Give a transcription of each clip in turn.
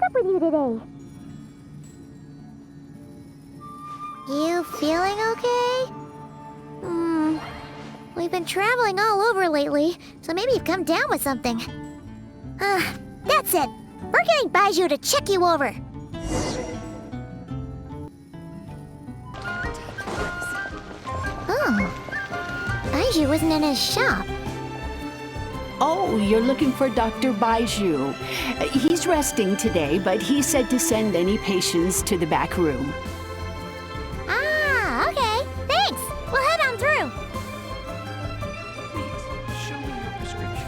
up with you today? You feeling okay? We've been traveling all over lately, so maybe you've come down with something. That's it. We're getting Baiju to check you over. Oh. Baiju isn't in his shop. Oh, you're looking for Dr. Baiju. He's resting today, but he said to send any patients to the back room. Ah, okay. Thanks. We'll head on through. Please, show me your prescription.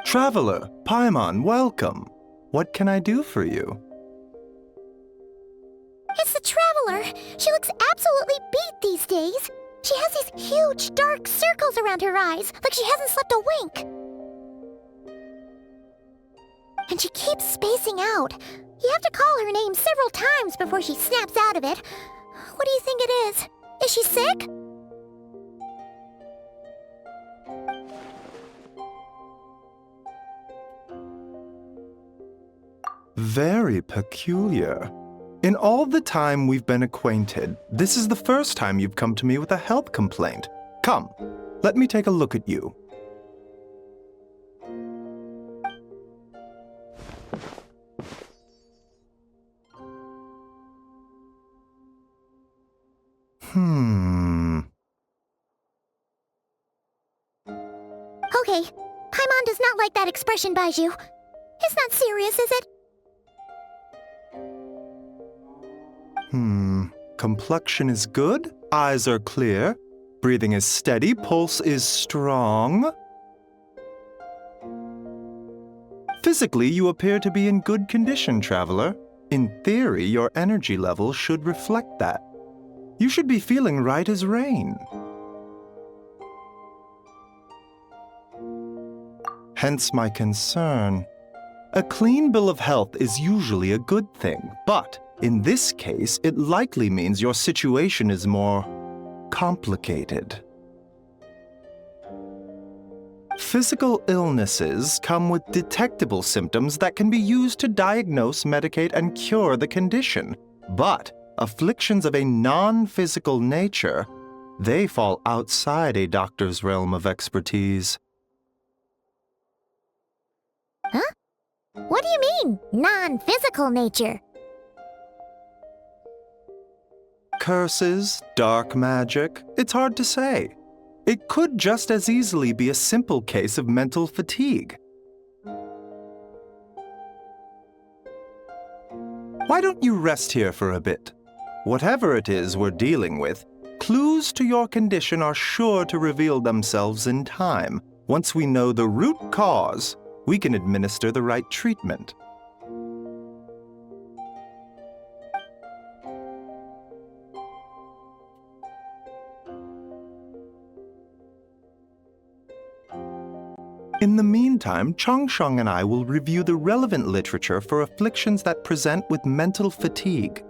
Traveler, Paimon, welcome. What can I do for you? It's the Traveler. She looks absolutely beat these days. She has these huge, dark circles around her eyes, like she hasn't slept a wink. And she keeps spacing out. You have to call her name several times before she snaps out of it. What do you think it is? Is she sick? Very peculiar. In all the time we've been acquainted, this is the first time you've come to me with a health complaint. Come, let me take a look at you. Okay, Paimon does not like that expression, Baiju. It's not serious, is it? Complexion is good, eyes are clear, breathing is steady, pulse is strong. Physically, you appear to be in good condition, Traveler. In theory, your energy level should reflect that. You should be feeling right as rain. Hence my concern. A clean bill of health is usually a good thing, but in this case, it likely means your situation is more complicated. Physical illnesses come with detectable symptoms that can be used to diagnose, medicate, and cure the condition. But afflictions of a non-physical nature, they fall outside a doctor's realm of expertise. Huh? What do you mean, non-physical nature? Curses, dark magic, it's hard to say. It could just as easily be a simple case of mental fatigue. Why don't you rest here for a bit? Whatever it is we're dealing with, clues to your condition are sure to reveal themselves in time. Once we know the root cause, we can administer the right treatment. In the meantime, Changsheng and I will review the relevant literature for afflictions that present with mental fatigue.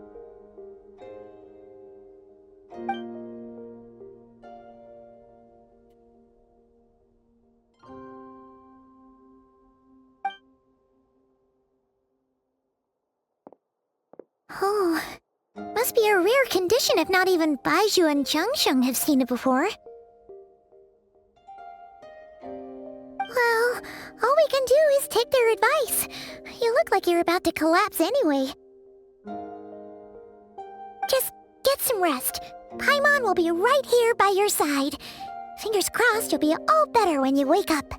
Oh, must be a rare condition if not even Baiju and Changsheng have seen it before. Well, all we can do is take their advice. You look like you're about to collapse anyway. Just get some rest. Paimon will be right here by your side. Fingers crossed you'll be all better when you wake up.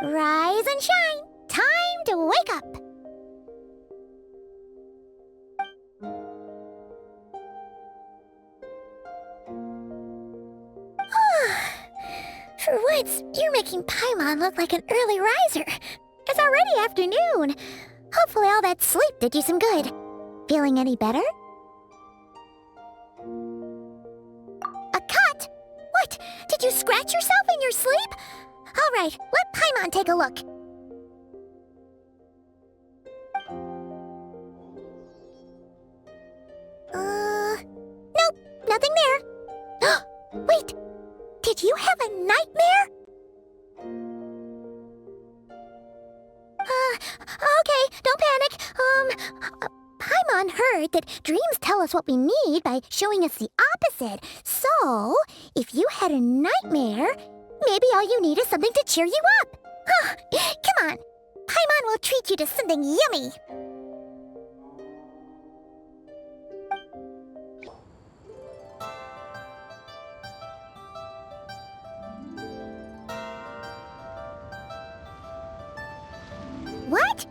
Rise and shine. Time to wake up. For once, you're making Paimon look like an early riser. It's already afternoon. Hopefully all that sleep did you some good. Feeling any better? A cut? What? Did you scratch yourself in your sleep? All right, let Paimon take a look. Nope, nothing there. Wait, did you have a nightmare? Okay, don't panic. Paimon heard that dreams tell us what we need by showing us the opposite. So, if you had a nightmare, maybe all you need is something to cheer you up. Come on, Paimon will treat you to something yummy. What?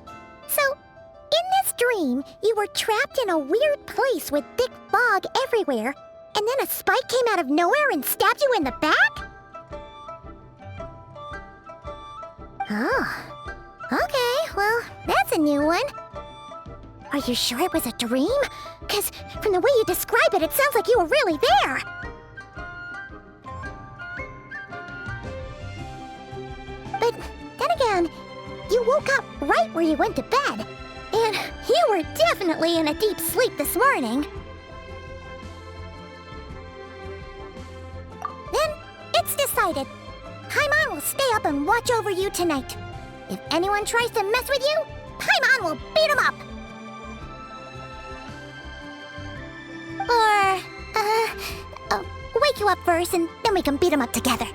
So, in this dream, you were trapped in a weird place with thick fog everywhere, and then a spike came out of nowhere and stabbed you in the back? Oh. Okay, well, that's a new one. Are you sure it was a dream? 'Cause from the way you describe it, it sounds like you were really there. But then again, you woke up right where you went to bed. And you were definitely in a deep sleep this morning. Then, it's decided. Paimon will stay up and watch over you tonight. If anyone tries to mess with you, Paimon will beat him up. Or, wake you up first and then we can beat him up together.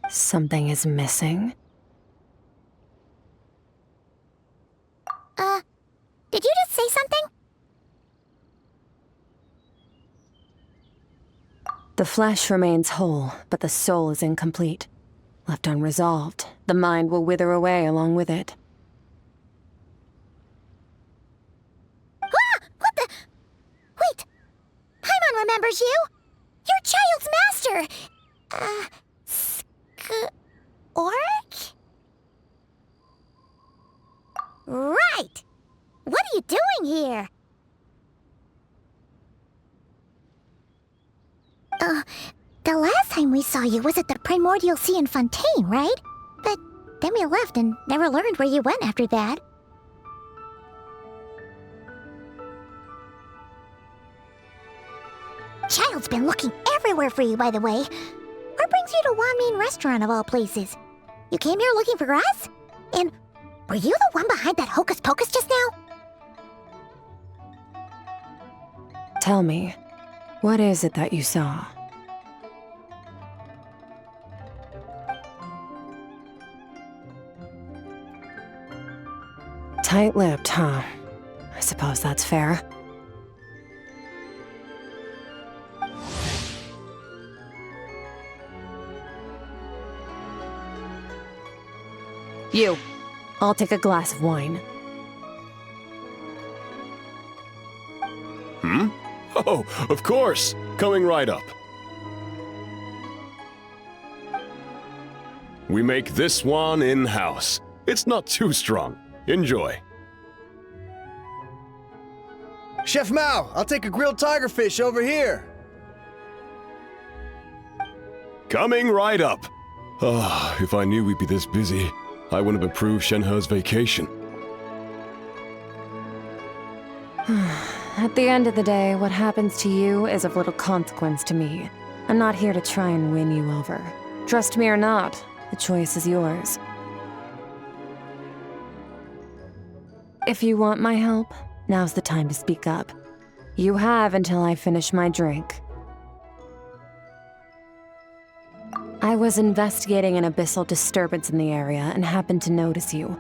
Something is missing. Did you just say something? The flesh remains whole, but the soul is incomplete. Left unresolved, the mind will wither away along with it. Ah! What the? Wait! Paimon remembers you! You're Child's master! Skirk? Right! What are you doing here? The last time we saw you was at the Primordial Sea in Fontaine, right? But then we left and never learned where you went after that. Child's been looking everywhere for you, by the way. What brings you to Wanmin Restaurant of all places? You came here looking for us? And were you the one behind that hocus pocus just now? Tell me, what is it that you saw? Tight-lipped, huh? I suppose that's fair. You. I'll take a glass of wine. Oh, of course. Coming right up. We make this one in-house. It's not too strong. Enjoy. Chef Mao, I'll take a grilled tigerfish over here. Coming right up. Ah, if I knew we'd be this busy, I wouldn't have approved Shenhe's vacation. At the end of the day, what happens to you is of little consequence to me. I'm not here to try and win you over. Trust me or not, the choice is yours. If you want my help, now's the time to speak up. You have until I finish my drink. I was investigating an abyssal disturbance in the area and happened to notice you.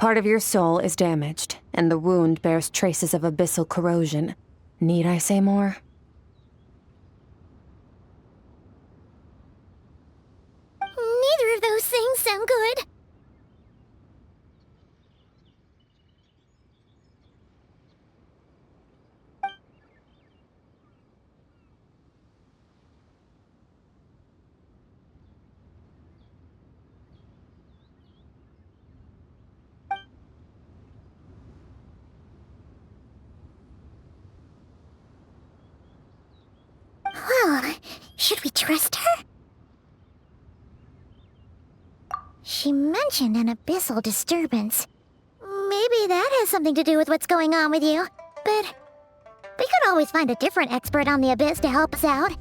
Part of your soul is damaged, and the wound bears traces of abyssal corrosion. Need I say more? Neither of those things sound good. Well, should we trust her? She mentioned an abyssal disturbance. Maybe that has something to do with what's going on with you. But we could always find a different expert on the abyss to help us out.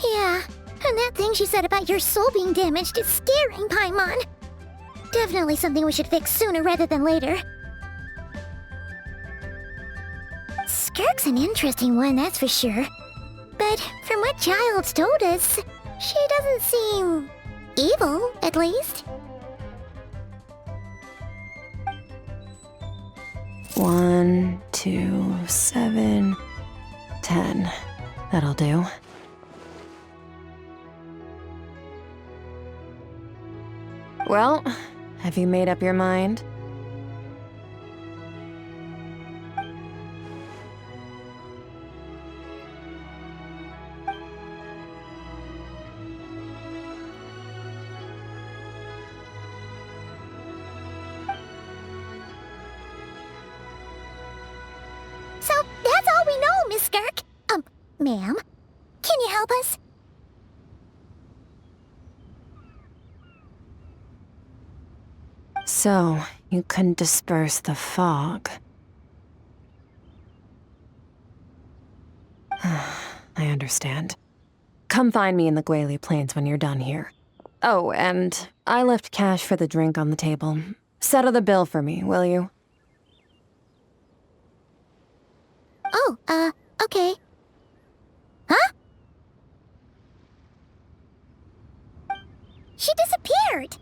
Yeah, and that thing she said about your soul being damaged is scaring, Paimon. Definitely something we should fix sooner rather than later. Skirk's an interesting one, that's for sure. But from what Child's told us, she doesn't seem evil, at least. 1, 2, 7, 10. That'll do. Well, have you made up your mind? So that's all we know, Miss Skirk. Ma'am, can you help us? So, you can disperse the fog. I understand. Come find me in the Guili Plains when you're done here. Oh, and I left cash for the drink on the table. Settle the bill for me, will you? Oh, okay. Huh? She disappeared!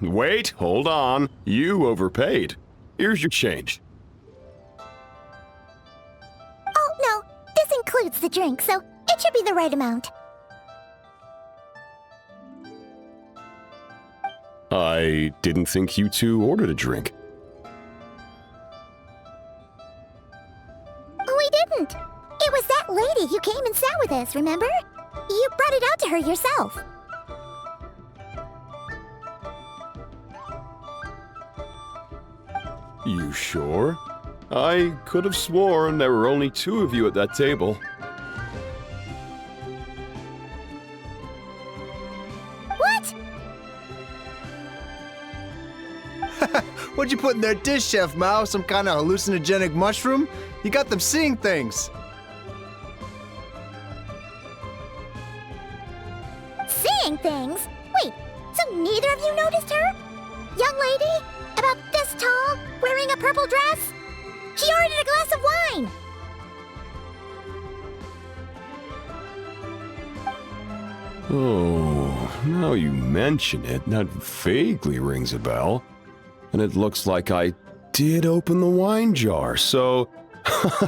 Wait, hold on. You overpaid. Here's your change. Oh, no. This includes the drink, so it should be the right amount. I didn't think you two ordered a drink. We didn't. It was that lady who came and sat with us, remember? You brought it out to her yourself. You sure? I could have sworn there were only 2 of you at that table. What? What'd you put in their dish, Chef Mao? Some kind of hallucinogenic mushroom? You got them seeing things. Seeing things? Wait, so neither of you noticed her? Young lady? About this tall, wearing a purple dress? She ordered a glass of wine! Oh, now you mention it, that vaguely rings a bell. And it looks like I did open the wine jar, so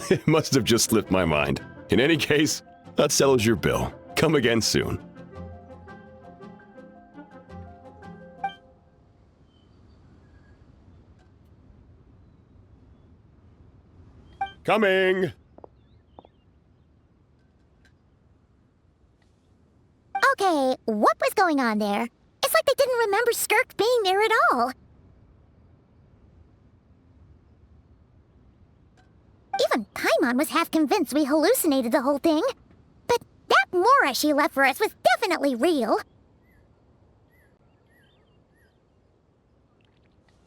it must have just slipped my mind. In any case, that settles your bill. Come again soon. Coming! Okay, what was going on there? It's like they didn't remember Skirk being there at all. Even Paimon was half convinced we hallucinated the whole thing. But that Mora she left for us was definitely real.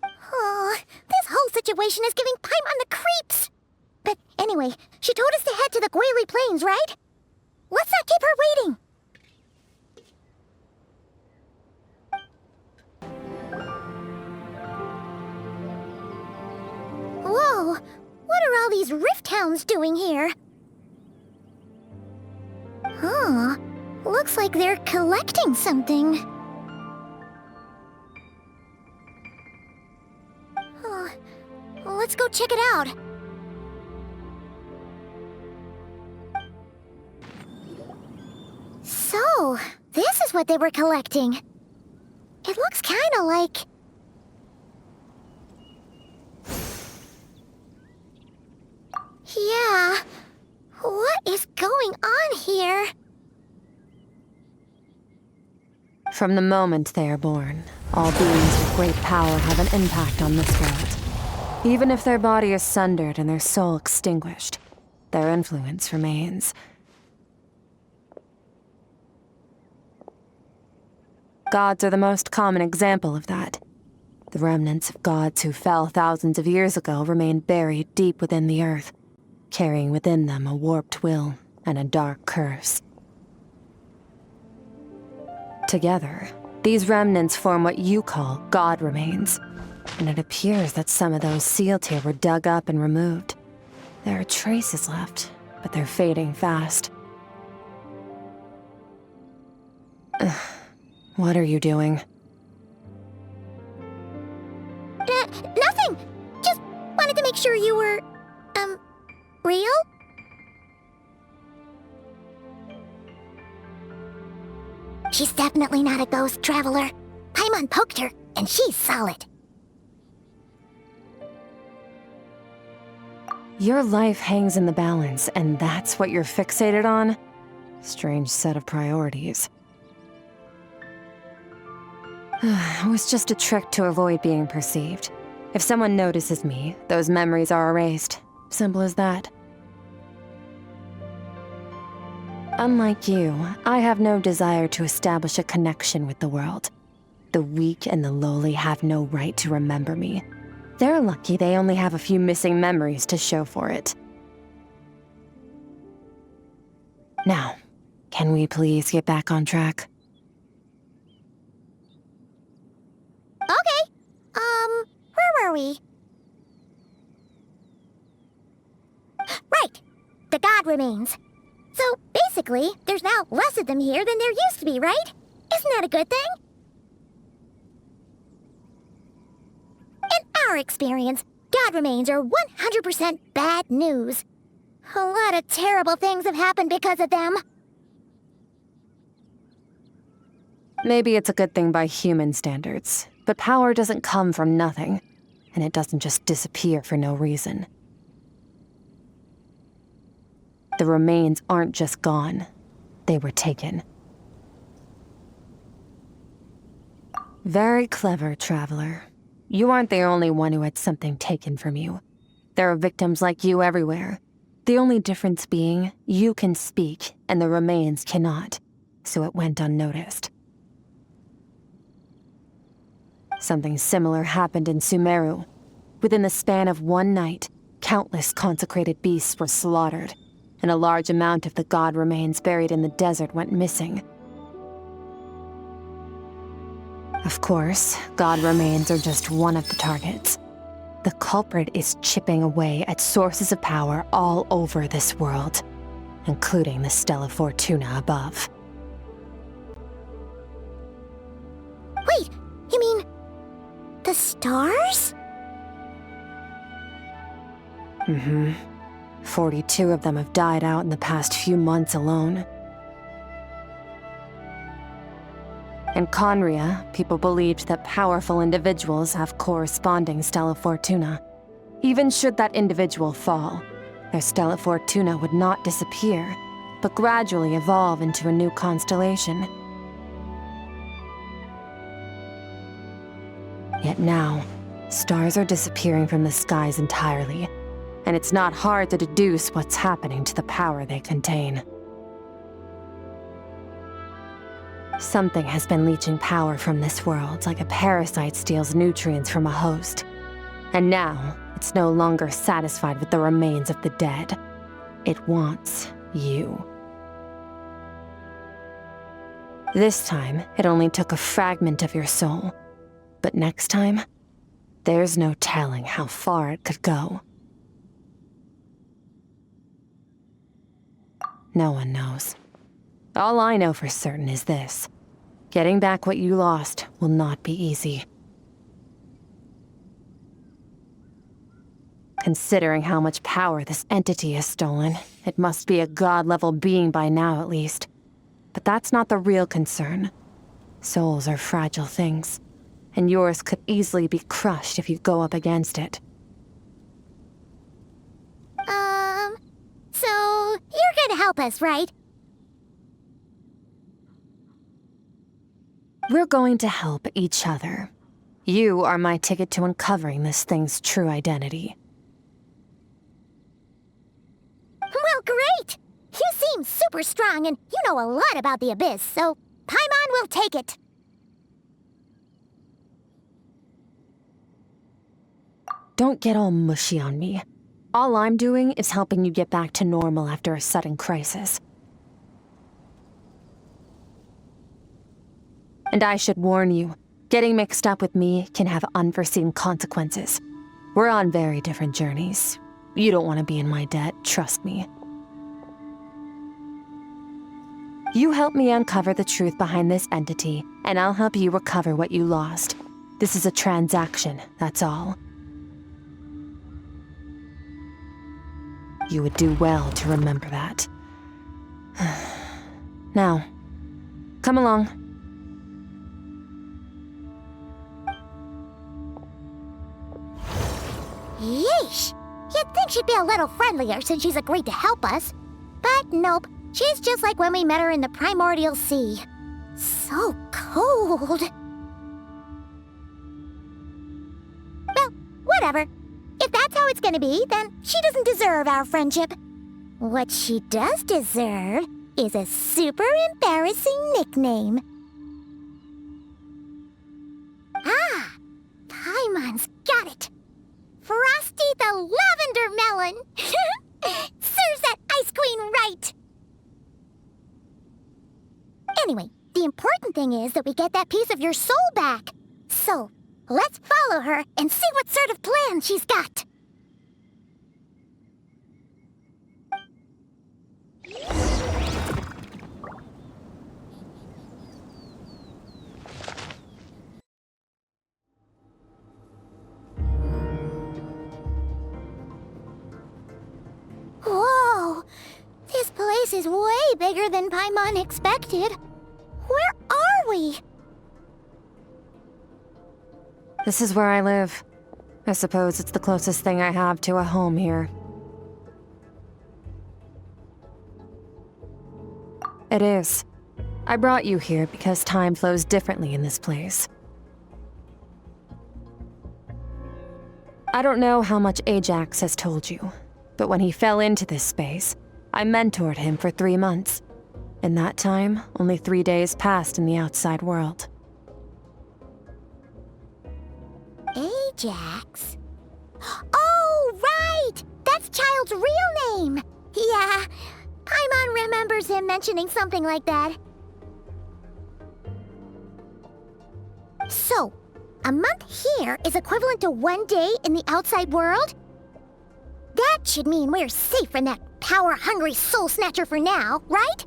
Oh, this whole situation is giving Paimon the creeps. But anyway, she told us to head to the Gwaili Plains, right? Let's not keep her waiting. Whoa, what are all these rift hounds doing here? Huh, looks like they're collecting something. Huh. Let's go check it out. So, this is what they were collecting. It looks kinda like... Yeah, what is going on here? From the moment they are born, all beings with great power have an impact on this world. Even if their body is sundered and their soul extinguished, their influence remains. Gods are the most common example of that. The remnants of gods who fell thousands of years ago remain buried deep within the earth, carrying within them a warped will and a dark curse. Together, these remnants form what you call god remains, and it appears that some of those sealed here were dug up and removed. There are traces left, but they're fading fast. What are you doing? Nothing! Just wanted to make sure you were, real? She's definitely not a ghost traveler. Paimon poked her, and she's solid. Your life hangs in the balance, and that's what you're fixated on? Strange set of priorities. It was just a trick to avoid being perceived. If someone notices me, those memories are erased. Simple as that. Unlike you, I have no desire to establish a connection with the world. The weak and the lowly have no right to remember me. They're lucky they only have a few missing memories to show for it. Now, can we please get back on track? Okay. Where were we? Right. The god remains. So, basically, there's now less of them here than there used to be, right? Isn't that a good thing? In our experience, god remains are 100% bad news. A lot of terrible things have happened because of them. Maybe it's a good thing by human standards, but power doesn't come from nothing, and it doesn't just disappear for no reason. The remains aren't just gone, they were taken. Very clever, traveler. You aren't the only one who had something taken from you. There are victims like you everywhere. The only difference being, you can speak, and the remains cannot, so it went unnoticed. Something similar happened in Sumeru. Within the span of one night, countless consecrated beasts were slaughtered, and a large amount of the god remains buried in the desert went missing. Of course, god remains are just one of the targets. The culprit is chipping away at sources of power all over this world, including the Stella Fortuna above. Wait, you mean... the stars? 42 of them have died out in the past few months alone. In Conria, people believed that powerful individuals have corresponding Stella Fortuna. Even should that individual fall, their Stella Fortuna would not disappear, but gradually evolve into a new constellation. Yet now, stars are disappearing from the skies entirely, and it's not hard to deduce what's happening to the power they contain. Something has been leeching power from this world like a parasite steals nutrients from a host. And now, It's no longer satisfied with the remains of the dead. It wants you. This time, it only took a fragment of your soul. But next time, there's no telling how far it could go. No one knows. All I know for certain is this. Getting back what you lost will not be easy. Considering how much power this entity has stolen, it must be a god-level being by now at least. But that's not the real concern. Souls are fragile things, and yours could easily be crushed if you go up against it. So you're gonna help us, right? We're going to help each other. You are my ticket to uncovering this thing's true identity. Well, great! You seem super strong and you know a lot about the Abyss, so Paimon will take it. Don't get all mushy on me. All I'm doing is helping you get back to normal after a sudden crisis. And I should warn you, getting mixed up with me can have unforeseen consequences. We're on very different journeys. You don't want to be in my debt, trust me. You help me uncover the truth behind this entity, and I'll help you recover what you lost. This is a transaction, that's all. You would do well to remember that. Now, come along. Yeesh! You'd think she'd be a little friendlier since she's agreed to help us. But nope, she's just like when we met her in the primordial sea. So cold. Well, whatever. If that's how it's gonna be, then she doesn't deserve our friendship. What she does deserve is a super embarrassing nickname. Ah! Paimon's got it! Frosty the Lavender Melon! Serves that ice queen right! Anyway, the important thing is that we get that piece of your soul back. So, let's follow her and see what sort of plan she's got. Whoa! This place is way bigger than Paimon expected. Where are we? This is where I live. I suppose it's the closest thing I have to a home here. It is. I brought you here because time flows differently in this place. I don't know how much Ajax has told you, but when he fell into this space, I mentored him for 3 months. In that time, only 3 days passed in the outside world. Ajax? Oh, right! That's Child's real name! Yeah, Paimon remembers him mentioning something like that. So, a month here is equivalent to 1 day in the outside world? That should mean we're safe from that power-hungry soul snatcher for now, right?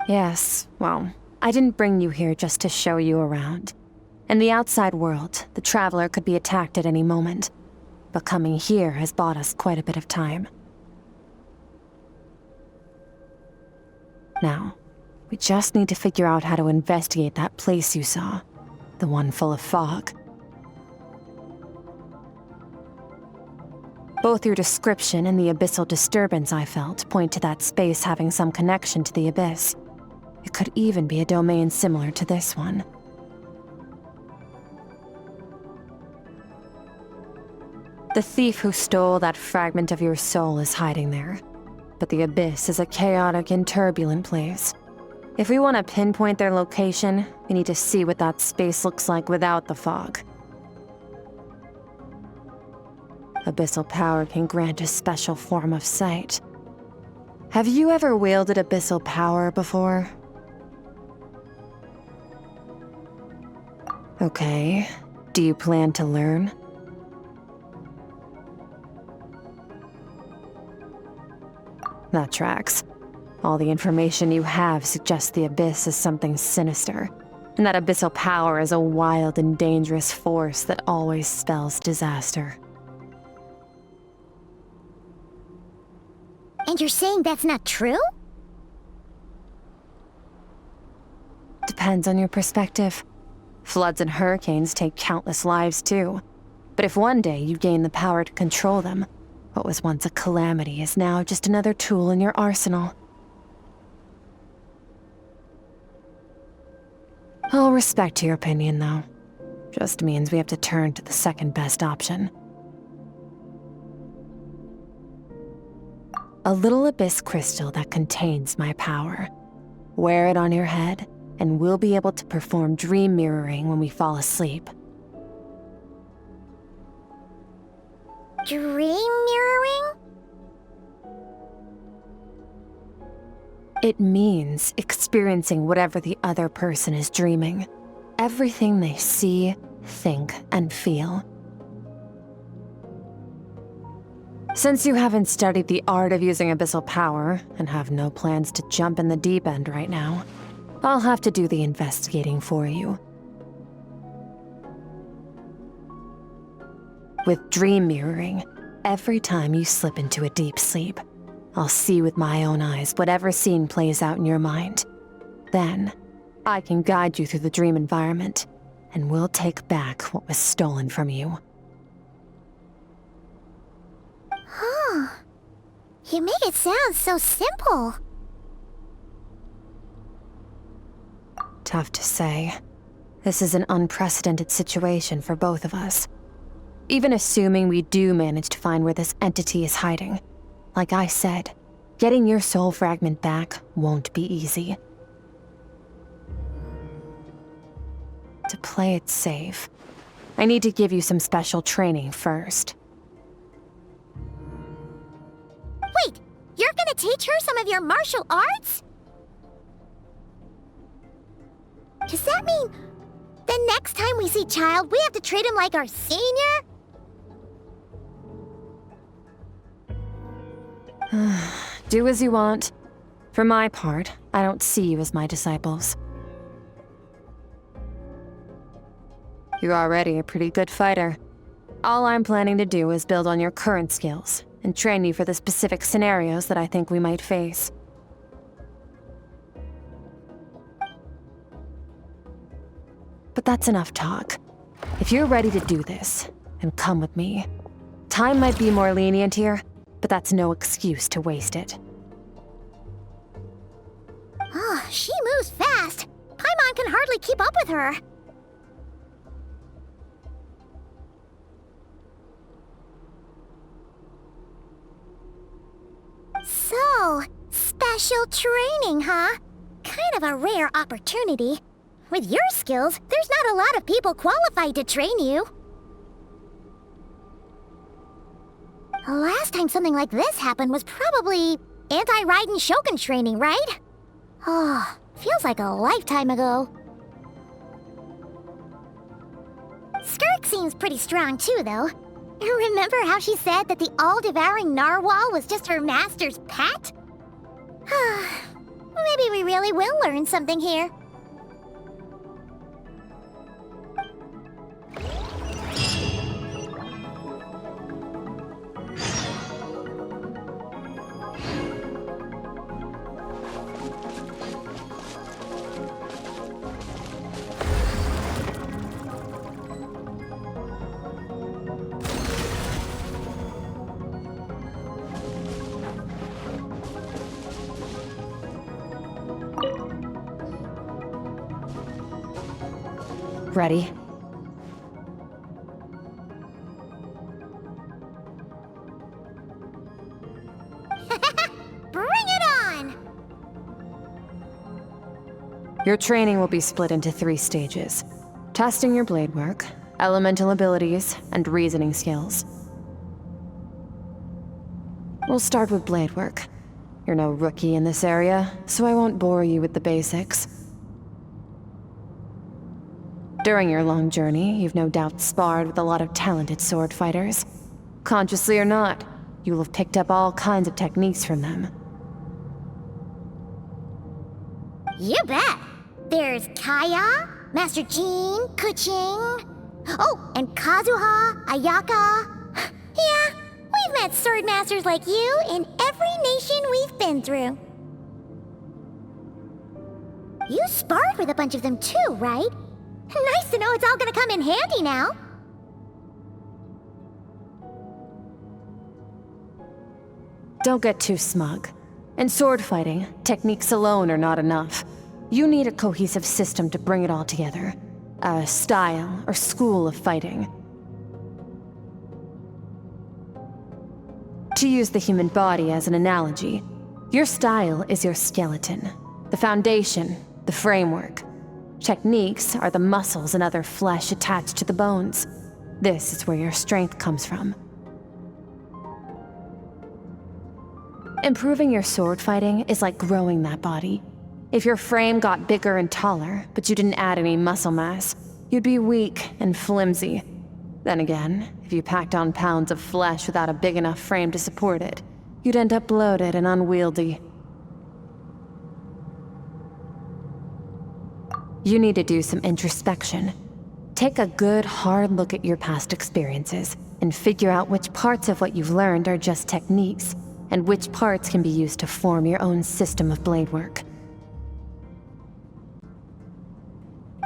Yes, well, I didn't bring you here just to show you around. In the outside world, the Traveler could be attacked at any moment, but coming here has bought us quite a bit of time. Now, we just need to figure out how to investigate that place you saw, the one full of fog. Both your description and the abyssal disturbance I felt point to that space having some connection to the Abyss. It could even be a domain similar to this one. The thief who stole that fragment of your soul is hiding there, but the Abyss is a chaotic and turbulent place. If we want to pinpoint their location, we need to see what that space looks like without the fog. Abyssal power can grant a special form of sight. Have you ever wielded abyssal power before? Okay. Do you plan to learn? That tracks. All the information you have suggests the Abyss is something sinister, and that abyssal power is a wild and dangerous force that always spells disaster. And you're saying that's not true? Depends on your perspective. Floods and hurricanes take countless lives too. But if one day you gain the power to control them, what was once a calamity is now just another tool in your arsenal. I'll respect your opinion, though. Just means we have to turn to the second best option. A little abyss crystal that contains my power. Wear it on your head, and we'll be able to perform dream mirroring when we fall asleep. Dream mirroring? It means experiencing whatever the other person is dreaming. Everything they see, think, and feel. Since you haven't studied the art of using abyssal power, and have no plans to jump in the deep end right now, I'll have to do the investigating for you. With dream mirroring, every time you slip into a deep sleep, I'll see with my own eyes whatever scene plays out in your mind. Then, I can guide you through the dream environment, and we'll take back what was stolen from you. Huh. You make it sound so simple. Tough to say. This is an unprecedented situation for both of us. Even assuming we do manage to find where this entity is hiding, like I said, getting your soul fragment back won't be easy. To play it safe, I need to give you some special training first. Wait, you're gonna teach her some of your martial arts? Does that mean the next time we see Child, we have to treat him like our senior? Do as you want. For my part, I don't see you as my disciples. You're already a pretty good fighter. All I'm planning to do is build on your current skills and train you for the specific scenarios that I think we might face. But that's enough talk. If you're ready to do this, then come with me. Time might be more lenient here, but that's no excuse to waste it. Oh, she moves fast. Paimon can hardly keep up with her. So, special training, huh? Kind of a rare opportunity. With your skills, there's not a lot of people qualified to train you. The last time something like this happened was probably anti-Raiden Shogun training, right? Oh, feels like a lifetime ago. Skirk seems pretty strong too, though. Remember how she said that the all-devouring narwhal was just her master's pet? Maybe we really will learn something here. Ready? Bring it on! Your training will be split into 3 stages. Testing your blade work, elemental abilities, and reasoning skills. We'll start with blade work. You're no rookie in this area, so I won't bore you with the basics. During your long journey, you've no doubt sparred with a lot of talented sword fighters. Consciously or not, you will have picked up all kinds of techniques from them. You bet. There's Kaya, Master Jean, Kuching. Oh, and Kazuha, Ayaka. Yeah, we've met sword masters like you in every nation we've been through. You sparred with a bunch of them too, right? Nice to know it's all gonna come in handy now. Don't get too smug. In sword fighting, techniques alone are not enough. You need a cohesive system to bring it all together. A style or school of fighting. To use the human body as an analogy, your style is your skeleton, the foundation, the framework. Techniques are the muscles and other flesh attached to the bones. This is where your strength comes from. Improving your sword fighting is like growing that body. If your frame got bigger and taller, but you didn't add any muscle mass, you'd be weak and flimsy. Then again, if you packed on pounds of flesh without a big enough frame to support it, you'd end up bloated and unwieldy. You need to do some introspection. Take a good, hard look at your past experiences and figure out which parts of what you've learned are just techniques, and which parts can be used to form your own system of blade work.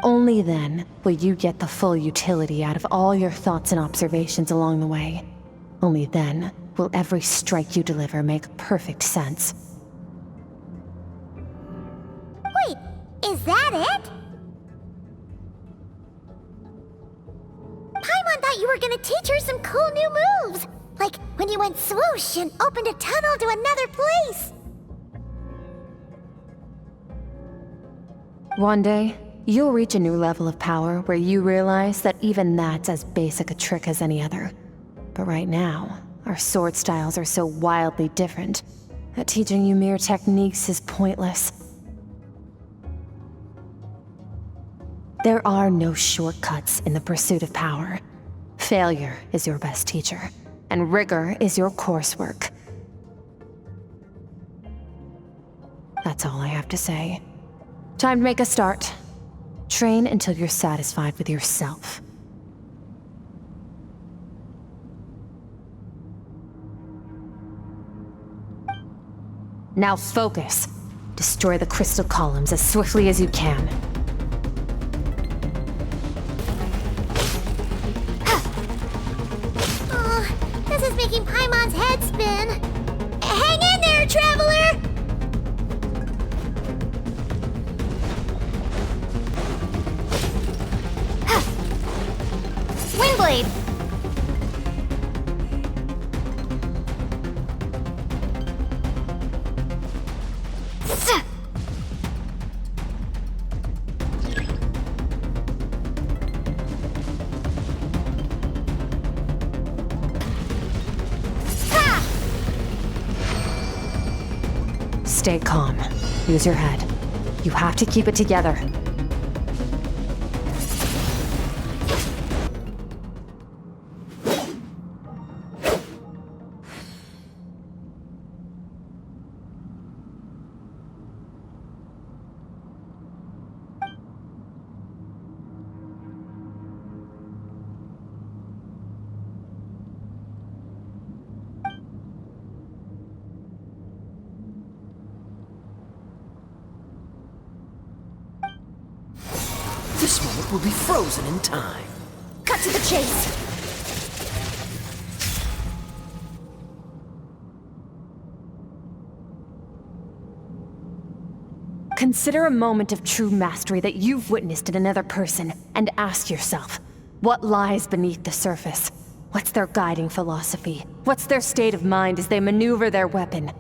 Only then will you get the full utility out of all your thoughts and observations along the way. Only then will every strike you deliver make perfect sense. Wait, is that it? Paimon thought you were gonna teach her some cool new moves. Like when you went swoosh and opened a tunnel to another place. One day, you'll reach a new level of power where you realize that even that's as basic a trick as any other. But right now, our sword styles are so wildly different that teaching you mere techniques is pointless. There are no shortcuts in the pursuit of power. Failure is your best teacher, and rigor is your coursework. That's all I have to say. Time to make a start. Train until you're satisfied with yourself. Now focus. Destroy the crystal columns as swiftly as you can. This is making Paimon's head spin. Hang in there, traveler! Windblade! Stay calm. Use your head. You have to keep it together. This moment will be frozen in time. Cut to the chase! Consider a moment of true mastery that you've witnessed in another person, and ask yourself, what lies beneath the surface? What's their guiding philosophy? What's their state of mind as they maneuver their weapon?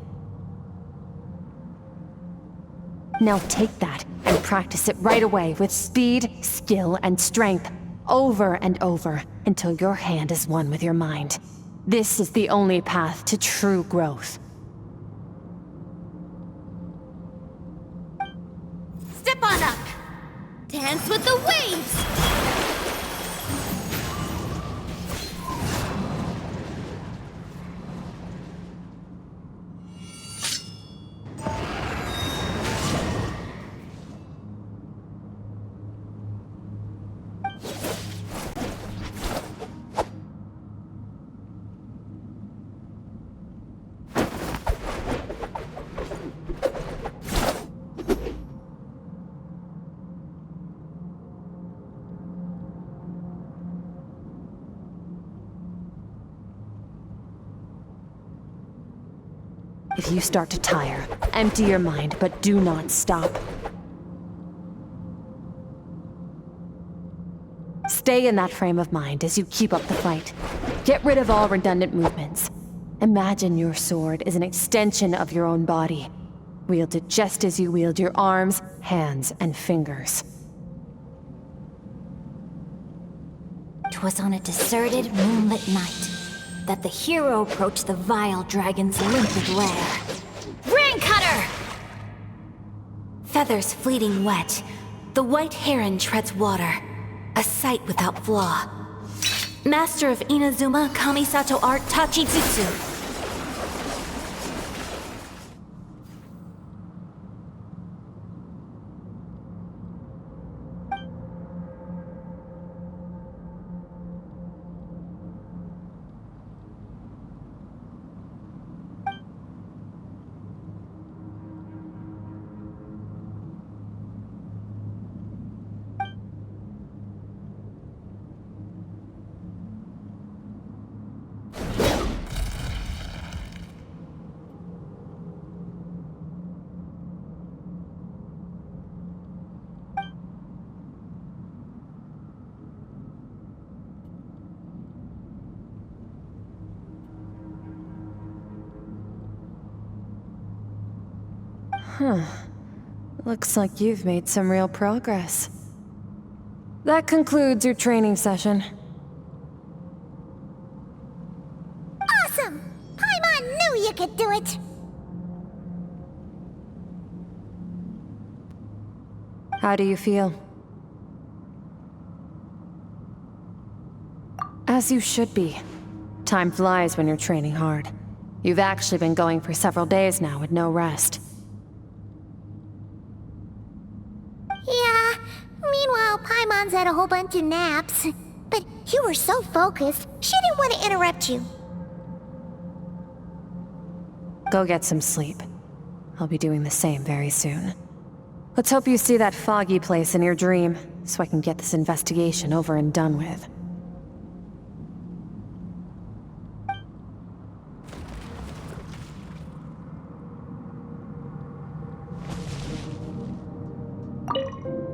Now take that and practice it right away with speed, skill, and strength, over and over, until your hand is one with your mind. This is the only path to true growth. Step on up! Dance with the waves! If you start to tire, empty your mind, but do not stop. Stay in that frame of mind as you keep up the fight. Get rid of all redundant movements. Imagine your sword is an extension of your own body. Wield it just as you wield your arms, hands, and fingers. 'Twas on a deserted, moonlit night that the hero approached the vile dragon's limpid lair. Ring cutter! Feathers fleeting wet, the white heron treads water, a sight without flaw. Master of Inazuma Kamisato art Tachijutsu. Looks like you've made some real progress. That concludes your training session. Awesome! Paimon knew you could do it! How do you feel? As you should be. Time flies when you're training hard. You've actually been going for several days now with no rest. Yeah, meanwhile Paimon's had a whole bunch of naps. But you were so focused, she didn't want to interrupt you. Go get some sleep. I'll be doing the same very soon. Let's hope you see that foggy place in your dream, so I can get this investigation over and done with.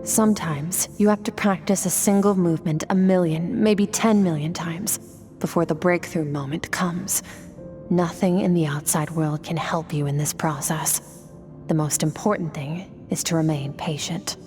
Sometimes, you have to practice a single movement 1,000,000, maybe 10,000,000 times, before the breakthrough moment comes. Nothing in the outside world can help you in this process. The most important thing is to remain patient.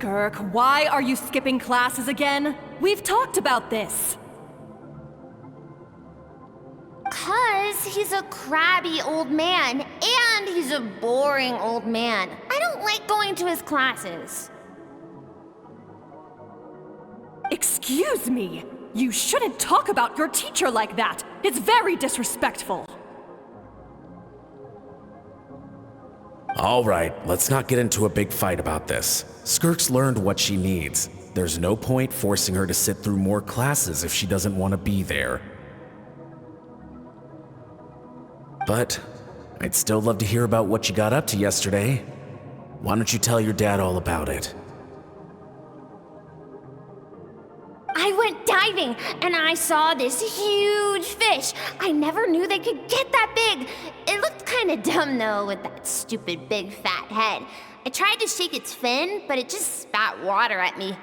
Skirk, why are you skipping classes again? We've talked about this. 'Cause he's a crabby old man, and he's a boring old man. I don't like going to his classes. Excuse me. You shouldn't talk about your teacher like that. It's very disrespectful. All right, let's not get into a big fight about this. Skirk's learned what she needs. There's no point forcing her to sit through more classes if she doesn't want to be there. But I'd still love to hear about what you got up to yesterday. Why don't you tell your dad all about it? I went diving, and I saw this huge fish. I never knew they could get that big. It looked kinda dumb, though, with that stupid big fat head. I tried to shake its fin, but it just spat water at me.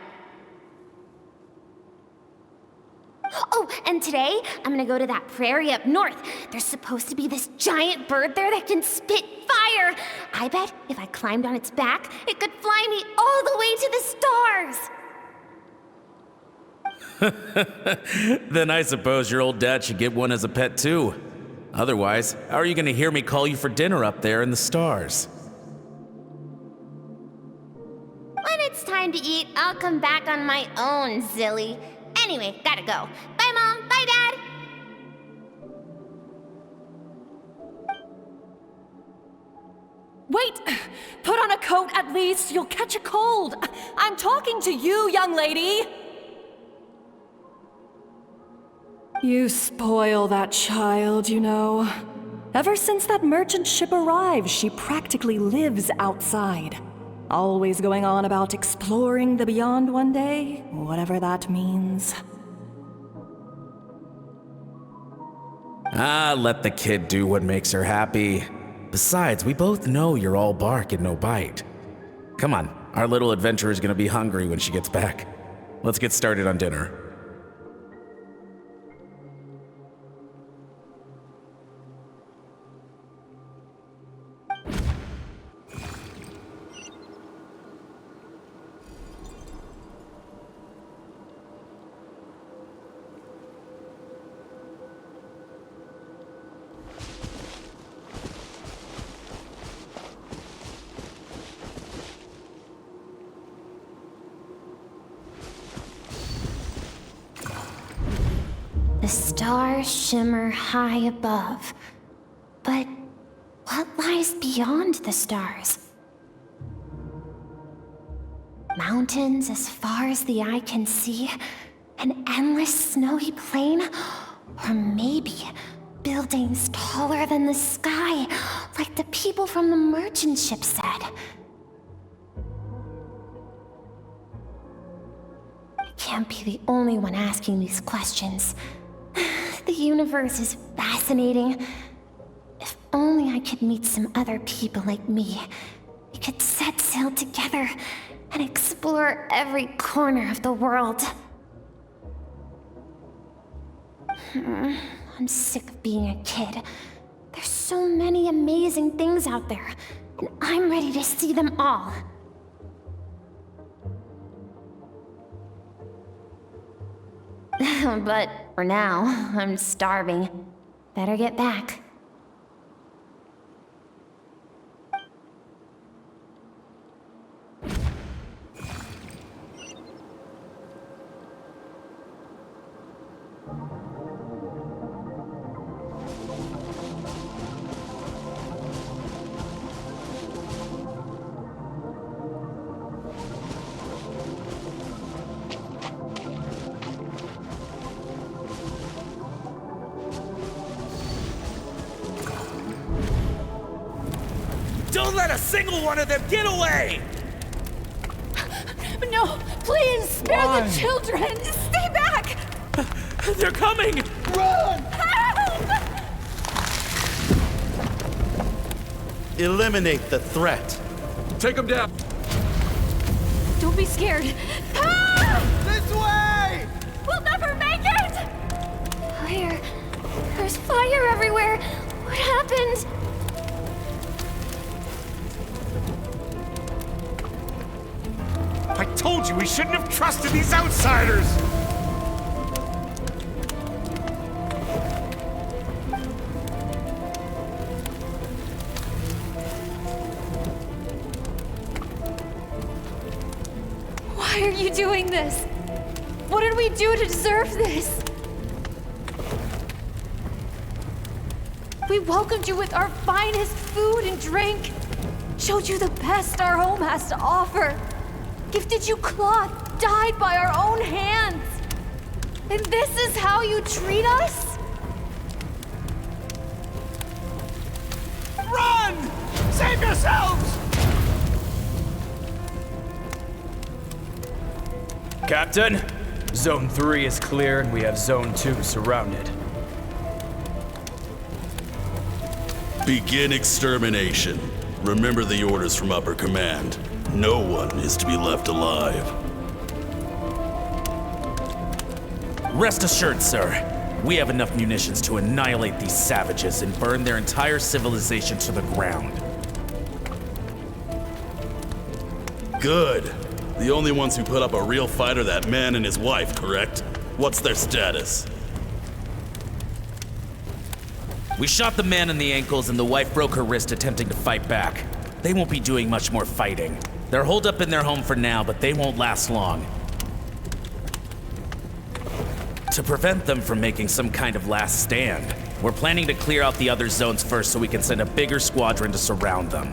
Oh, and today, I'm gonna go to that prairie up north. There's supposed to be this giant bird there that can spit fire. I bet if I climbed on its back, it could fly me all the way to the stars. Then I suppose your old dad should get one as a pet too. Otherwise, how are you gonna hear me call you for dinner up there in the stars? When it's time to eat, I'll come back on my own, silly. Anyway, gotta go. Bye, Mom. Bye, Dad. Wait! Put on a coat at least. You'll catch a cold. I'm talking to you, young lady. You spoil that child, you know. Ever since that merchant ship arrived, she practically lives outside. Always going on about exploring the beyond one day, whatever that means. Let the kid do what makes her happy. Besides, we both know you're all bark and no bite. Come on, our little adventurer is gonna be hungry when she gets back. Let's get started on dinner. The stars shimmer high above. But what lies beyond the stars? Mountains as far as the eye can see? An endless snowy plain? Or maybe buildings taller than the sky, like the people from the merchant ship said? I can't be the only one asking these questions. The universe is fascinating. If only I could meet some other people like me. We could set sail together and explore every corner of the world. I'm sick of being a kid. There's so many amazing things out there, and I'm ready to see them all. But for now, I'm starving. Better get back. Don't let a single one of them get away! No, please, spare the children! Stay back! They're coming! Run! Help! Eliminate the threat. Take them down! Don't be scared. Ah! This way! We'll never make it! Fire. There's fire everywhere. What happened? I told you we shouldn't have trusted these outsiders! Why are you doing this? What did we do to deserve this? We welcomed you with our finest food and drink, showed you the best our home has to offer, gifted you cloth dyed by our own hands. And this is how you treat us? Run! Save yourselves! Captain, Zone 3 is clear and we have Zone 2 surrounded. Begin extermination. Remember the orders from Upper Command. No one is to be left alive. Rest assured, sir. We have enough munitions to annihilate these savages and burn their entire civilization to the ground. Good. The only ones who put up a real fight are that man and his wife, correct? What's their status? We shot the man in the ankles and the wife broke her wrist attempting to fight back. They won't be doing much more fighting. They're holed up in their home for now, but they won't last long. To prevent them from making some kind of last stand, we're planning to clear out the other zones first so we can send a bigger squadron to surround them.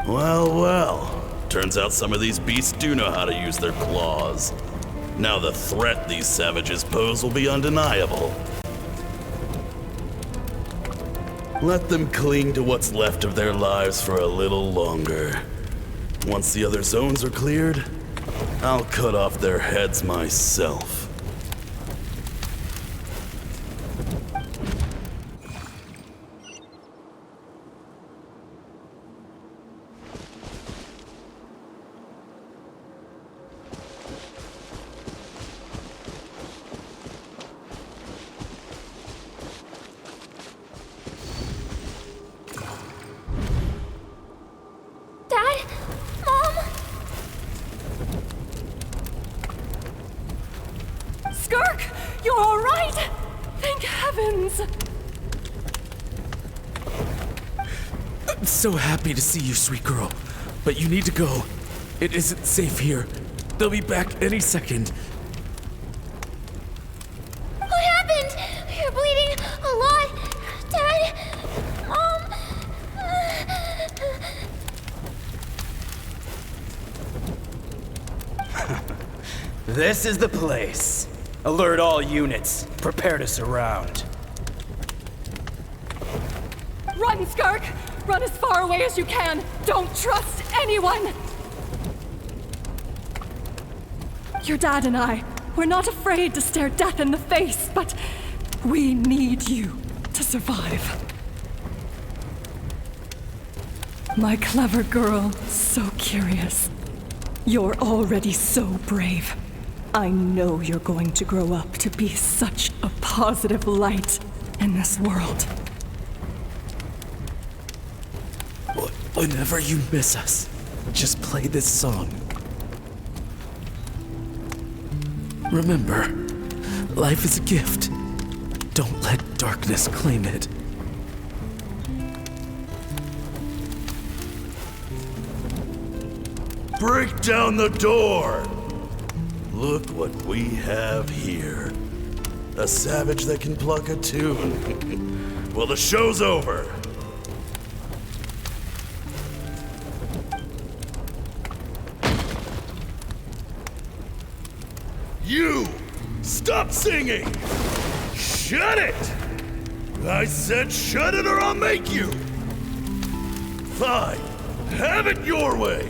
Well, well. Turns out some of these beasts do know how to use their claws. Now the threat these savages pose will be undeniable. Let them cling to what's left of their lives for a little longer. Once the other zones are cleared, I'll cut off their heads myself. Dad? Mom? Skirk, you're all right? Thank heavens. I'm so happy to see you, sweet girl. But you need to go. It isn't safe here. They'll be back any second. What happened? You're bleeding a lot. Dad? Mom? This is the place. Alert all units. Prepare to surround. Run, Skirk! Run as far away as you can! Don't trust anyone! Your dad and I, we're not afraid to stare death in the face, but we need you to survive. My clever girl, so curious. You're already so brave. I know you're going to grow up to be such a positive light in this world. Whenever you miss us, just play this song. Remember, life is a gift. Don't let darkness claim it. Break down the door! Look what we have here. A savage that can pluck a tune. Well, the show's over. You! Stop singing! Shut it! I said shut it or I'll make you! Fine. Have it your way!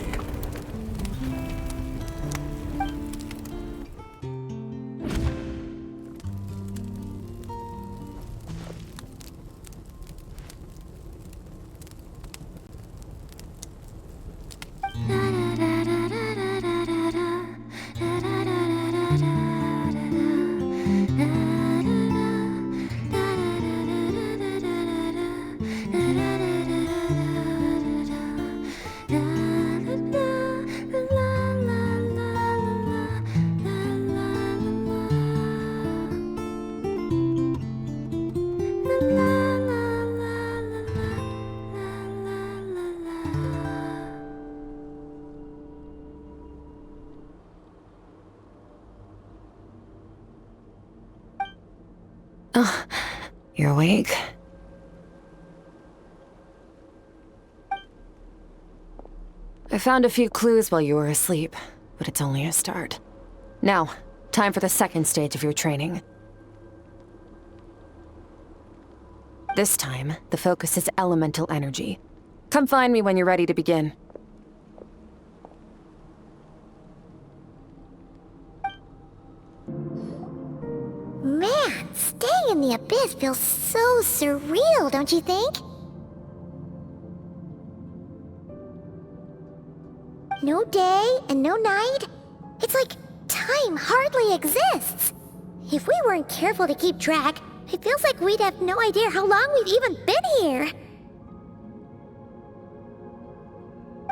You're awake? I found a few clues while you were asleep, but it's only a start. Now, time for the second stage of your training. This time, the focus is elemental energy. Come find me when you're ready to begin. Man, staying in the abyss feels so surreal, don't you think? No day and no night. It's like time hardly exists. If we weren't careful to keep track, it feels like we'd have no idea how long we've even been here.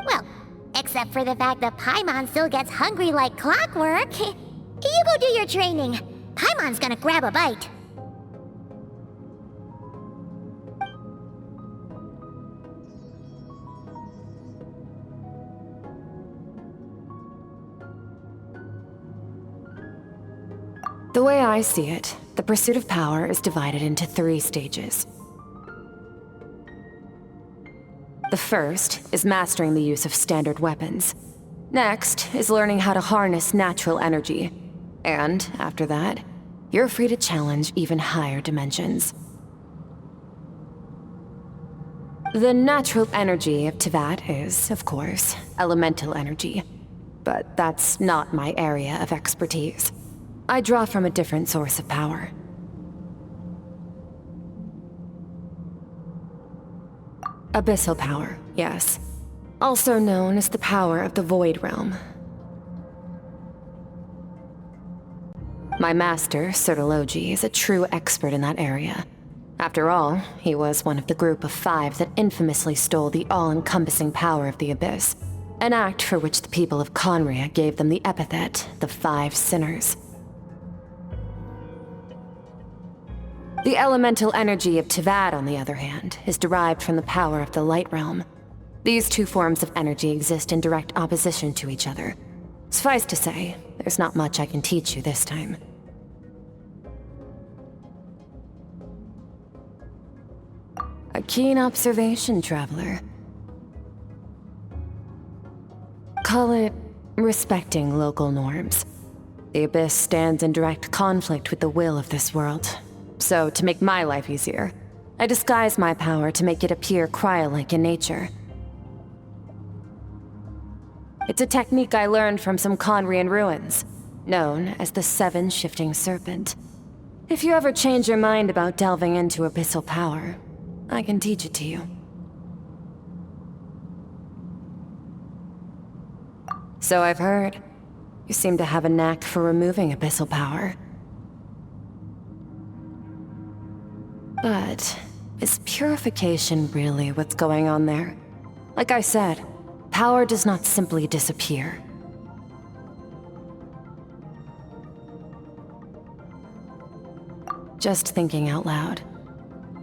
Well, except for the fact that Paimon still gets hungry like clockwork. You go do your training. Paimon's gonna grab a bite. The way I see it, the pursuit of power is divided into 3 stages. The first is mastering the use of standard weapons. Next is learning how to harness natural energy. And after that, you're free to challenge even higher dimensions. The natural energy of Teyvat is, of course, elemental energy. But that's not my area of expertise. I draw from a different source of power. Abyssal power, yes. Also known as the power of the Void Realm. My master, Sertologi, is a true expert in that area. After all, he was one of the group of 5 that infamously stole the all-encompassing power of the Abyss, an act for which the people of Conria gave them the epithet, the 5 Sinners. The elemental energy of Teyvat, on the other hand, is derived from the power of the Light Realm. These 2 forms of energy exist in direct opposition to each other. Suffice to say, there's not much I can teach you this time. A keen observation, traveler. Call it respecting local norms. The Abyss stands in direct conflict with the will of this world. So, to make my life easier, I disguise my power to make it appear cryo-like in nature. It's a technique I learned from some Conrian ruins, known as the 7 Shifting Serpent. If you ever change your mind about delving into abyssal power, I can teach it to you. So I've heard. You seem to have a knack for removing abyssal power. But is purification really what's going on there? Like I said, power does not simply disappear. Just thinking out loud.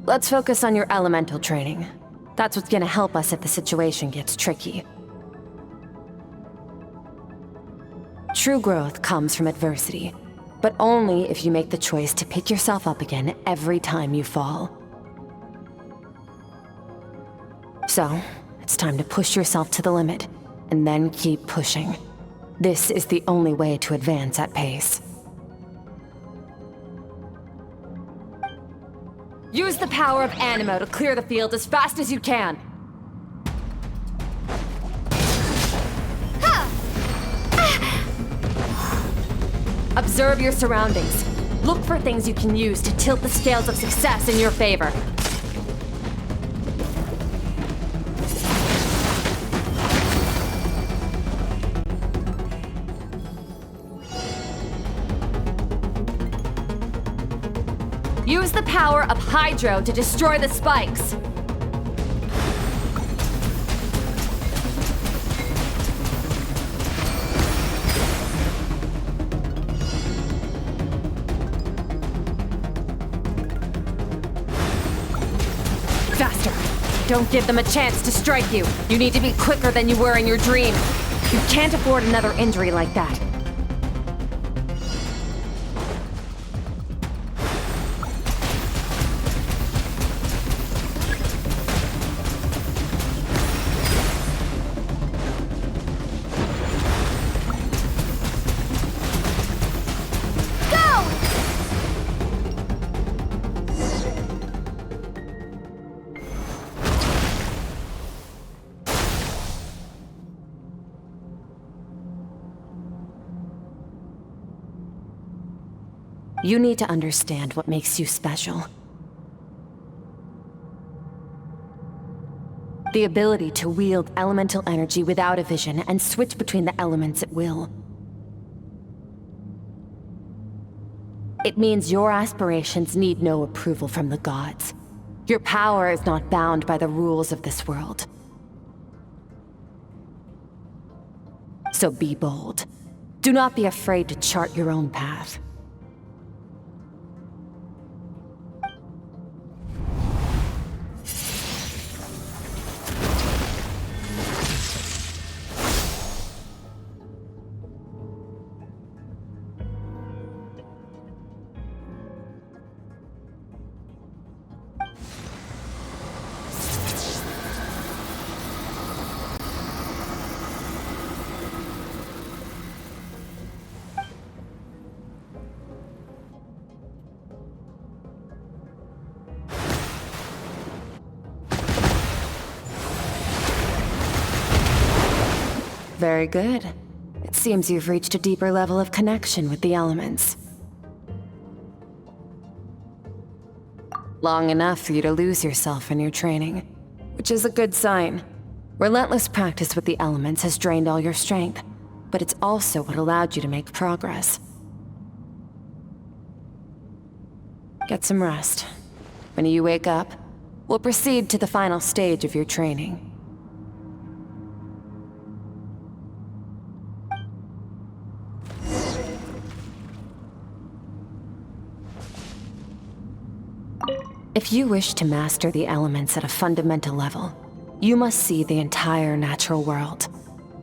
Let's focus on your elemental training. That's what's gonna help us if the situation gets tricky. True growth comes from adversity, but only if you make the choice to pick yourself up again every time you fall. So, it's time to push yourself to the limit, and then keep pushing. This is the only way to advance at pace. Use the power of Animo to clear the field as fast as you can. Observe your surroundings. Look for things you can use to tilt the scales of success in your favor. Use the power of Hydro to destroy the spikes. Faster. Don't give them a chance to strike you. You need to be quicker than you were in your dream. You can't afford another injury like that. You need to understand what makes you special. The ability to wield elemental energy without a vision and switch between the elements at will. It means your aspirations need no approval from the gods. Your power is not bound by the rules of this world. So be bold. Do not be afraid to chart your own path. Very good. It seems you've reached a deeper level of connection with the elements. Long enough for you to lose yourself in your training, which is a good sign. Relentless practice with the elements has drained all your strength, but it's also what allowed you to make progress. Get some rest. When you wake up, we'll proceed to the final stage of your training. If you wish to master the elements at a fundamental level, you must see the entire natural world.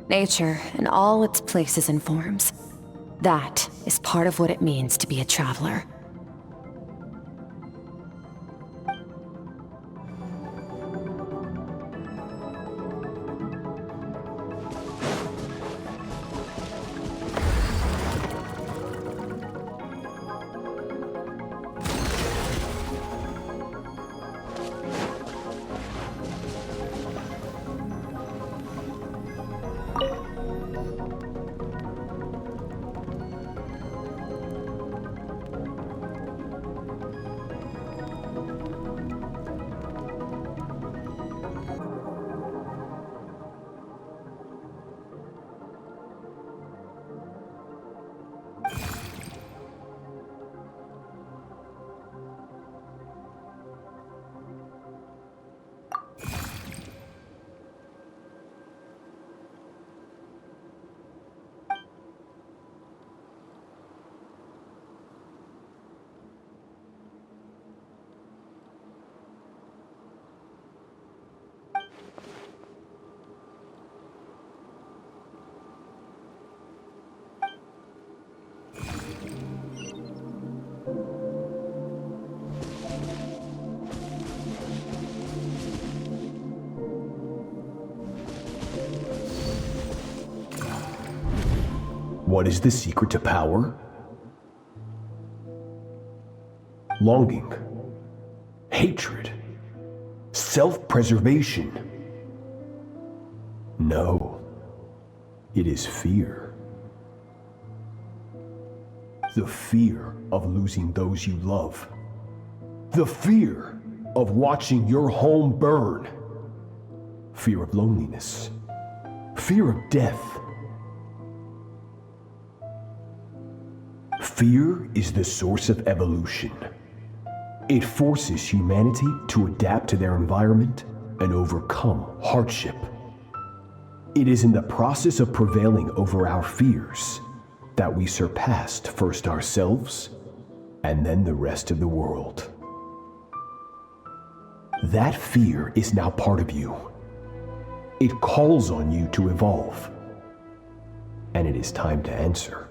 Nature in all its places and forms. That is part of what it means to be a traveler. What is the secret to power? Longing, hatred, self-preservation. No, it is fear. The fear of losing those you love. The fear of watching your home burn. Fear of loneliness. Fear of death. Fear is the source of evolution. It forces humanity to adapt to their environment and overcome hardship. It is in the process of prevailing over our fears that we surpassed first ourselves and then the rest of the world. That fear is now part of you. It calls on you to evolve. And it is time to answer.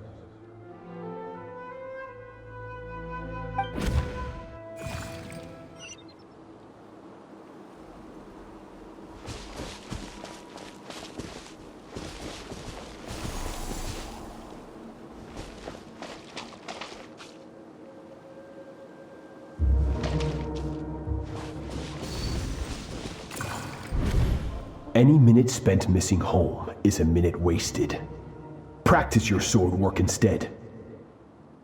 Any minute spent missing home is a minute wasted. Practice your sword work instead.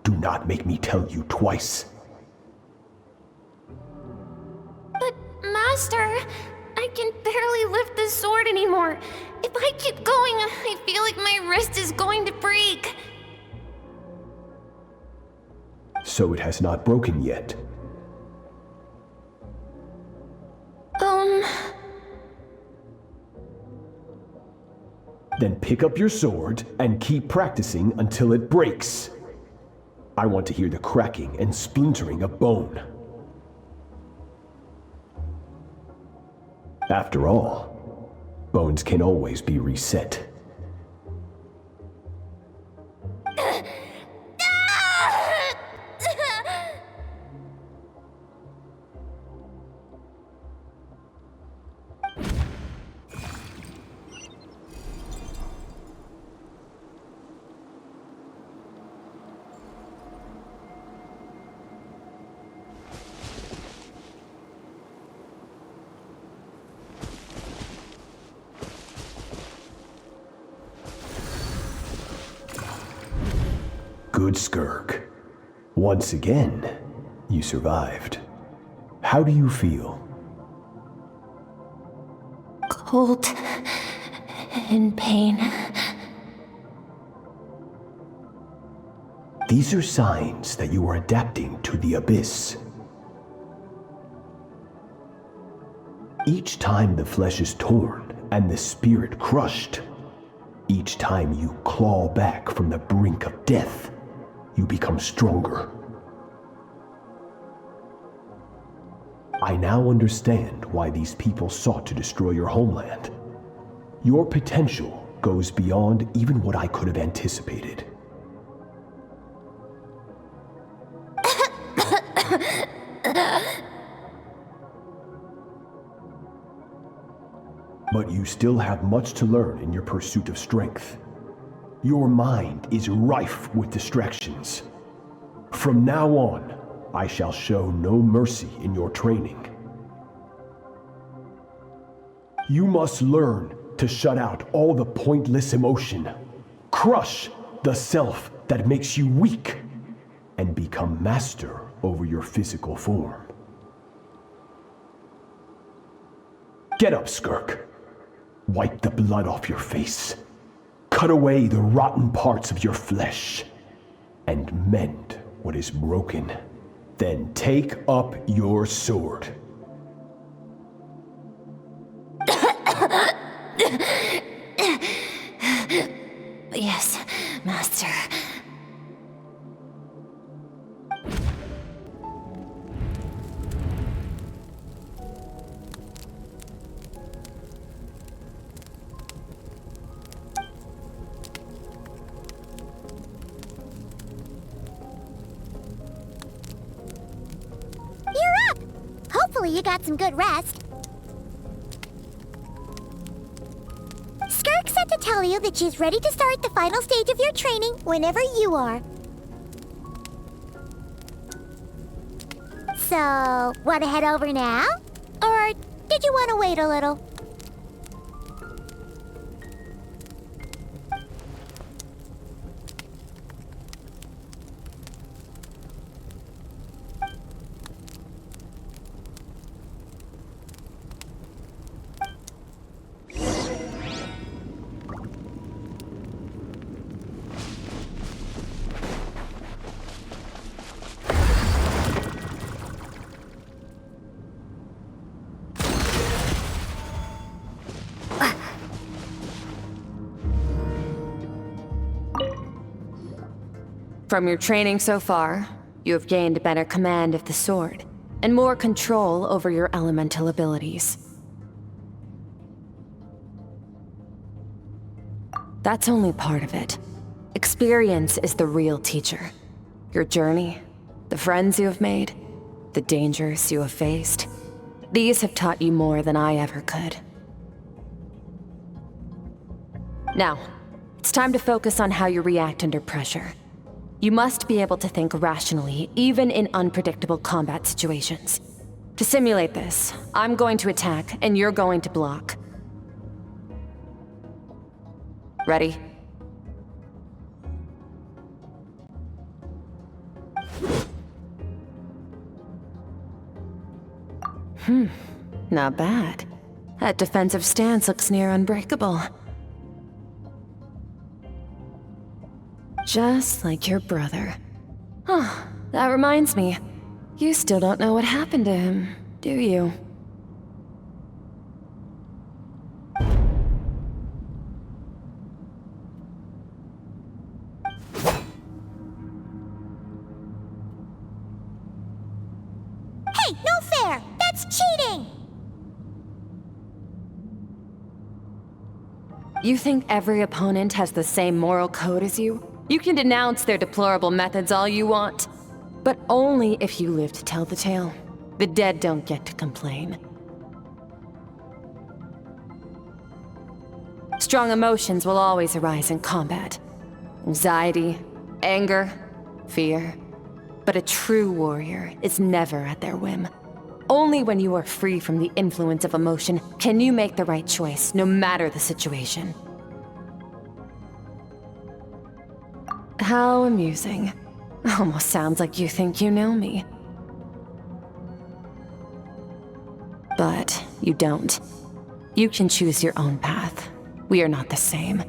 Do not make me tell you twice. But, Master, I can barely lift the sword anymore. If I keep going, I feel like my wrist is going to break. So it has not broken yet. Then pick up your sword and keep practicing until it breaks. I want to hear the cracking and splintering of bone. After all, bones can always be reset. Good, Skirk. Once again, you survived. How do you feel? Cold. In pain. These are signs that you are adapting to the abyss. Each time the flesh is torn and the spirit crushed, each time you claw back from the brink of death, you become stronger. I now understand why these people sought to destroy your homeland. Your potential goes beyond even what I could have anticipated. But you still have much to learn in your pursuit of strength. Your mind is rife with distractions. From now on, I shall show no mercy in your training. You must learn to shut out all the pointless emotion, crush the self that makes you weak, and become master over your physical form. Get up, Skirk. Wipe the blood off your face. Cut away the rotten parts of your flesh, and mend what is broken. Then take up your sword. Yes, Master. Hopefully you got some good rest. Skirk said to tell you that she's ready to start the final stage of your training whenever you are. So, want to head over now? Or did you want to wait a little? From your training so far, you have gained better command of the sword, and more control over your elemental abilities. That's only part of it. Experience is the real teacher. Your journey, the friends you have made, the dangers you have faced, these have taught you more than I ever could. Now, it's time to focus on how you react under pressure. You must be able to think rationally, even in unpredictable combat situations. To simulate this, I'm going to attack, and you're going to block. Ready? Not bad. That defensive stance looks near unbreakable. Just like your brother. Oh, that reminds me. You still don't know what happened to him, do you? Hey, no fair! That's cheating! You think every opponent has the same moral code as you? You can denounce their deplorable methods all you want, but only if you live to tell the tale. The dead don't get to complain. Strong emotions will always arise in combat. Anxiety, anger, fear. But a true warrior is never at their whim. Only when you are free from the influence of emotion can you make the right choice, no matter the situation. How amusing. Almost sounds like you think you know me. But you don't. You can choose your own path. We are not the same.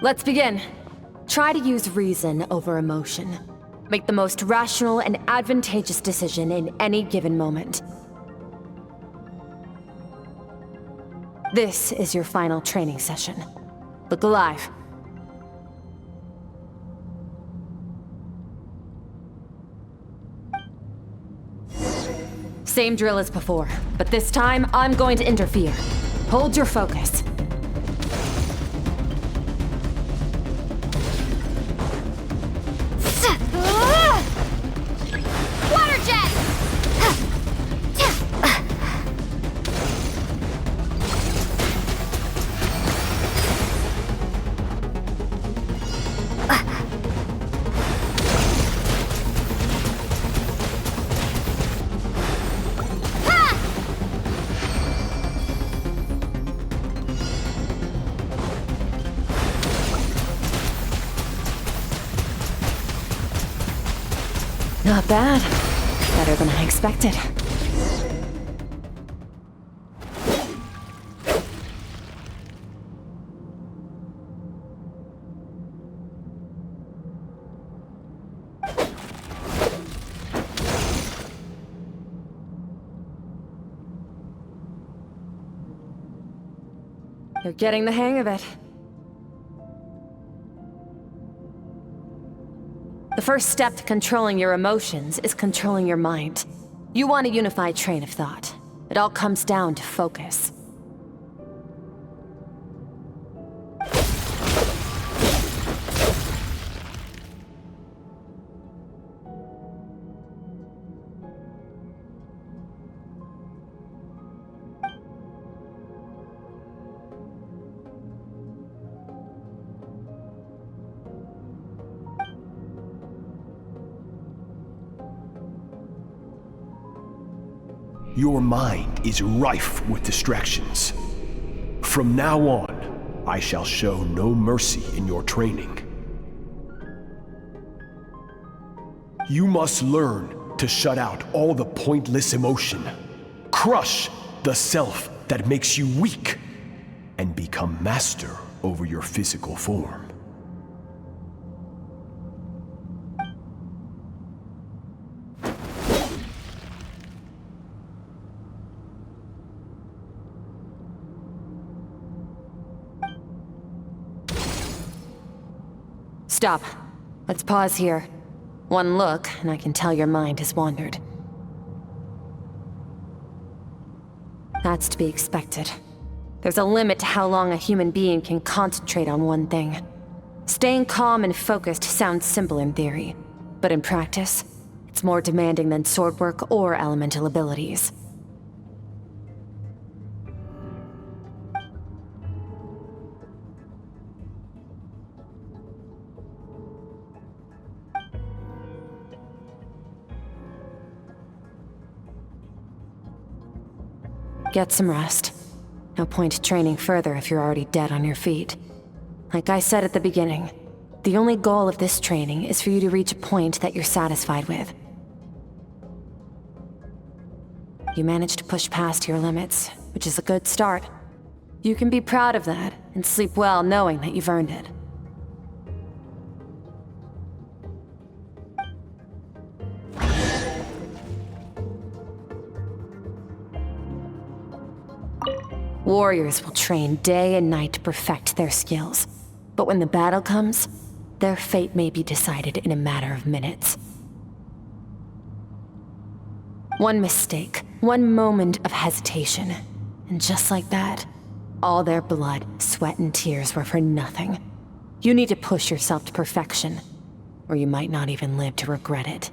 Let's begin. Try to use reason over emotion. Make the most rational and advantageous decision in any given moment. This is your final training session. Look alive. Same drill as before, but this time I'm going to interfere. Hold your focus. Water jet! Not bad. Better than I expected. You're getting the hang of it. The first step to controlling your emotions is controlling your mind. You want a unified train of thought. It all comes down to focus. Your mind is rife with distractions. From now on, I shall show no mercy in your training. You must learn to shut out all the pointless emotion, crush the self that makes you weak, and become master over your physical form. Stop. Let's pause here. One look, and I can tell your mind has wandered. That's to be expected. There's a limit to how long a human being can concentrate on one thing. Staying calm and focused sounds simple in theory, but in practice, it's more demanding than sword work or elemental abilities. Get some rest. No point training further if you're already dead on your feet. Like I said at the beginning, the only goal of this training is for you to reach a point that you're satisfied with. You managed to push past your limits, which is a good start. You can be proud of that and sleep well knowing that you've earned it. Warriors will train day and night to perfect their skills. But when the battle comes, their fate may be decided in a matter of minutes. One mistake, one moment of hesitation, and just like that, all their blood, sweat, and tears were for nothing. You need to push yourself to perfection, or you might not even live to regret it.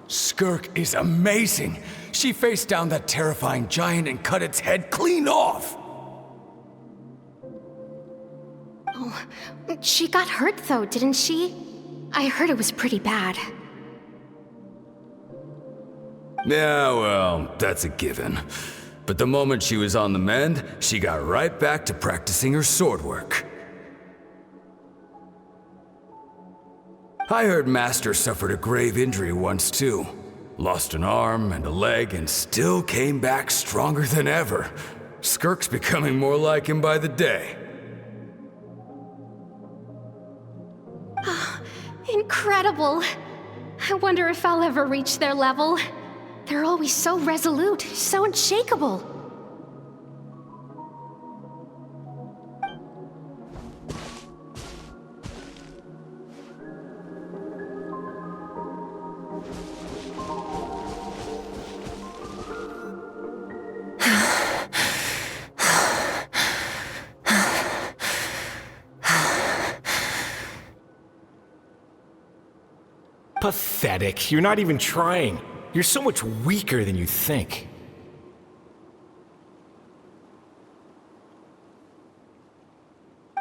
Skirk is amazing. She faced down that terrifying giant and cut its head clean off. Oh, she got hurt though, didn't she? I heard it was pretty bad. Yeah, well, that's a given. But the moment she was on the mend, she got right back to practicing her sword work. I heard Master suffered a grave injury once too. Lost an arm and a leg and still came back stronger than ever. Skirk's becoming more like him by the day. Incredible! I wonder if I'll ever reach their level. They're always so resolute, so unshakable. Pathetic. You're not even trying. You're so much weaker than you think.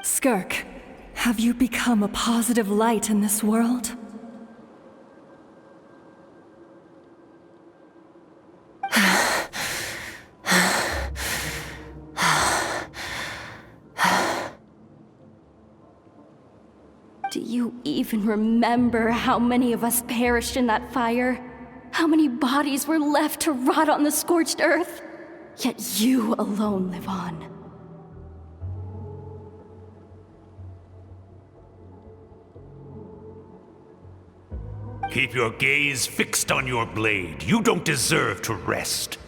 Skirk, have you become a positive light in this world? Do you even remember how many of us perished in that fire? How many bodies were left to rot on the scorched earth? Yet you alone live on. Keep your gaze fixed on your blade. You don't deserve to rest.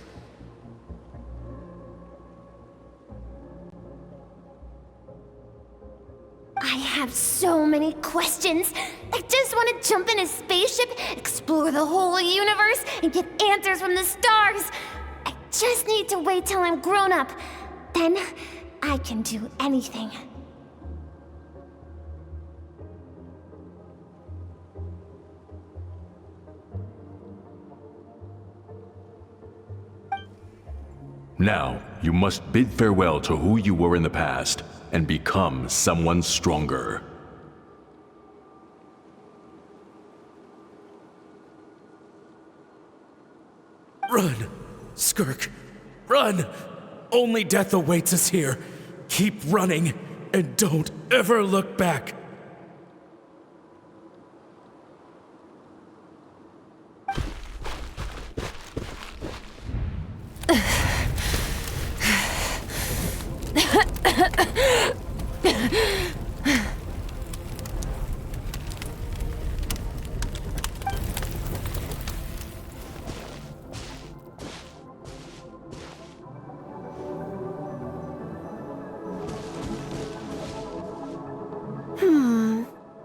I have so many questions. I just want to jump in a spaceship, explore the whole universe, and get answers from the stars. I just need to wait till I'm grown up. Then I can do anything. Now, you must bid farewell to who you were in the past and become someone stronger. Run! Skirk! Run! Only death awaits us here. Keep running, and don't ever look back.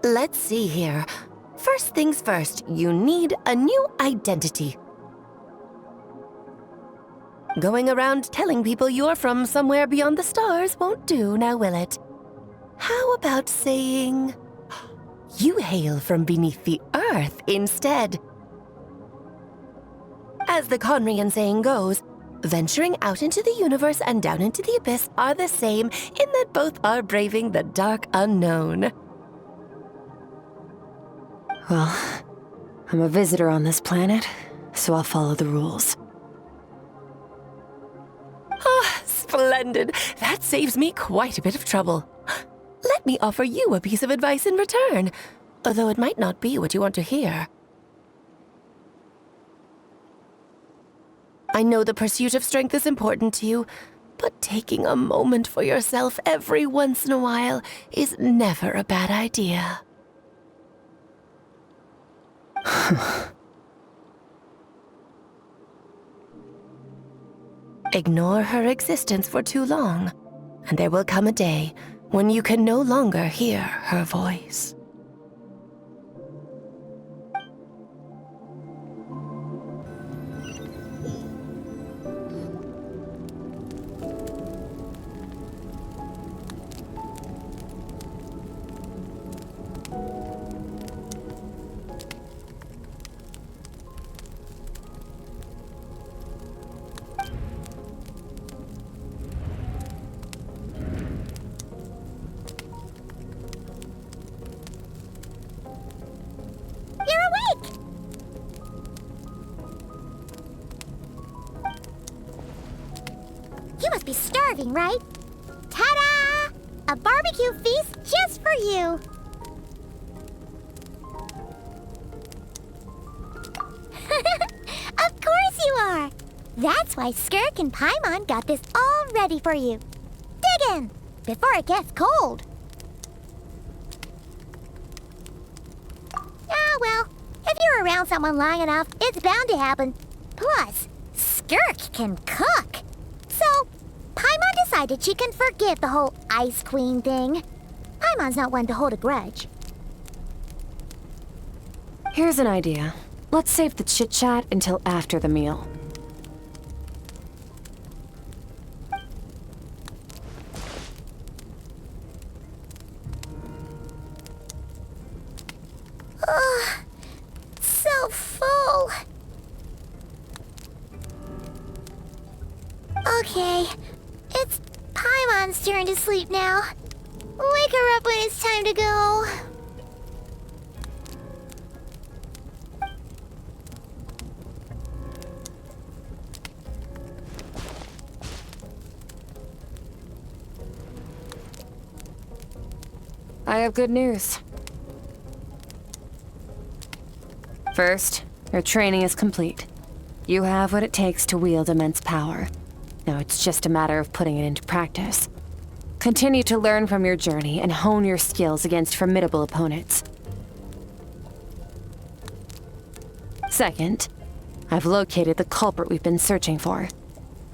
Let's see here. First things first, you need a new identity. Going around telling people you're from somewhere beyond the stars won't do, now will it? How about saying you hail from beneath the earth instead? As the Conrian saying goes, venturing out into the universe and down into the abyss are the same in that both are braving the dark unknown. Well, I'm a visitor on this planet, so I'll follow the rules. Ah, splendid. That saves me quite a bit of trouble. Let me offer you a piece of advice in return, although it might not be what you want to hear. I know the pursuit of strength is important to you, but taking a moment for yourself every once in a while is never a bad idea. Ignore her existence for too long, and there will come a day when you can no longer hear her voice. You must be starving, right? Ta-da! A barbecue feast just for you! Of course you are! That's why Skirk and Paimon got this all ready for you. Dig in, before it gets cold. Ah, well, if you're around someone long enough, it's bound to happen. Plus, Skirk can cook. So, Paimon decided she can forgive the whole Ice Queen thing. Paimon's not one to hold a grudge. Here's an idea. Let's save the chit-chat until after the meal. Ugh, so full. Okay, it's Paimon's turn to sleep now. Wake her up when it's time to go. I have good news. First, your training is complete. You have what it takes to wield immense power. Now it's just a matter of putting it into practice. Continue to learn from your journey and hone your skills against formidable opponents. Second, I've located the culprit we've been searching for.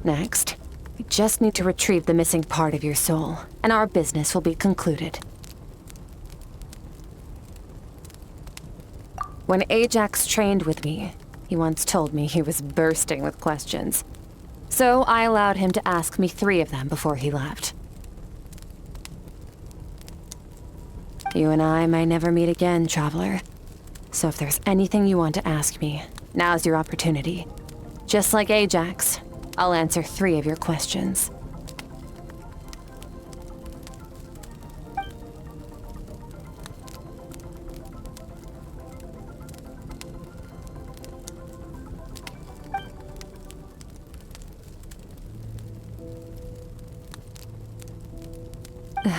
Next, we just need to retrieve the missing part of your soul, and our business will be concluded. When Ajax trained with me, he once told me he was bursting with questions. So I allowed him to ask me 3 of them before he left. You and I may never meet again, Traveler. So if there's anything you want to ask me, now's your opportunity. Just like Ajax, I'll answer 3 of your questions.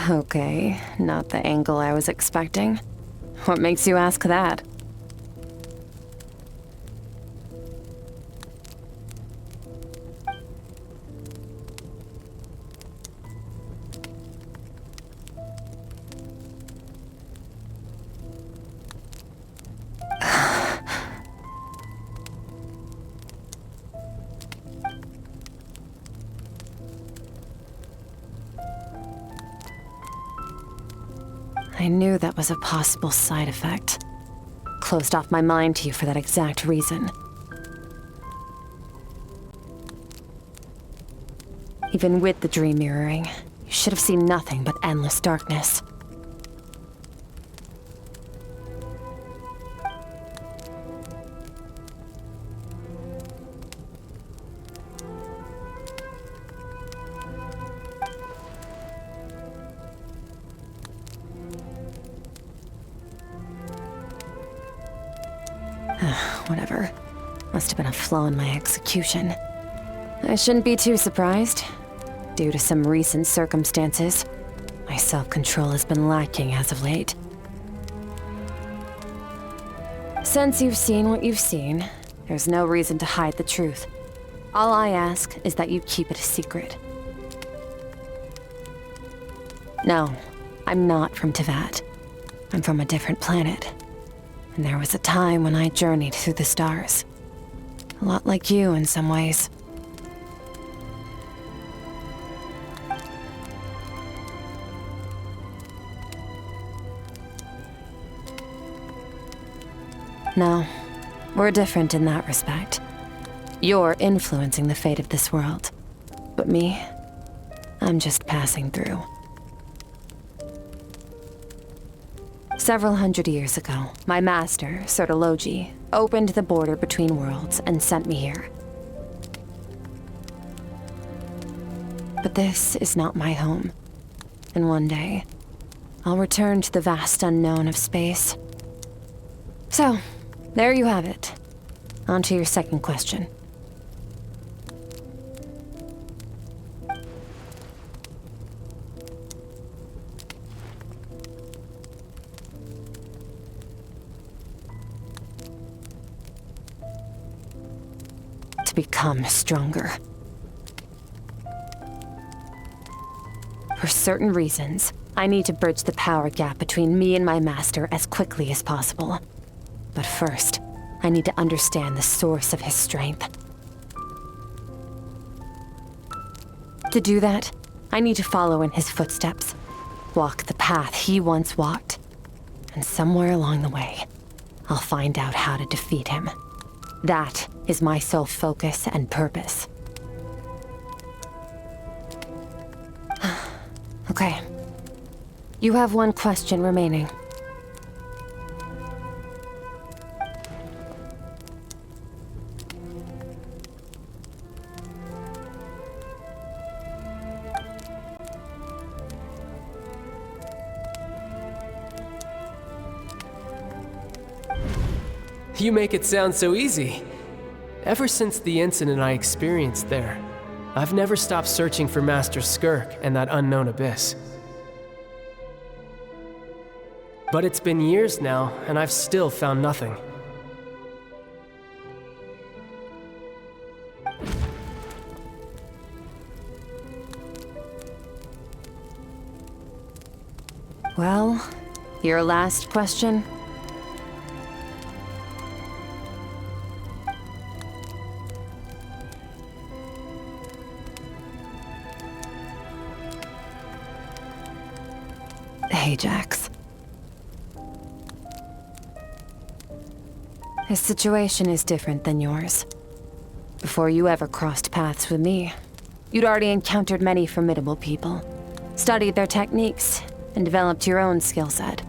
Okay, not the angle I was expecting. What makes you ask that? I knew that was a possible side effect. Closed off my mind to you for that exact reason. Even with the dream mirroring, you should have seen nothing but endless darkness. Whatever. Must have been a flaw in my execution. I shouldn't be too surprised. Due to some recent circumstances, my self-control has been lacking as of late. Since you've seen what you've seen, there's no reason to hide the truth. All I ask is that you keep it a secret. No, I'm not from Teyvat. I'm from a different planet. And there was a time when I journeyed through the stars. A lot like you in some ways. No, we're different in that respect. You're influencing the fate of this world. But me, I'm just passing through. Several hundred years ago, my master, Sertologi, opened the border between worlds and sent me here. But this is not my home. And one day, I'll return to the vast unknown of space. So, there you have it. On to your second question. Become stronger. For certain reasons, I need to bridge the power gap between me and my master as quickly as possible. But first, I need to understand the source of his strength. To do that, I need to follow in his footsteps, walk the path he once walked, and somewhere along the way, I'll find out how to defeat him. That is my sole focus and purpose. Okay. You have one question remaining. You make it sound so easy. Ever since the incident I experienced there, I've never stopped searching for Master Skirk and that unknown abyss. But it's been years now, and I've still found nothing. Well, your last question? Ajax. His situation is different than yours. Before you ever crossed paths with me, you'd already encountered many formidable people, studied their techniques, and developed your own skill set.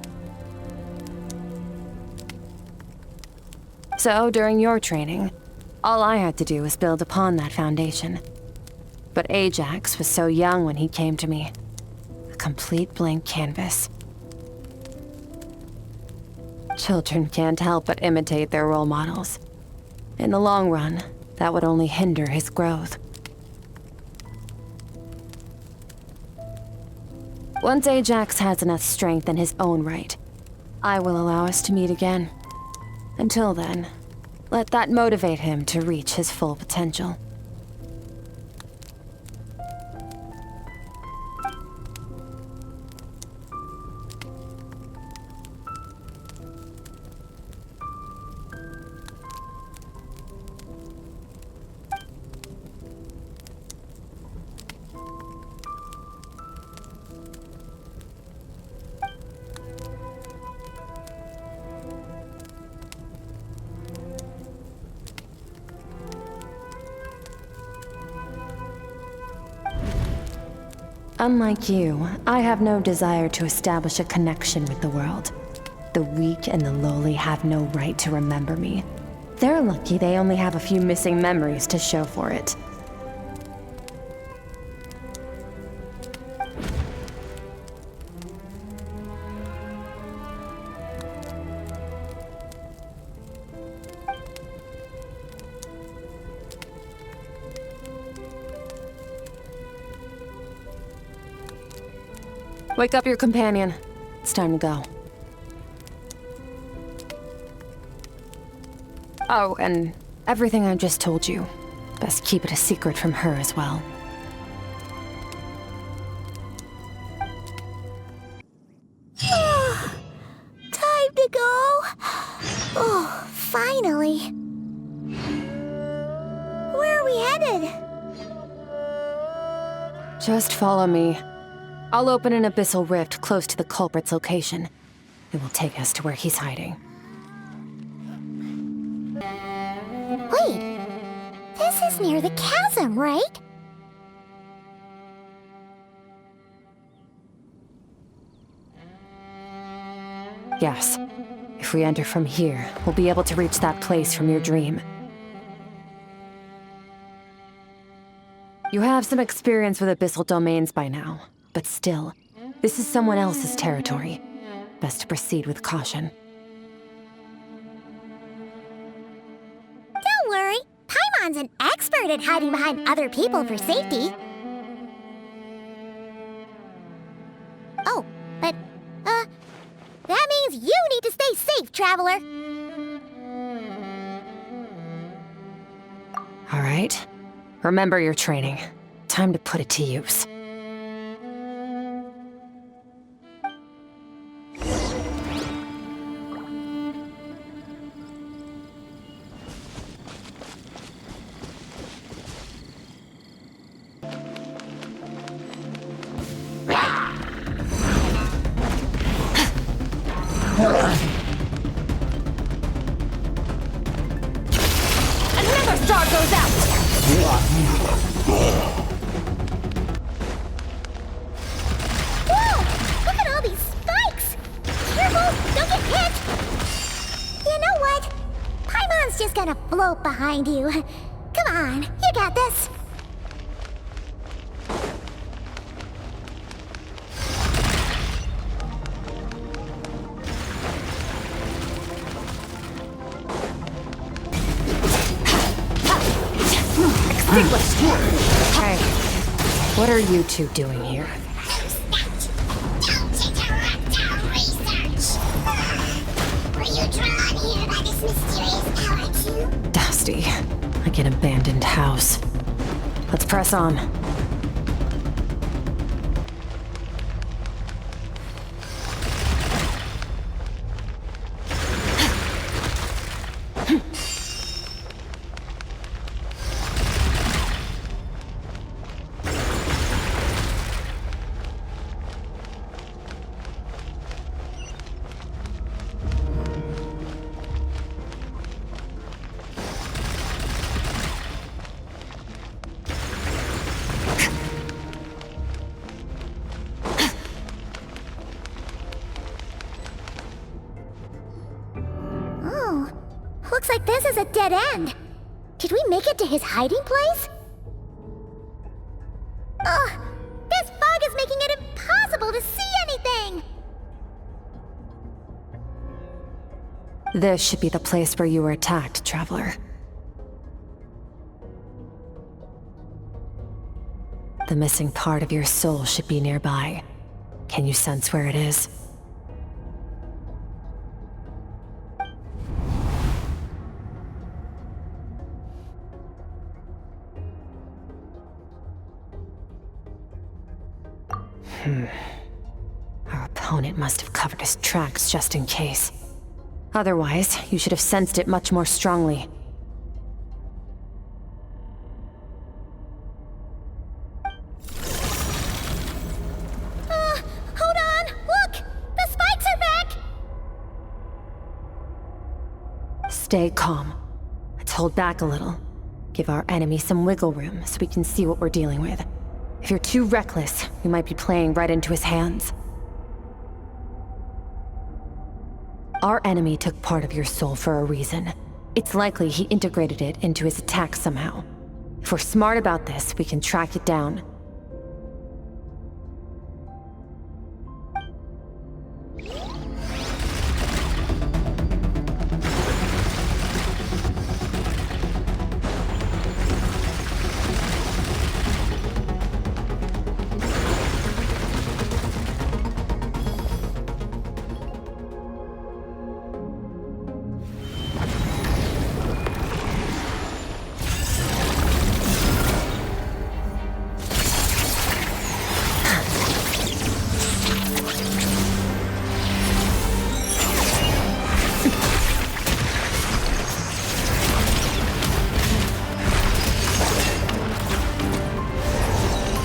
So, during your training, all I had to do was build upon that foundation. But Ajax was so young when he came to me. Complete blank canvas. Children can't help but imitate their role models. In the long run, that would only hinder his growth. Once Ajax has enough strength in his own right, I will allow us to meet again. Until then, let that motivate him to reach his full potential. Unlike you, I have no desire to establish a connection with the world. The weak and the lowly have no right to remember me. They're lucky they only have a few missing memories to show for it. Wake up your companion. It's time to go. Oh, and everything I just told you. Best keep it a secret from her as well. Time to go. Oh, finally. Where are we headed? Just follow me. I'll open an abyssal rift close to the culprit's location. It will take us to where he's hiding. Wait, this is near the chasm, right? Yes. If we enter from here, we'll be able to reach that place from your dream. You have some experience with abyssal domains by now, but still, this is someone else's territory. Best to proceed with caution. Don't worry, Paimon's an expert at hiding behind other people for safety. Oh, but, that means you need to stay safe, traveler. All right. Remember your training. Time to put it to use. Another star goes out! Whoa! Look at all these spikes! Careful! Don't get hit! You know what? Paimon's just gonna float behind you. Come on, you got this. Hey, what are you two doing here? Were you drawn here by this mysterious power too? Dusty, like an abandoned house. Let's press on. Oh, looks like this is a dead end. Did we make it to his hiding place? Ugh, this fog is making it impossible to see anything! This should be the place where you were attacked, traveler. The missing part of your soul should be nearby. Can you sense where it is? Our opponent must have covered his tracks just in case. Otherwise, you should have sensed it much more strongly. Hold on! Look! The spikes are back! Stay calm. Let's hold back a little. Give our enemy some wiggle room so we can see what we're dealing with. If you're too reckless, you might be playing right into his hands. Our enemy took part of your soul for a reason. It's likely he integrated it into his attack somehow. If we're smart about this, we can track it down.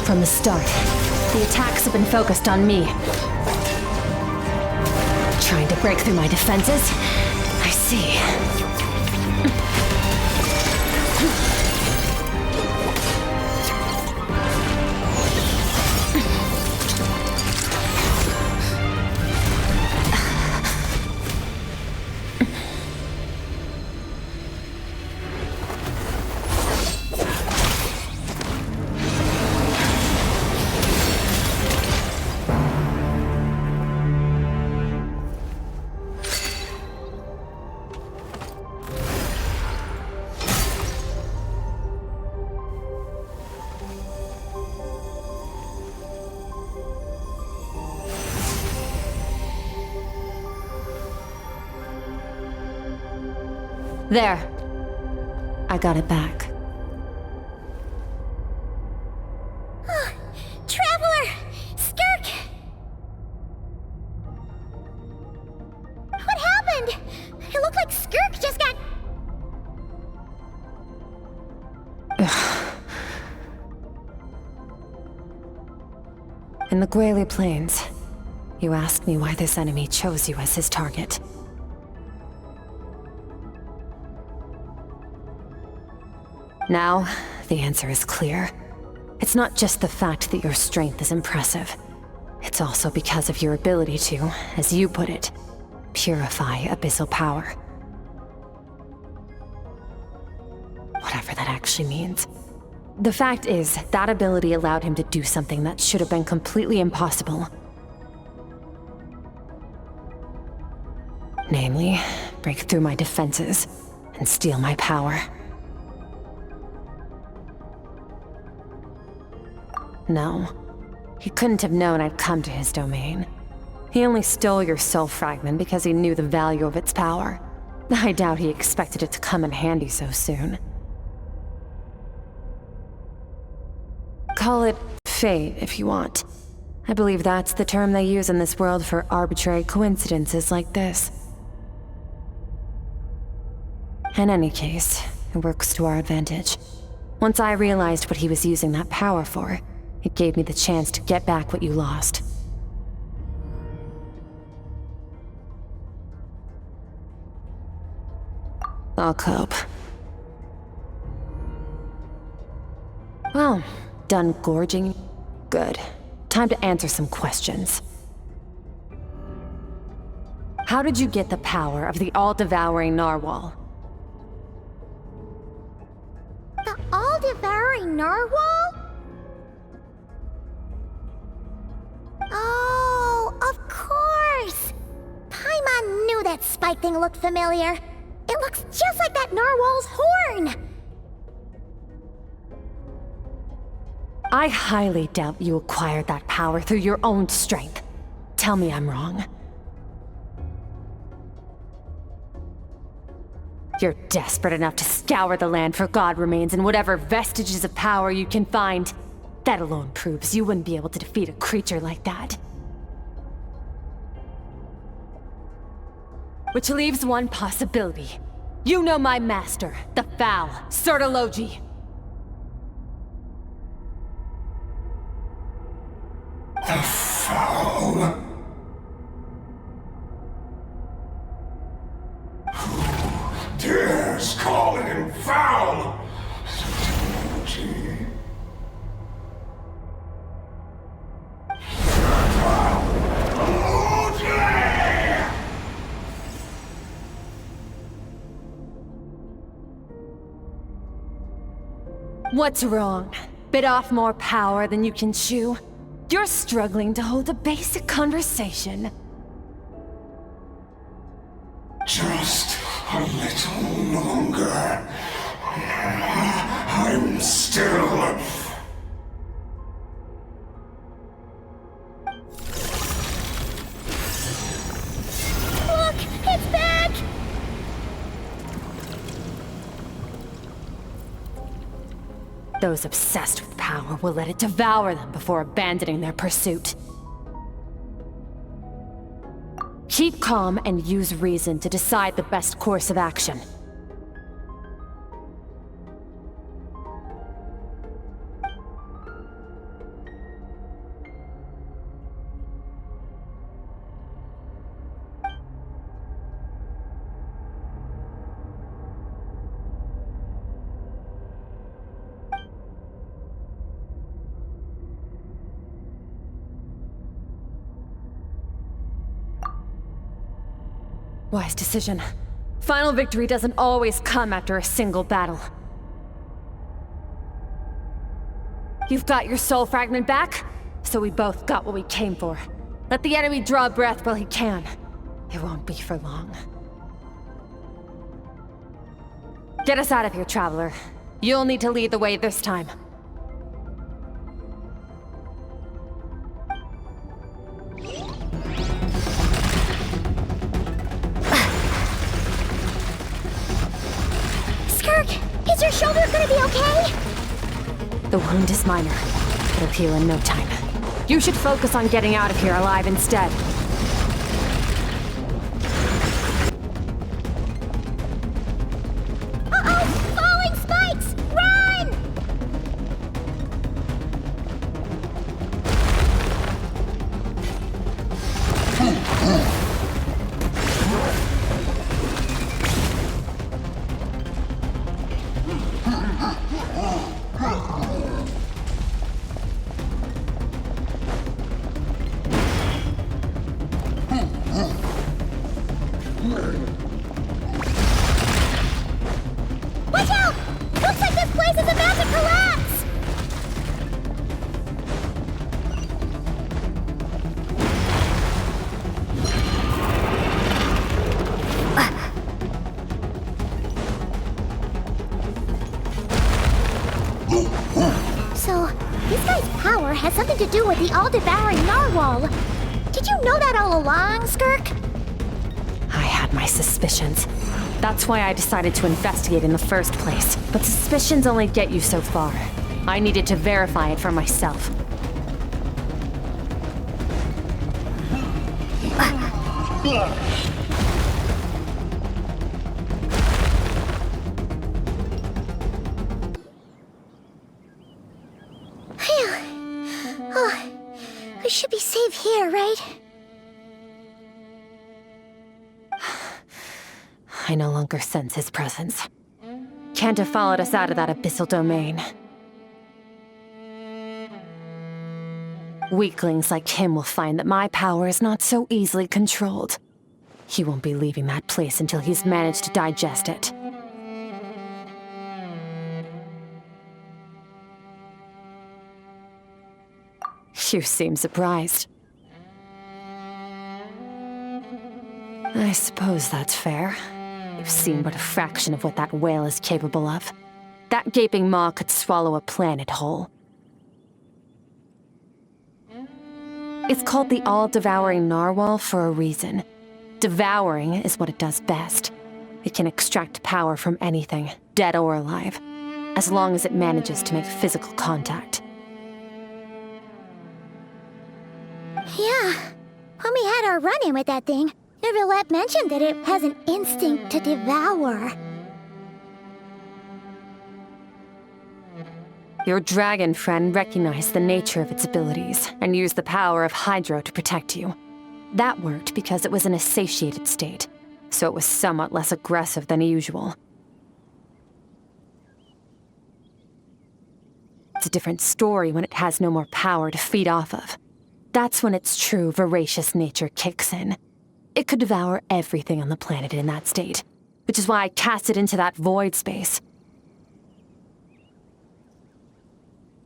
From the start, the attacks have been focused on me. Trying to break through my defenses? I see. There. I got it back. Traveler! Skirk! What happened? It looked like Skirk just got... In the Grayley Plains, you asked me why this enemy chose you as his target. Now, the answer is clear. It's not just the fact that your strength is impressive. It's also because of your ability to, as you put it, purify abyssal power. Whatever that actually means. The fact is, that ability allowed him to do something that should have been completely impossible. Namely, break through my defenses and steal my power. No, he couldn't have known I'd come to his domain. He only stole your soul fragment because he knew the value of its power. I doubt he expected it to come in handy so soon. Call it fate if you want. I believe that's the term they use in this world for arbitrary coincidences like this. In any case, it works to our advantage. Once I realized what he was using that power for, it gave me the chance to get back what you lost. I'll cope. Well, done gorging? Good. Time to answer some questions. How did you get the power of the all-devouring narwhal? The all-devouring narwhal? Oh, of course! Paimon knew that spike thing looked familiar. It looks just like that narwhal's horn! I highly doubt you acquired that power through your own strength. Tell me I'm wrong. You're desperate enough to scour the land for god remains and whatever vestiges of power you can find. That alone proves you wouldn't be able to defeat a creature like that. Which leaves one possibility. You know my master, the Foul, Sertologi. The Foul? Who dares call him foul? What's wrong? Bit off more power than you can chew? You're struggling to hold a basic conversation. Just a little longer. I'm still... Look! It's back! Those obsessed with power will let it devour them before abandoning their pursuit. Keep calm and use reason to decide the best course of action. Wise decision. Final victory doesn't always come after a single battle. You've got your soul fragment back, so we both got what we came for. Let the enemy draw breath while he can. It won't be for long. Get us out of here, Traveler. You'll need to lead the way this time. Is your shoulder gonna be okay? The wound is minor. It'll heal in no time. You should focus on getting out of here alive instead. Uh-oh! Falling spikes! Run! Watch out! Looks like this place is about to collapse! So, this guy's power has something to do with the all-devouring narwhal. Did you know that all along, Skirk? I had my suspicions. That's why I decided to investigate in the first place. But suspicions only get you so far. I needed to verify it for myself. Phew. Oh, we should be safe here, right? I no longer sense his presence. Can't have followed us out of that abyssal domain. Weaklings like him will find that my power is not so easily controlled. He won't be leaving that place until he's managed to digest it. You seem surprised. I suppose that's fair. You've seen but a fraction of what that whale is capable of. That gaping maw could swallow a planet whole. It's called the all-devouring narwhal for a reason. Devouring is what it does best. It can extract power from anything, dead or alive, as long as it manages to make physical contact. Yeah. When we had our run-in with that thing, Neverlet mentioned that it has an instinct to devour. Your dragon friend recognized the nature of its abilities and used the power of Hydro to protect you. That worked because it was in a satiated state, so it was somewhat less aggressive than usual. It's a different story when it has no more power to feed off of. That's when its true voracious nature kicks in. It could devour everything on the planet in that state, which is why I cast it into that void space.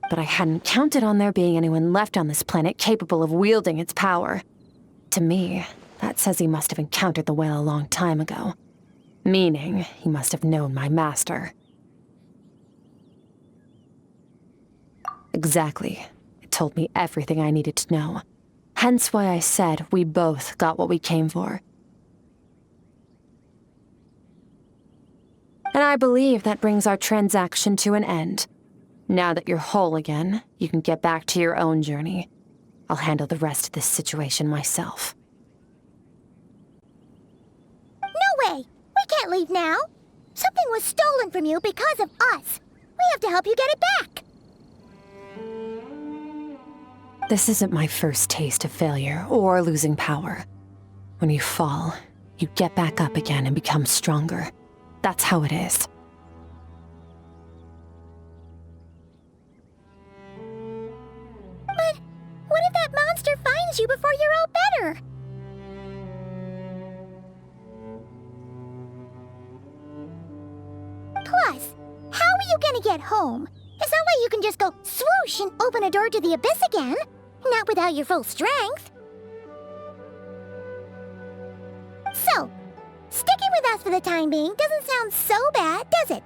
but I hadn't counted on there being anyone left on this planet capable of wielding its power. To me, that says he must have encountered the whale a long time ago. Meaning, he must have known my master. Exactly. It told me everything I needed to know. Hence why I said we both got what we came for. And I believe that brings our transaction to an end. Now that you're whole again, you can get back to your own journey. I'll handle the rest of this situation myself. No way! We can't leave now! Something was stolen from you because of us! We have to help you get it back! This isn't my first taste of failure or losing power. When you fall, you get back up again and become stronger. That's how it is. But what if that monster finds you before you're all better? Plus, how are you gonna get home? It's not like you can just go swoosh and open a door to the abyss again. Not without your full strength. So, sticking with us for the time being doesn't sound so bad, does it?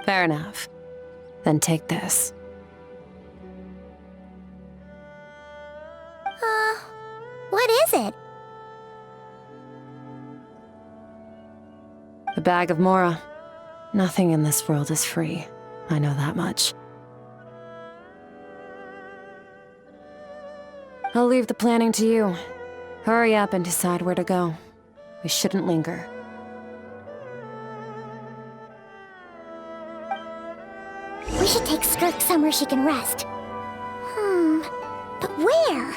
Fair enough. Then take this. What is it? A bag of Mora. Nothing in this world is free. I know that much. I'll leave the planning to you. Hurry up and decide where to go. We shouldn't linger. We should take Skirk somewhere she can rest. But where?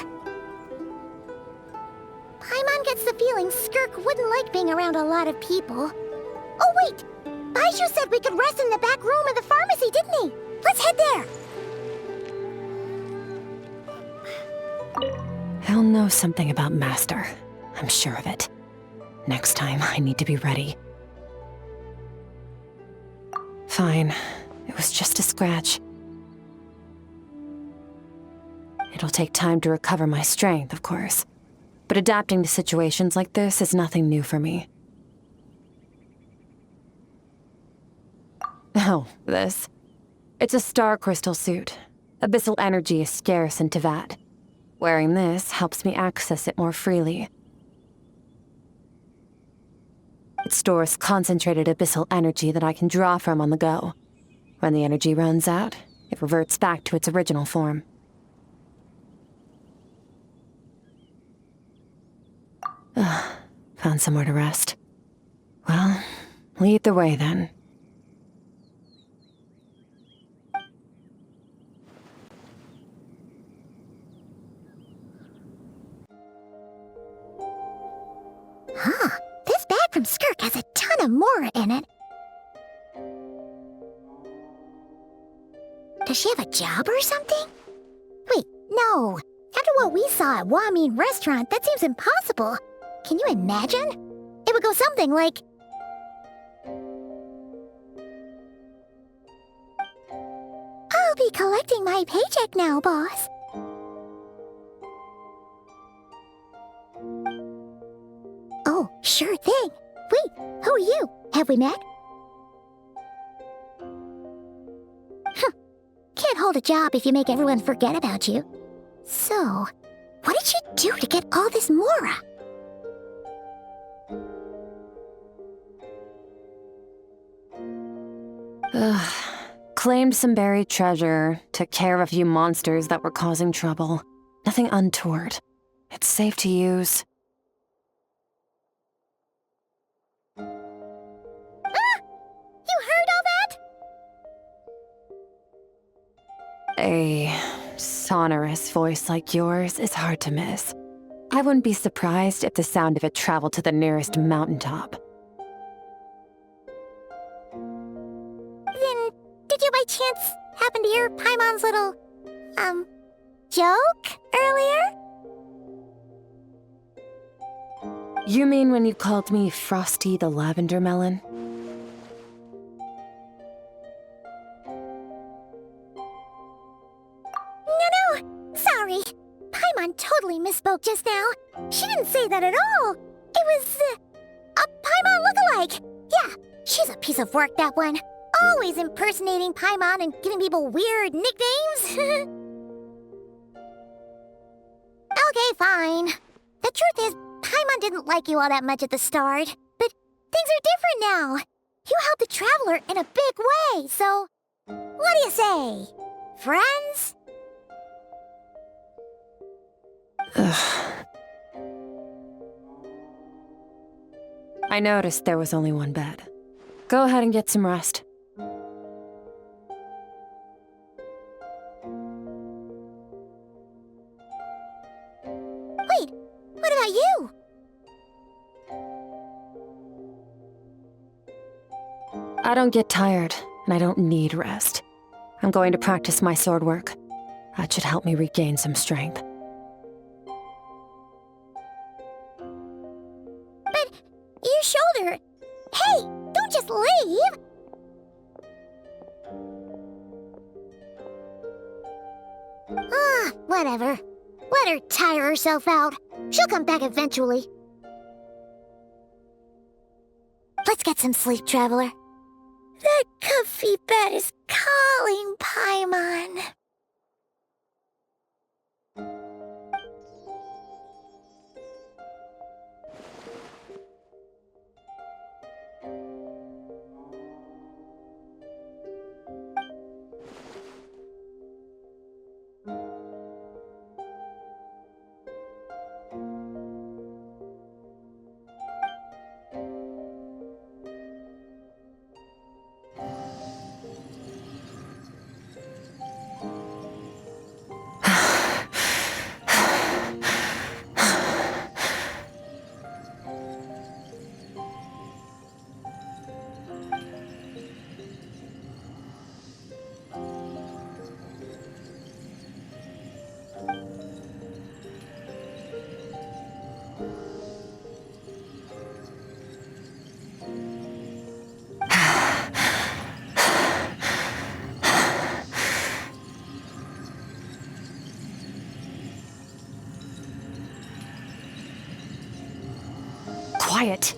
Paimon gets the feeling Skirk wouldn't like being around a lot of people. Oh wait! Baizhu said we could rest in the back room of the pharmacy, didn't he? Let's head there! He'll know something about Master. I'm sure of it. Next time, I need to be ready. Fine. It was just a scratch. It'll take time to recover my strength, of course. But adapting to situations like this is nothing new for me. Oh, this. It's a star crystal suit. Abyssal energy is scarce in Tevat. Wearing this helps me access it more freely. It stores concentrated abyssal energy that I can draw from on the go. When the energy runs out, it reverts back to its original form. Found somewhere to rest. Well, lead the way then. This bag from Skirk has a ton of Mora in it. Does she have a job or something? Wait, no. After what we saw at Wamin Restaurant, that seems impossible. Can you imagine? It would go something like... I'll be collecting my paycheck now, boss. Oh, sure thing. Wait, who are you? Have we met? Can't hold a job if you make everyone forget about you. So, what did you do to get all this Mora? Claimed some buried treasure, took care of a few monsters that were causing trouble. Nothing untoward. It's safe to use. You heard all that? A sonorous voice like yours is hard to miss. I wouldn't be surprised if the sound of it traveled to the nearest mountaintop. Then, did you by chance happen to hear Paimon's little, joke earlier? You mean when you called me Frosty the Lavender Melon? No, sorry. Paimon totally misspoke just now. She didn't say that at all. It was, a Paimon lookalike. Yeah, she's a piece of work, that one. Always impersonating Paimon and giving people weird nicknames. Okay, fine. The truth is, Paimon didn't like you all that much at the start. But things are different now. You helped the Traveler in a big way, so... What do you say? Friends? I noticed there was only one bed. Go ahead and get some rest. Wait, what about you? I don't get tired, and I don't need rest. I'm going to practice my sword work. That should help me regain some strength. But your shoulder... Hey, don't just leave! Whatever. Let her tire herself out. She'll come back eventually. Let's get some sleep, Traveler. That comfy bed is calling, Paimon. Quiet.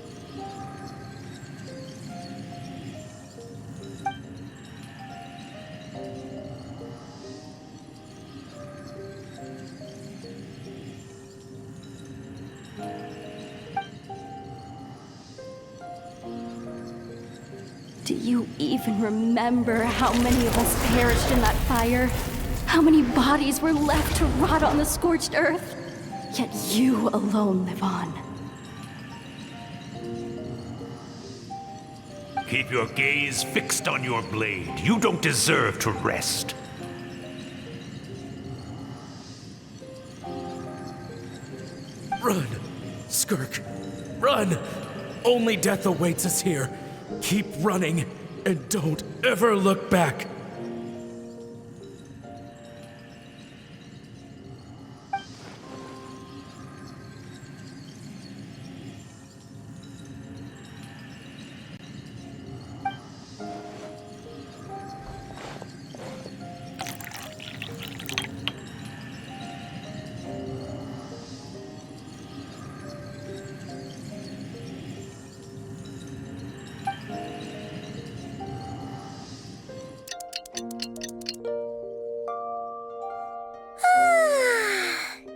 Do you even remember how many of us perished in that fire? How many bodies were left to rot on the scorched earth? Yet you alone live on. Keep your gaze fixed on your blade. You don't deserve to rest. Run! Skirk! Run! Only death awaits us here. Keep running, and don't ever look back.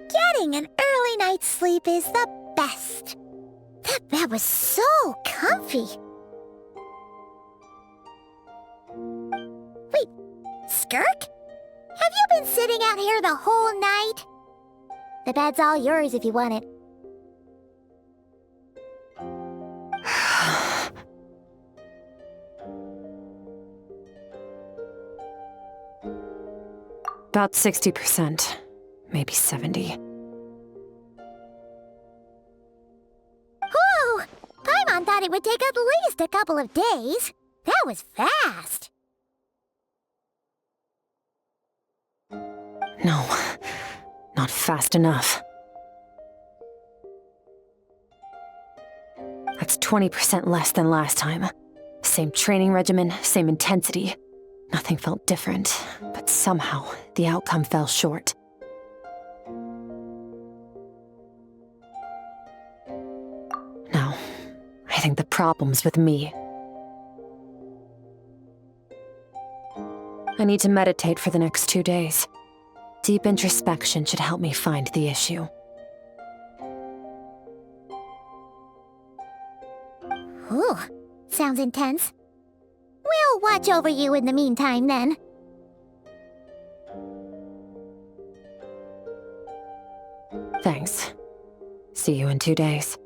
Getting an early night's sleep is the best. That bed was so comfy. Wait, Skirk? Have you been sitting out here the whole night? The bed's all yours if you want it. About 60%, maybe 70. Whew! Paimon thought it would take at least a couple of days. That was fast. No, not fast enough. 20% less than last time. Same training regimen, same intensity. Nothing felt different, but somehow the outcome fell short. No, I think the problem's with me. I need to meditate for the next 2 days. Deep introspection should help me find the issue. Ooh, sounds intense. We'll watch over you in the meantime, then. Thanks. See you in 2 days.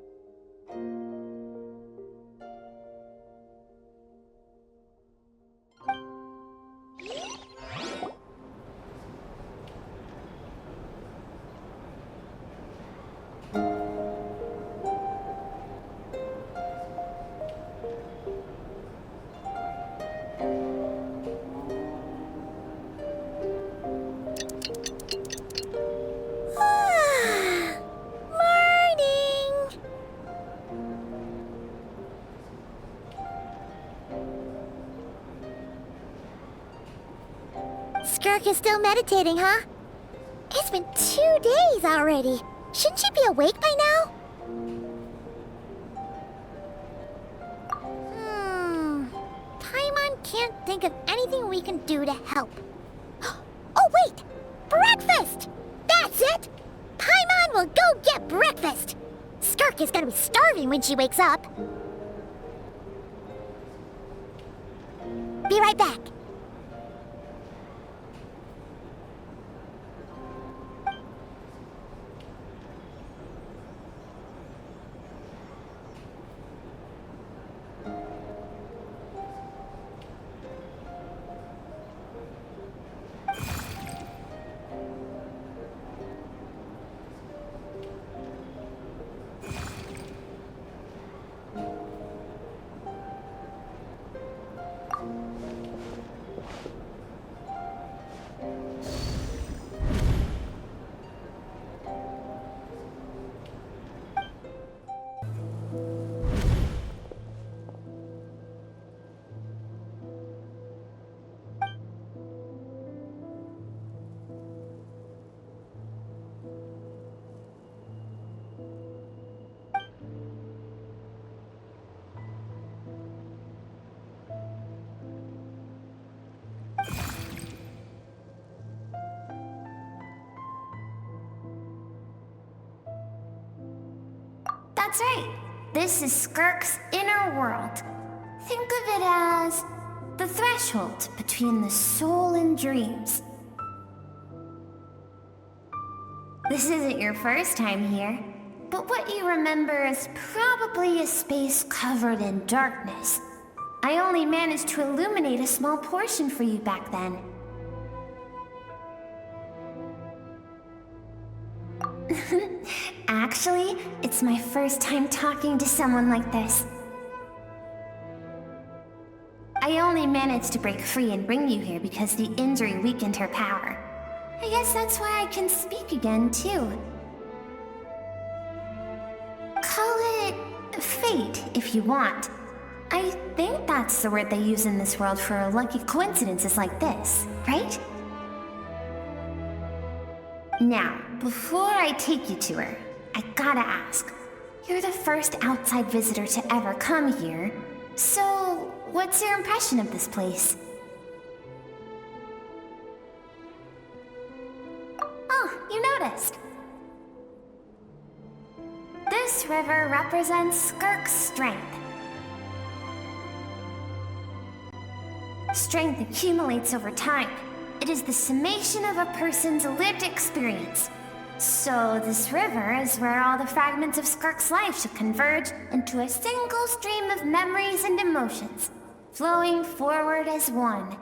Skirk is still meditating, huh? It's been 2 days already. Shouldn't she be awake by now? Paimon can't think of anything we can do to help. Oh, wait! Breakfast! That's it! Paimon will go get breakfast! Skirk is gonna be starving when she wakes up. Be right back. That's right. This is Skirk's inner world. Think of it as the threshold between the soul and dreams. This isn't your first time here, but what you remember is probably a space covered in darkness. I only managed to illuminate a small portion for you back then. Actually, it's my first time talking to someone like this. I only managed to break free and bring you here because the injury weakened her power. I guess that's why I can speak again, too. Call it fate, if you want. I think that's the word they use in this world for lucky coincidences like this, right? Now, before I take you to her, I gotta ask. You're the first outside visitor to ever come here, so what's your impression of this place? Oh, you noticed. This river represents Skirk's strength. Strength accumulates over time. It is the summation of a person's lived experience. So this river is where all the fragments of Skirk's life should converge into a single stream of memories and emotions, flowing forward as one.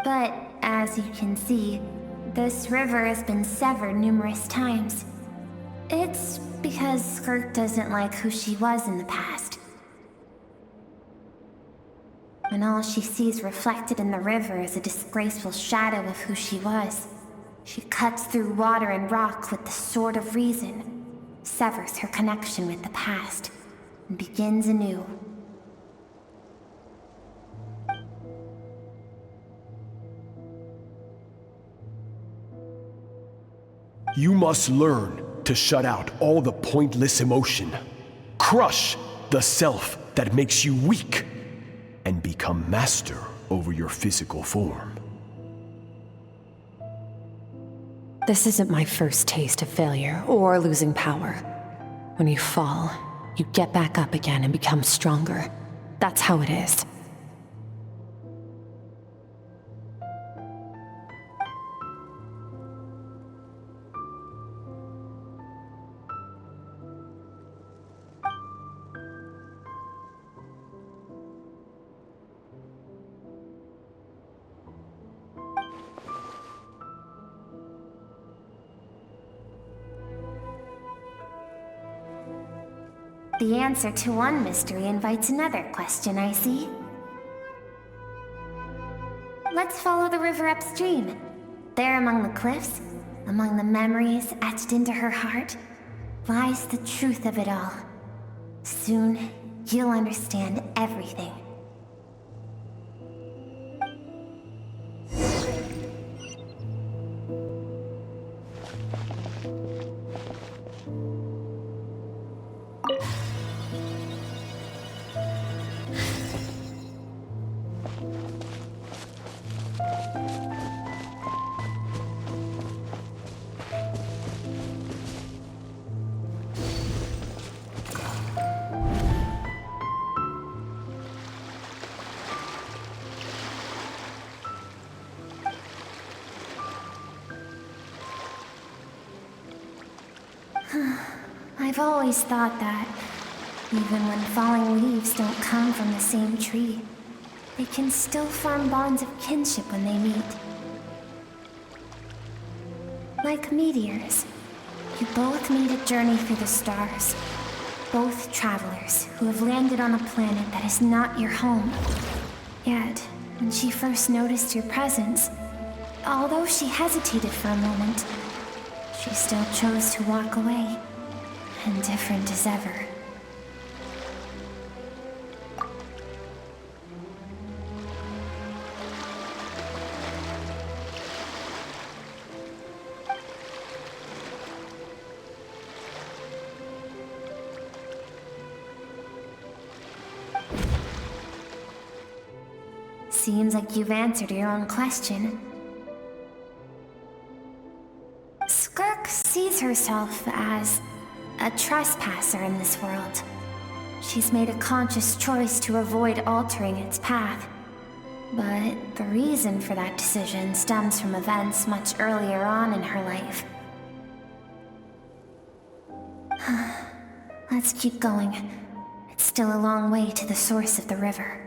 But as you can see, this river has been severed numerous times. It's because Skirk doesn't like who she was in the past. And all she sees reflected in the river is a disgraceful shadow of who she was. She cuts through water and rock with the sword of reason. severs her connection with the past, and begins anew. You must learn to shut out all the pointless emotion. Crush the self that makes you weak, and become master over your physical form. This isn't my first taste of failure or losing power. When you fall, you get back up again and become stronger. That's how it is. The answer to one mystery invites another question, I see. Let's follow the river upstream. There among the cliffs, among the memories etched into her heart, lies the truth of it all. Soon, you'll understand everything. I've always thought that, even when falling leaves don't come from the same tree, they can still form bonds of kinship when they meet. Like meteors, you both made a journey through the stars. Both travelers who have landed on a planet that is not your home. Yet, when she first noticed your presence, although she hesitated for a moment, she still chose to walk away, indifferent as ever. Seems like you've answered your own question. Skirk sees herself as a trespasser in this world. She's made a conscious choice to avoid altering its path. But the reason for that decision stems from events much earlier on in her life. Let's keep going. It's still a long way to the source of the river.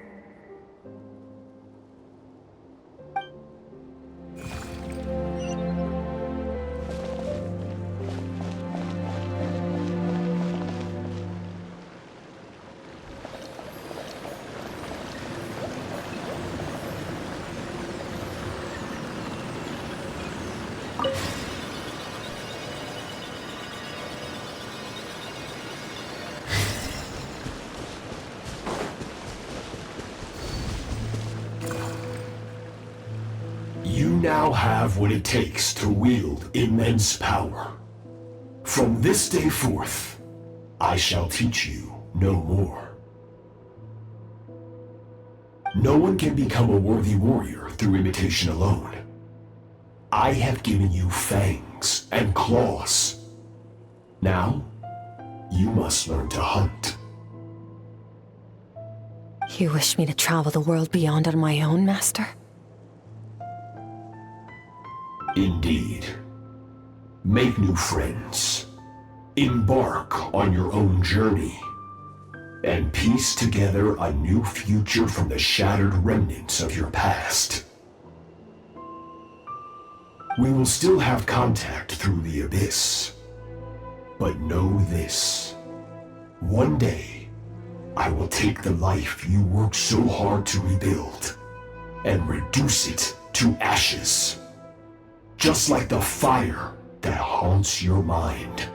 You now have what it takes to wield immense power. From this day forth, I shall teach you no more. No one can become a worthy warrior through imitation alone. I have given you fangs and claws. Now, you must learn to hunt. You wish me to travel the world beyond on my own, Master? Indeed. Make new friends. Embark on your own journey. And piece together a new future from the shattered remnants of your past. We will still have contact through the abyss. But know this. One day, I will take the life you worked so hard to rebuild and reduce it to ashes. Just like the fire that haunts your mind.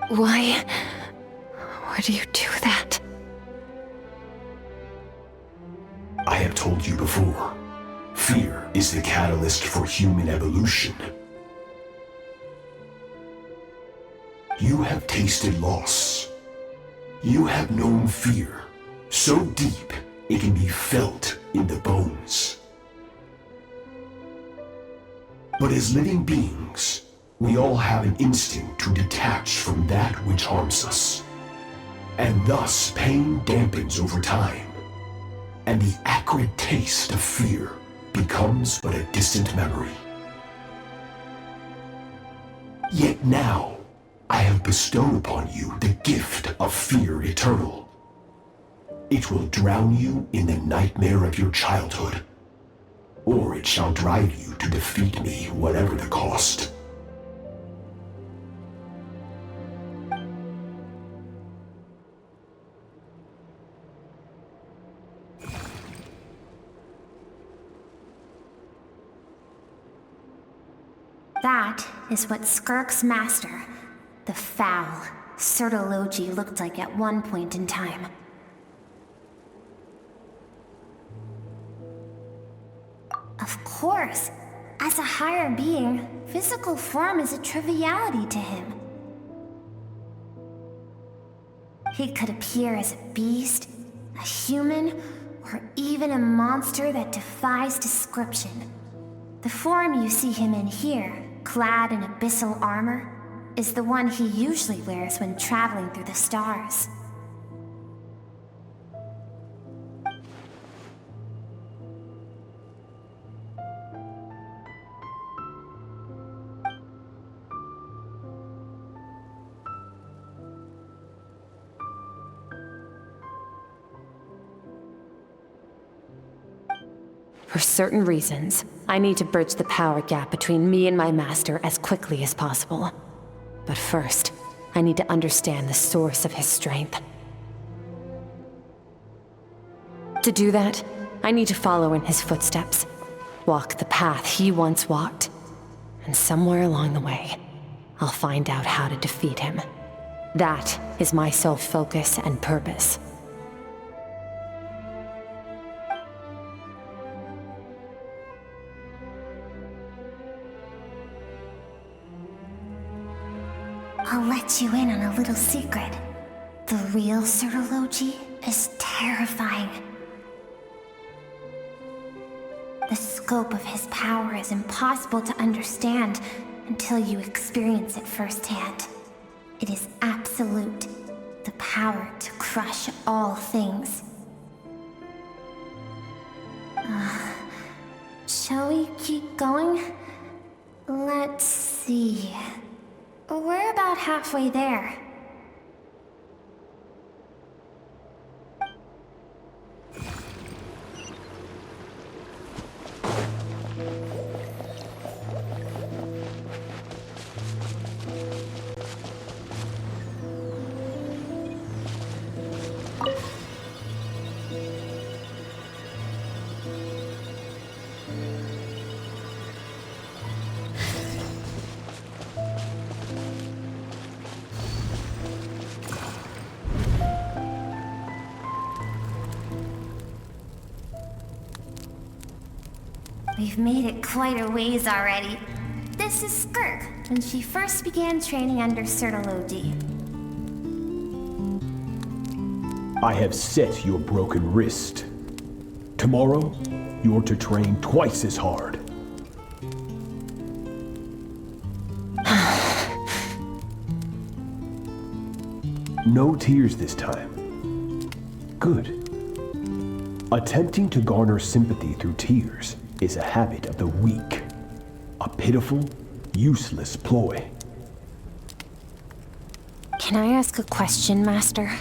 Why would you do that? I have told you before, fear is the catalyst for human evolution. You have tasted loss. You have known fear, so deep it can be felt in the bones. But as living beings, we all have an instinct to detach from that which harms us. And thus pain dampens over time, and the acrid taste of fear becomes but a distant memory. Yet now, I have bestowed upon you the gift of fear eternal. It will drown you in the nightmare of your childhood, or it shall drive you to defeat me, whatever the cost. That is what Skirk's master, the foul Sertologi, looked like at one point in time. Of course, as a higher being, physical form is a triviality to him. He could appear as a beast, a human, or even a monster that defies description. The form you see him in here, clad in abyssal armor, is the one he usually wears when traveling through the stars. For certain reasons, I need to bridge the power gap between me and my master as quickly as possible. But first, I need to understand the source of his strength. To do that, I need to follow in his footsteps, walk the path he once walked, and somewhere along the way, I'll find out how to defeat him. That is my sole focus and purpose. I'll let you in on a little secret. The real Sertologi is terrifying. The scope of his power is impossible to understand until you experience it firsthand. It is absolute, the power to crush all things. Shall we keep going? Let's see. We're about halfway there. We've made it quite a ways already. This is Skirk, when she first began training under Sertologi. I have set your broken wrist. Tomorrow, you're to train twice as hard. No tears this time. Good. Attempting to garner sympathy through tears is a habit of the weak. A pitiful, useless ploy. Can I ask a question, Master?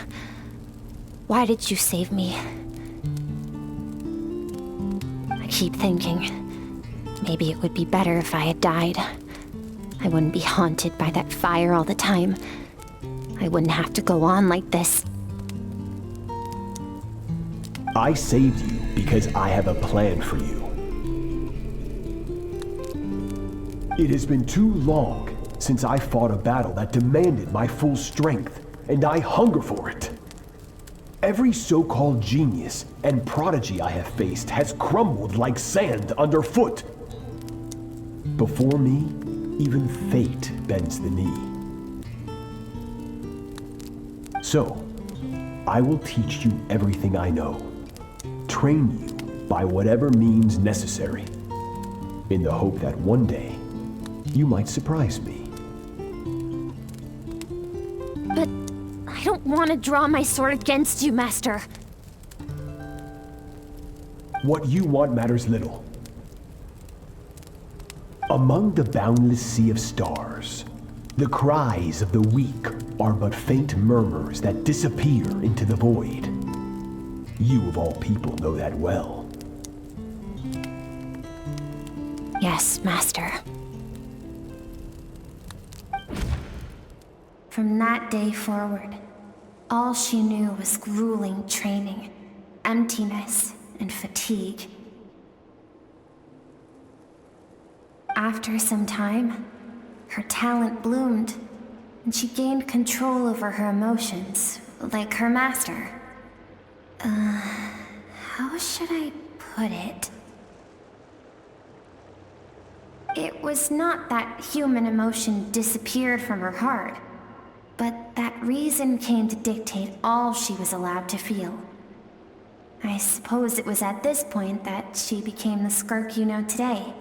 Why did you save me? I keep thinking, maybe it would be better if I had died. I wouldn't be haunted by that fire all the time. I wouldn't have to go on like this. I saved you because I have a plan for you. It has been too long since I fought a battle that demanded my full strength, and I hunger for it. Every so-called genius and prodigy I have faced has crumbled like sand underfoot. Before me, even fate bends the knee. So, I will teach you everything I know. Train you by whatever means necessary, in the hope that one day, you might surprise me. But I don't want to draw my sword against you, Master. What you want matters little. Among the boundless sea of stars, the cries of the weak are but faint murmurs that disappear into the void. You of all people know that well. Yes, Master. From that day forward, all she knew was grueling training, emptiness, and fatigue. After some time, her talent bloomed, and she gained control over her emotions, like her master. How should I put it? It was not that human emotion disappeared from her heart, but that reason came to dictate all she was allowed to feel. I suppose it was at this point that she became the Skirk you know today.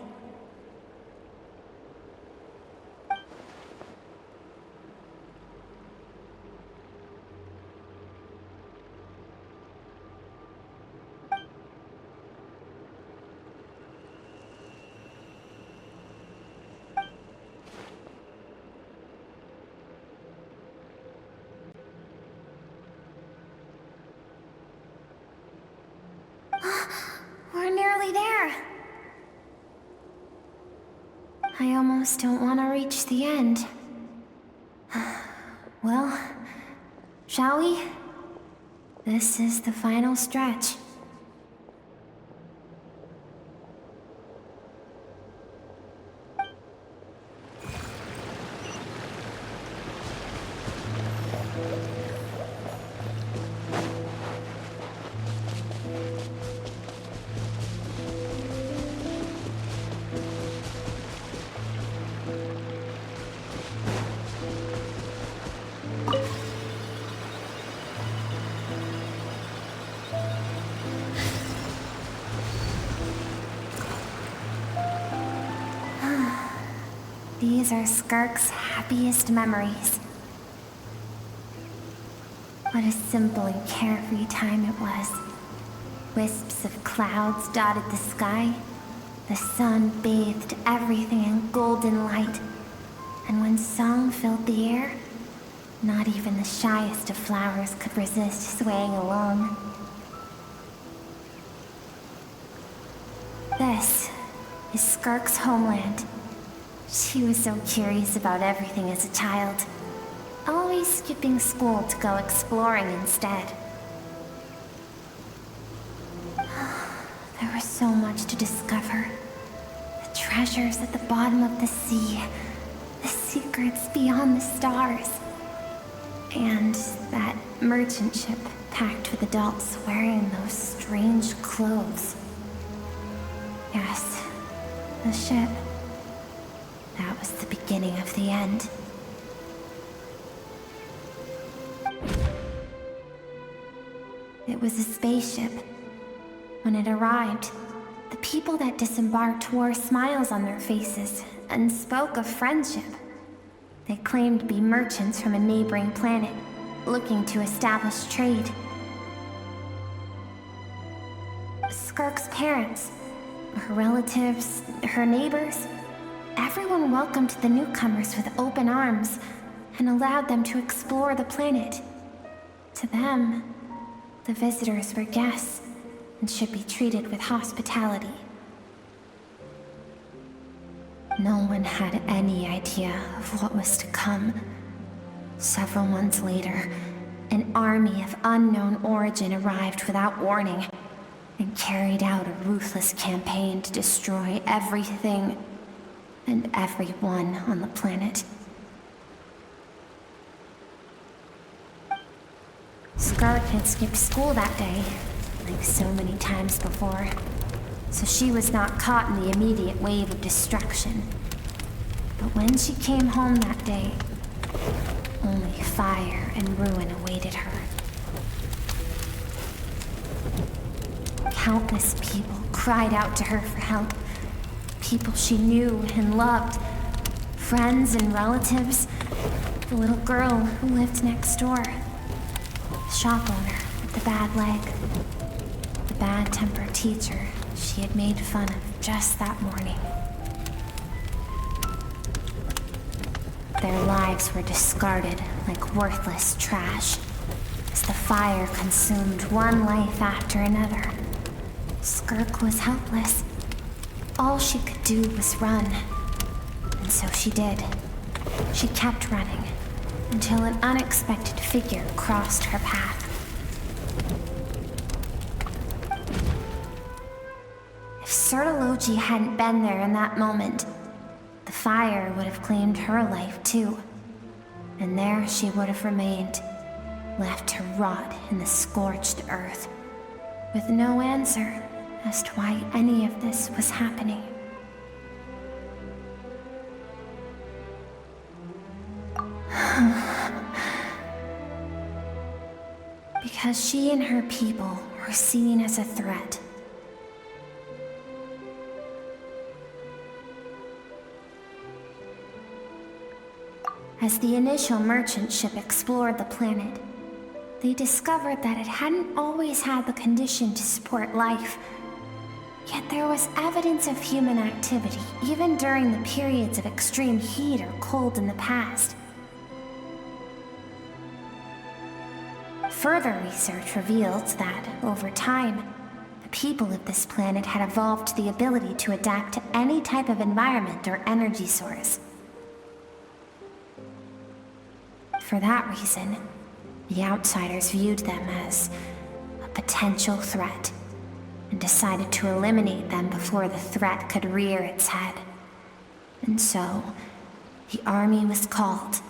We're nearly there. I almost don't want to reach the end. Well, shall we? This is the final stretch. These are Skirk's happiest memories. What a simple and carefree time it was. Wisps of clouds dotted the sky. The sun bathed everything in golden light. And when song filled the air, not even the shyest of flowers could resist swaying along. This is Skirk's homeland. She was so curious about everything as a child, always skipping school to go exploring instead. There was so much to discover. The treasures at the bottom of the sea, the secrets beyond the stars, and that merchant ship packed with adults wearing those strange clothes. Yes, the ship. That was the beginning of the end. It was a spaceship. When it arrived, the people that disembarked wore smiles on their faces and spoke of friendship. They claimed to be merchants from a neighboring planet, looking to establish trade. Skirk's parents, her relatives, her neighbors, everyone welcomed the newcomers with open arms and allowed them to explore the planet. To them, the visitors were guests and should be treated with hospitality. No one had any idea of what was to come. Several months later, an army of unknown origin arrived without warning and carried out a ruthless campaign to destroy everything and everyone on the planet. Skirk had skipped school that day, like so many times before, so she was not caught in the immediate wave of destruction. But when she came home that day, only fire and ruin awaited her. Countless people cried out to her for help. People she knew and loved. Friends and relatives. The little girl who lived next door. The shop owner with the bad leg. The bad-tempered teacher she had made fun of just that morning. Their lives were discarded like worthless trash as the fire consumed one life after another. Skirk was helpless. All she could do was run. And so she did. She kept running until an unexpected figure crossed her path. If Sertology hadn't been there in that moment, the fire would have claimed her life too. And there she would have remained, left to rot in the scorched earth, with no answer as to why any of this was happening. Because she and her people were seen as a threat. As the initial merchant ship explored the planet, they discovered that it hadn't always had the condition to support life. Yet there was evidence of human activity, even during the periods of extreme heat or cold in the past. Further research revealed that, over time, the people of this planet had evolved the ability to adapt to any type of environment or energy source. For that reason, the outsiders viewed them as a potential threat, and decided to eliminate them before the threat could rear its head. And so, the army was called,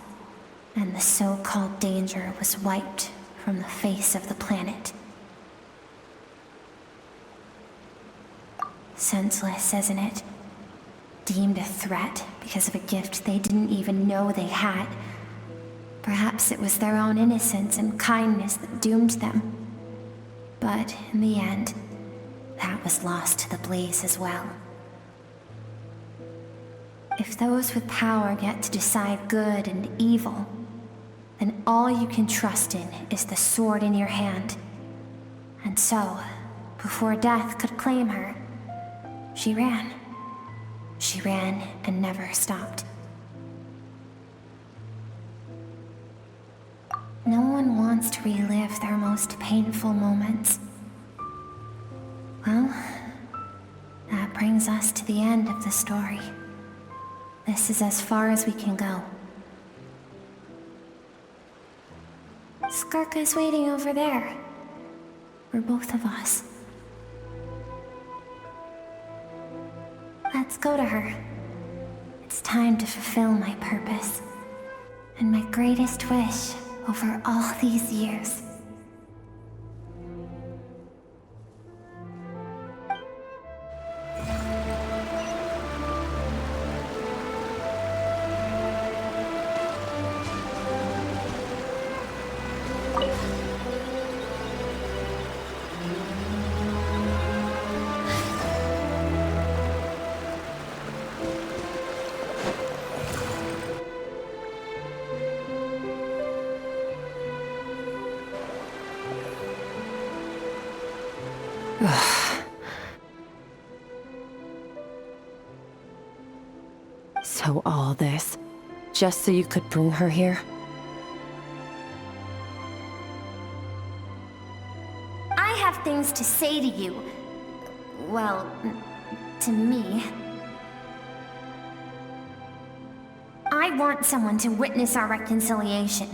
and the so-called danger was wiped from the face of the planet. Senseless, isn't it? Deemed a threat because of a gift they didn't even know they had. Perhaps it was their own innocence and kindness that doomed them. But in the end, that was lost to the blaze as well. If those with power get to decide good and evil, then all you can trust in is the sword in your hand. And so, before death could claim her, she ran. She ran and never stopped. No one wants to relive their most painful moments. Well, that brings us to the end of the story. This is as far as we can go. Skirk is waiting over there. For both of us. Let's go to her. It's time to fulfill my purpose. And my greatest wish over all these years. So all this, just so you could bring her here? I have things to say to you. Well, to me. I want someone to witness our reconciliation,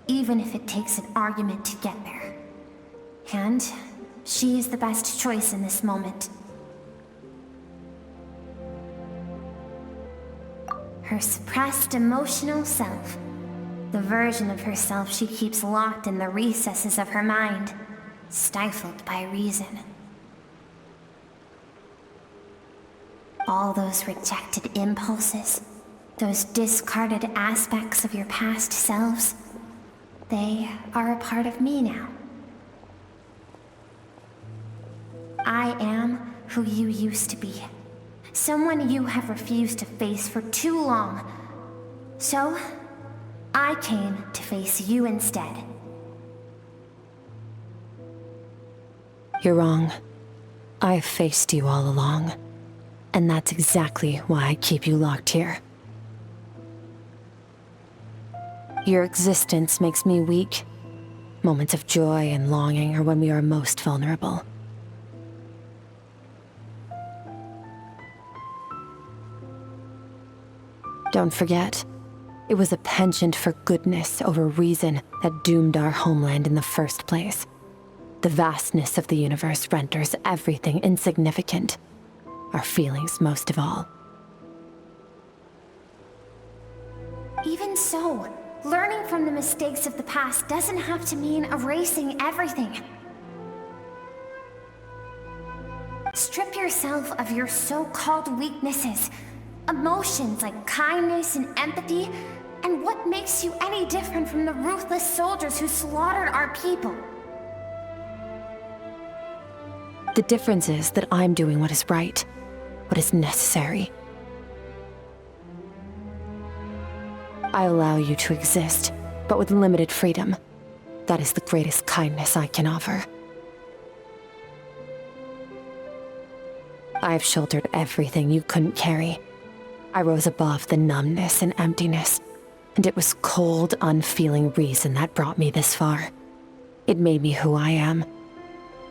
even if it takes an argument to get there. And she is the best choice in this moment. Her suppressed emotional self. The version of herself she keeps locked in the recesses of her mind, stifled by reason. All those rejected impulses, those discarded aspects of your past selves, they are a part of me now. I am who you used to be. Someone you have refused to face for too long. So, I came to face you instead. You're wrong. I've faced you all along. And that's exactly why I keep you locked here. Your existence makes me weak. Moments of joy and longing are when we are most vulnerable. Don't forget, it was a penchant for goodness over reason that doomed our homeland in the first place. The vastness of the universe renders everything insignificant. Our feelings most of all. Even so, learning from the mistakes of the past doesn't have to mean erasing everything. Strip yourself of your so-called weaknesses, emotions like kindness and empathy, and what makes you any different from the ruthless soldiers who slaughtered our people? The difference is that I'm doing what is right, what is necessary. I allow you to exist, but with limited freedom. That is the greatest kindness I can offer. I've shouldered everything you couldn't carry. I rose above the numbness and emptiness, and it was cold, unfeeling reason that brought me this far. It made me who I am.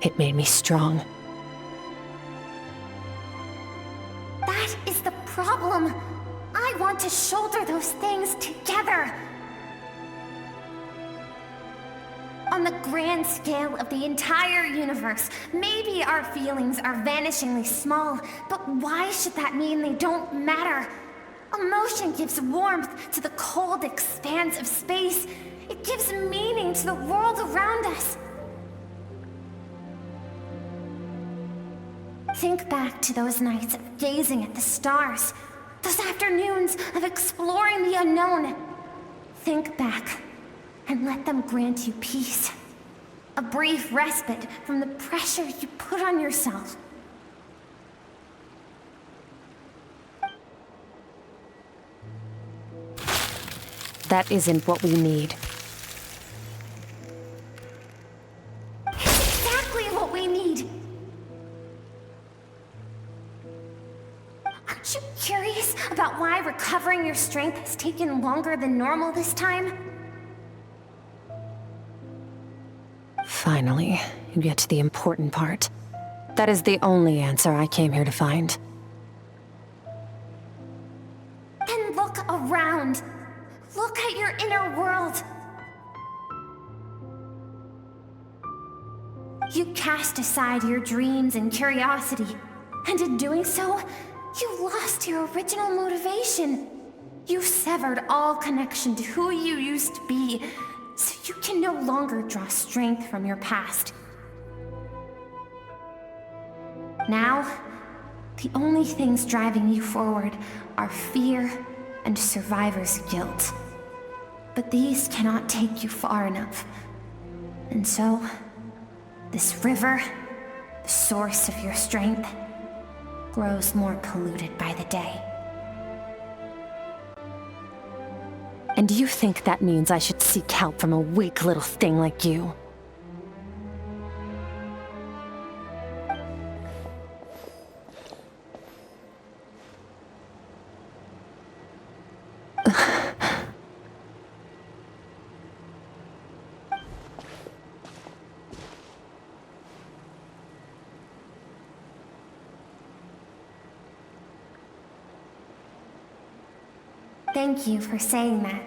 It made me strong. That is the problem. I want to shoulder those things together. On the grand scale of the entire universe, maybe our feelings are vanishingly small, but why should that mean they don't matter? Emotion gives warmth to the cold expanse of space. It gives meaning to the world around us. Think back to those nights of gazing at the stars, those afternoons of exploring the unknown. Think back, and let them grant you peace. A brief respite from the pressure you put on yourself. That isn't what we need. It's exactly what we need. Aren't you curious about why recovering your strength has taken longer than normal this time? Finally, you get to the important part. That is the only answer I came here to find. Then look around. Look at your inner world. You cast aside your dreams and curiosity, and in doing so, you lost your original motivation. You severed all connection to who you used to be, so you can no longer draw strength from your past. Now, the only things driving you forward are fear and survivor's guilt. But these cannot take you far enough. And so, this river, the source of your strength, grows more polluted by the day. And do you think that means I should seek help from a weak little thing like you? Thank you for saying that.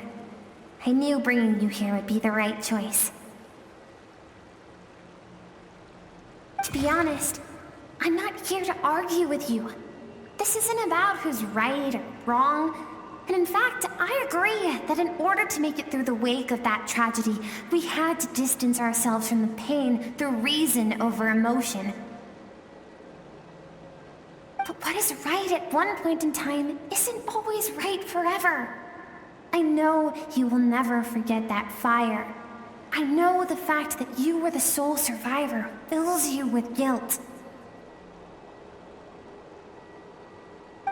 I knew bringing you here would be the right choice. To be honest, I'm not here to argue with you. This isn't about who's right or wrong. And in fact, I agree that in order to make it through the wake of that tragedy, we had to distance ourselves from the pain through reason over emotion. But what is right at one point in time isn't always right forever. I know you will never forget that fire. I know the fact that you were the sole survivor fills you with guilt.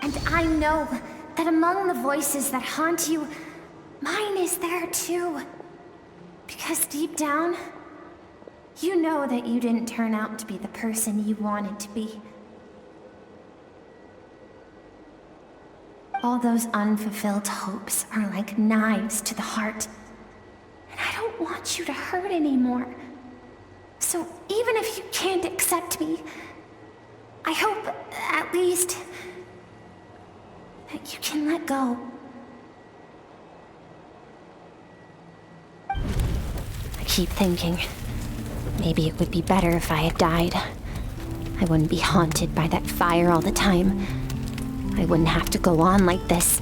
And I know that among the voices that haunt you, mine is there too. Because deep down, you know that you didn't turn out to be the person you wanted to be. All those unfulfilled hopes are like knives to the heart. And I don't want you to hurt anymore. So even if you can't accept me, I hope, at least, that you can let go. I keep thinking, maybe it would be better if I had died. I wouldn't be haunted by that fire all the time. I wouldn't have to go on like this.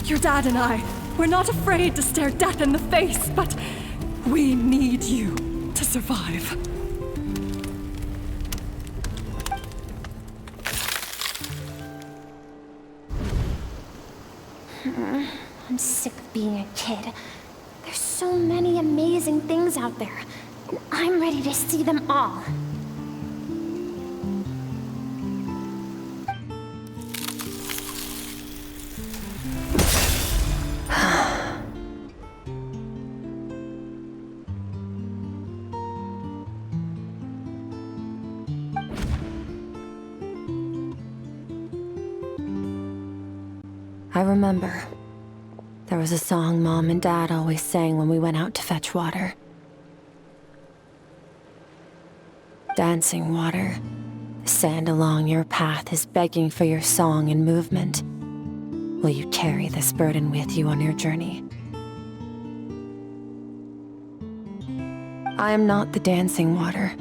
Your dad and I, we're not afraid to stare death in the face, but we need you to survive. I'm sick of being a kid. There's so many amazing things out there, and I'm ready to see them all. I remember. There was a song Mom and Dad always sang when we went out to fetch water. Dancing water. The sand along your path is begging for your song and movement. Will you carry this burden with you on your journey? I am not the dancing water,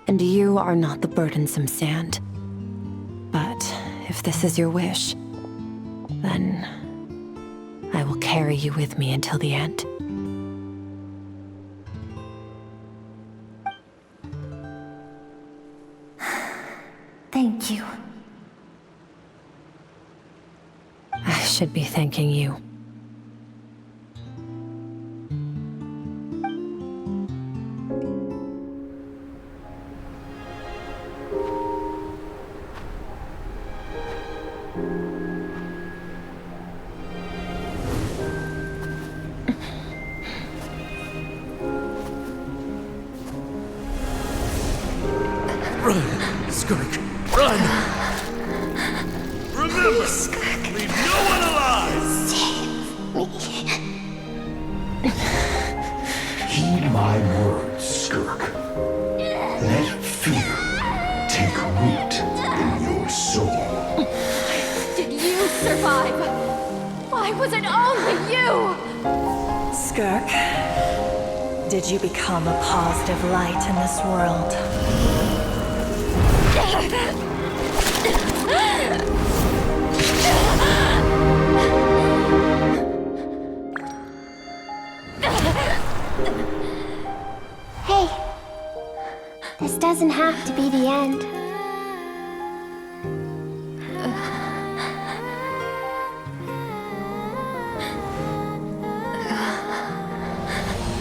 and you are not the burdensome sand. But if this is your wish, then I will carry you with me until the end. Thank you. I should be thanking you. Run, Skirk, run! Remember, leave no one alive! Heed my words, Skirk. Let fear take root in your soul. Did you survive? Why was it only you? Skirk, did you become a positive light in this world? Hey, this doesn't have to be the end.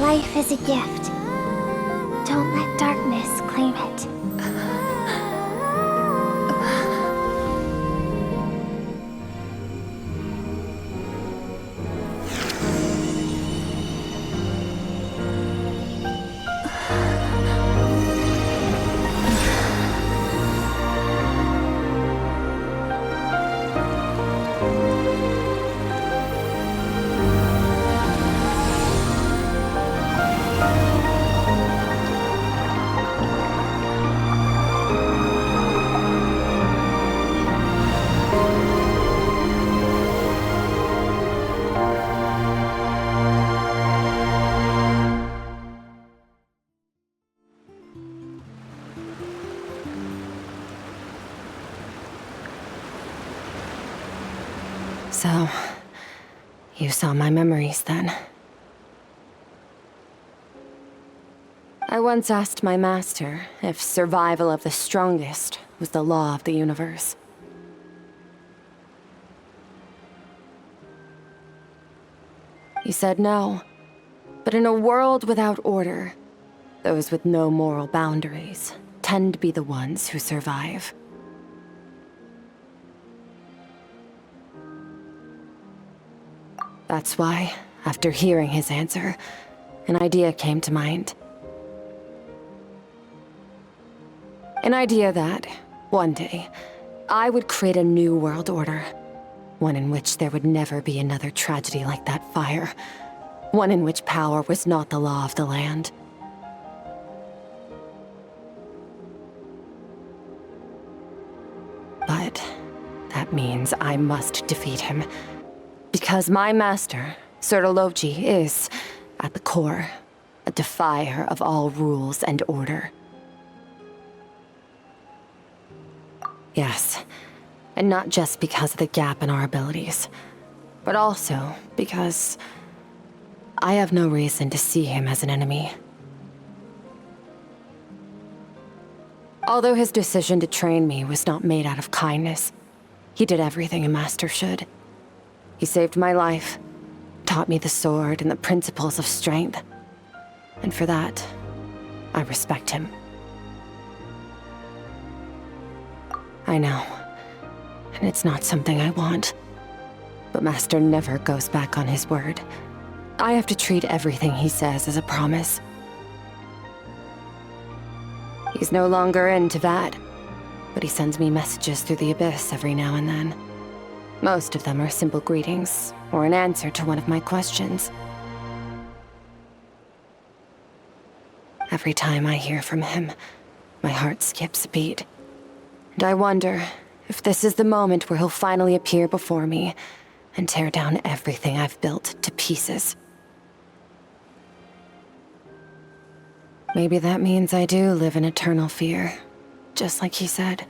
Life is a gift. Don't let darkness claim it. So, you saw my memories then. I once asked my master if survival of the strongest was the law of the universe. He said no, but in a world without order, those with no moral boundaries tend to be the ones who survive. That's why, after hearing his answer, an idea came to mind. An idea that, one day, I would create a new world order. One in which there would never be another tragedy like that fire. One in which power was not the law of the land. But that means I must defeat him. Because my master, Surtology, is, at the core, a defier of all rules and order. Yes, and not just because of the gap in our abilities, but also because I have no reason to see him as an enemy. Although his decision to train me was not made out of kindness, he did everything a master should. He saved my life, taught me the sword and the principles of strength, and for that, I respect him. I know, and it's not something I want, but Master never goes back on his word. I have to treat everything he says as a promise. He's no longer into that, but he sends me messages through the abyss every now and then. Most of them are simple greetings, or an answer to one of my questions. Every time I hear from him, my heart skips a beat. And I wonder if this is the moment where he'll finally appear before me and tear down everything I've built to pieces. Maybe that means I do live in eternal fear, just like he said.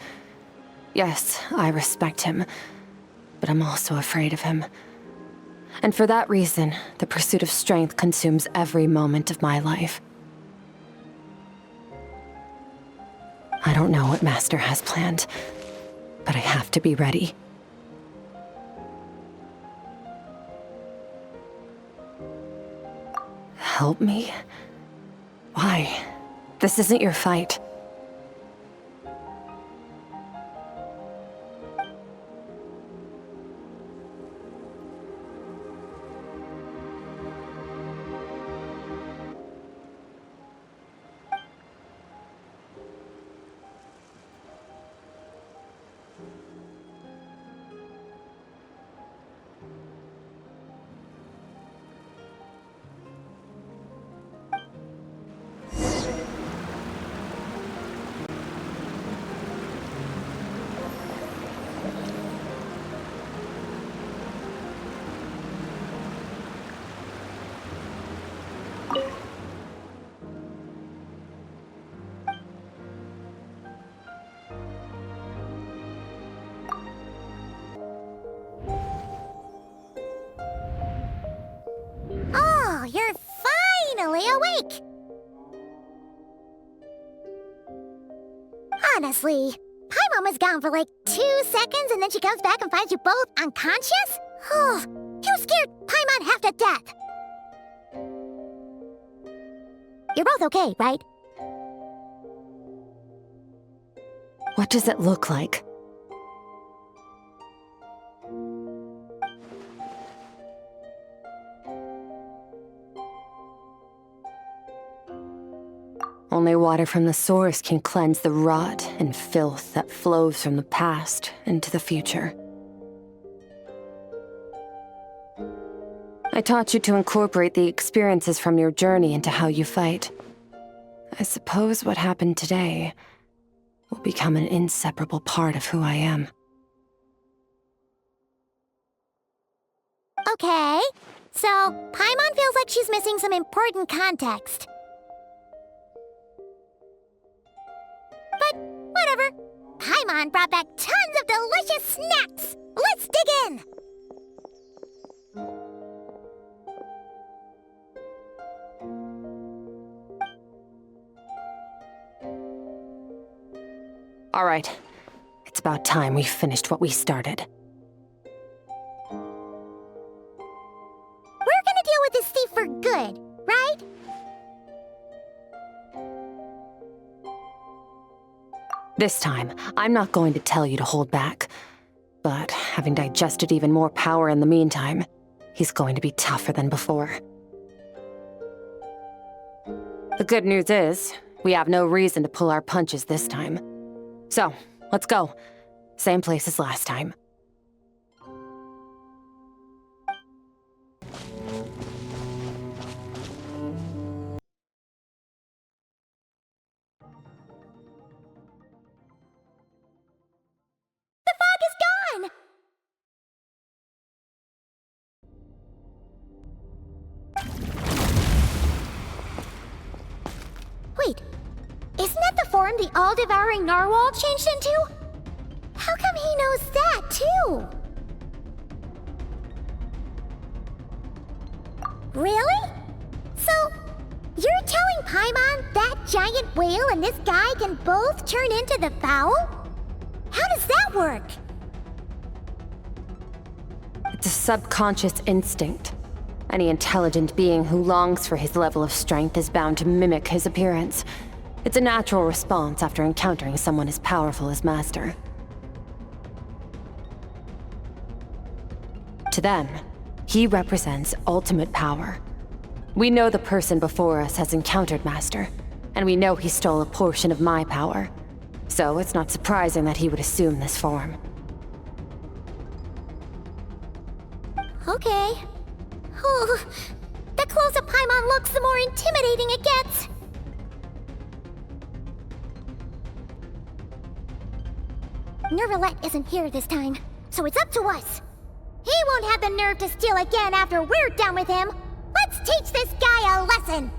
Yes, I respect him, but I'm also afraid of him. And for that reason, the pursuit of strength consumes every moment of my life. I don't know what Master has planned, but I have to be ready. Help me? Why? This isn't your fight. Oh, you're finally awake! Honestly, Paimon was gone for like 2 seconds and then she comes back and finds you both unconscious? Oh, you scared Paimon half to death! You're both okay, right? What does it look like? Only water from the source can cleanse the rot and filth that flows from the past into the future. I taught you to incorporate the experiences from your journey into how you fight. I suppose what happened today will become an inseparable part of who I am. Okay, so Paimon feels like she's missing some important context. But whatever. Paimon brought back tons of delicious snacks. Let's dig in. All right. It's about time we finished what we started. We're gonna deal with this thief for good, right? This time, I'm not going to tell you to hold back. But having digested even more power in the meantime, he's going to be tougher than before. The good news is, we have no reason to pull our punches this time. So, let's go. Same place as last time. The fog is gone! Wait, isn't that the form the all-devouring narwhal changed into? How come he knows that, too? Really? So, you're telling Paimon that giant whale and this guy can both turn into the fowl? How does that work? It's a subconscious instinct. Any intelligent being who longs for his level of strength is bound to mimic his appearance. It's a natural response after encountering someone as powerful as Master. To them, he represents ultimate power. We know the person before us has encountered Master, and we know he stole a portion of my power. So it's not surprising that he would assume this form. Okay. Oh, the closer Paimon looks, the more intimidating it gets. Nervalette isn't here this time, so it's up to us. He won't have the nerve to steal again after we're done with him. Let's teach this guy a lesson.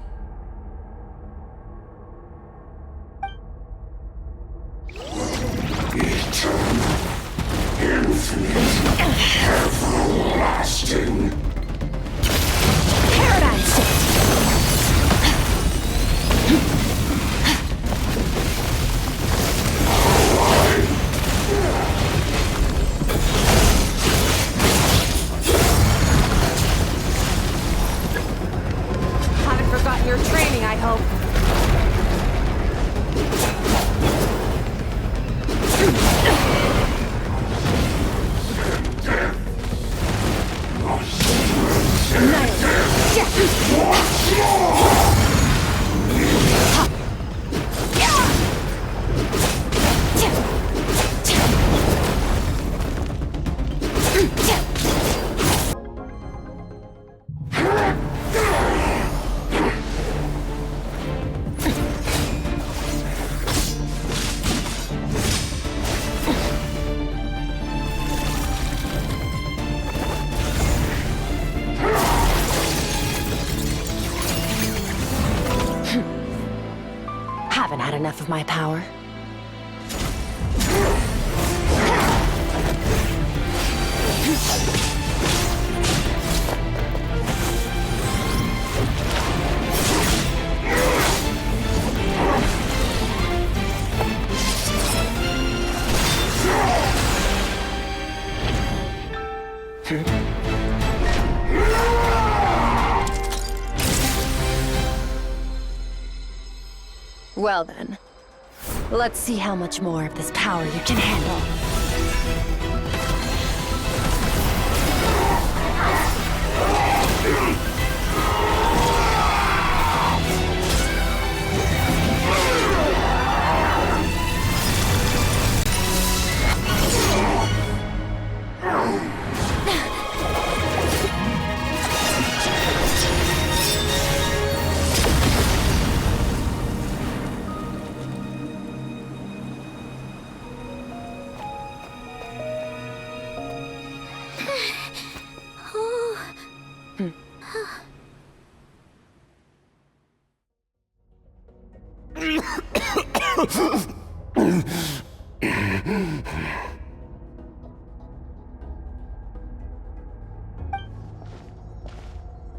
Eternal, infinite, everlasting. Paradigm shift! Haven't forgotten your training, I hope. Haven't had enough of my power. Well then, let's see how much more of this power you can handle.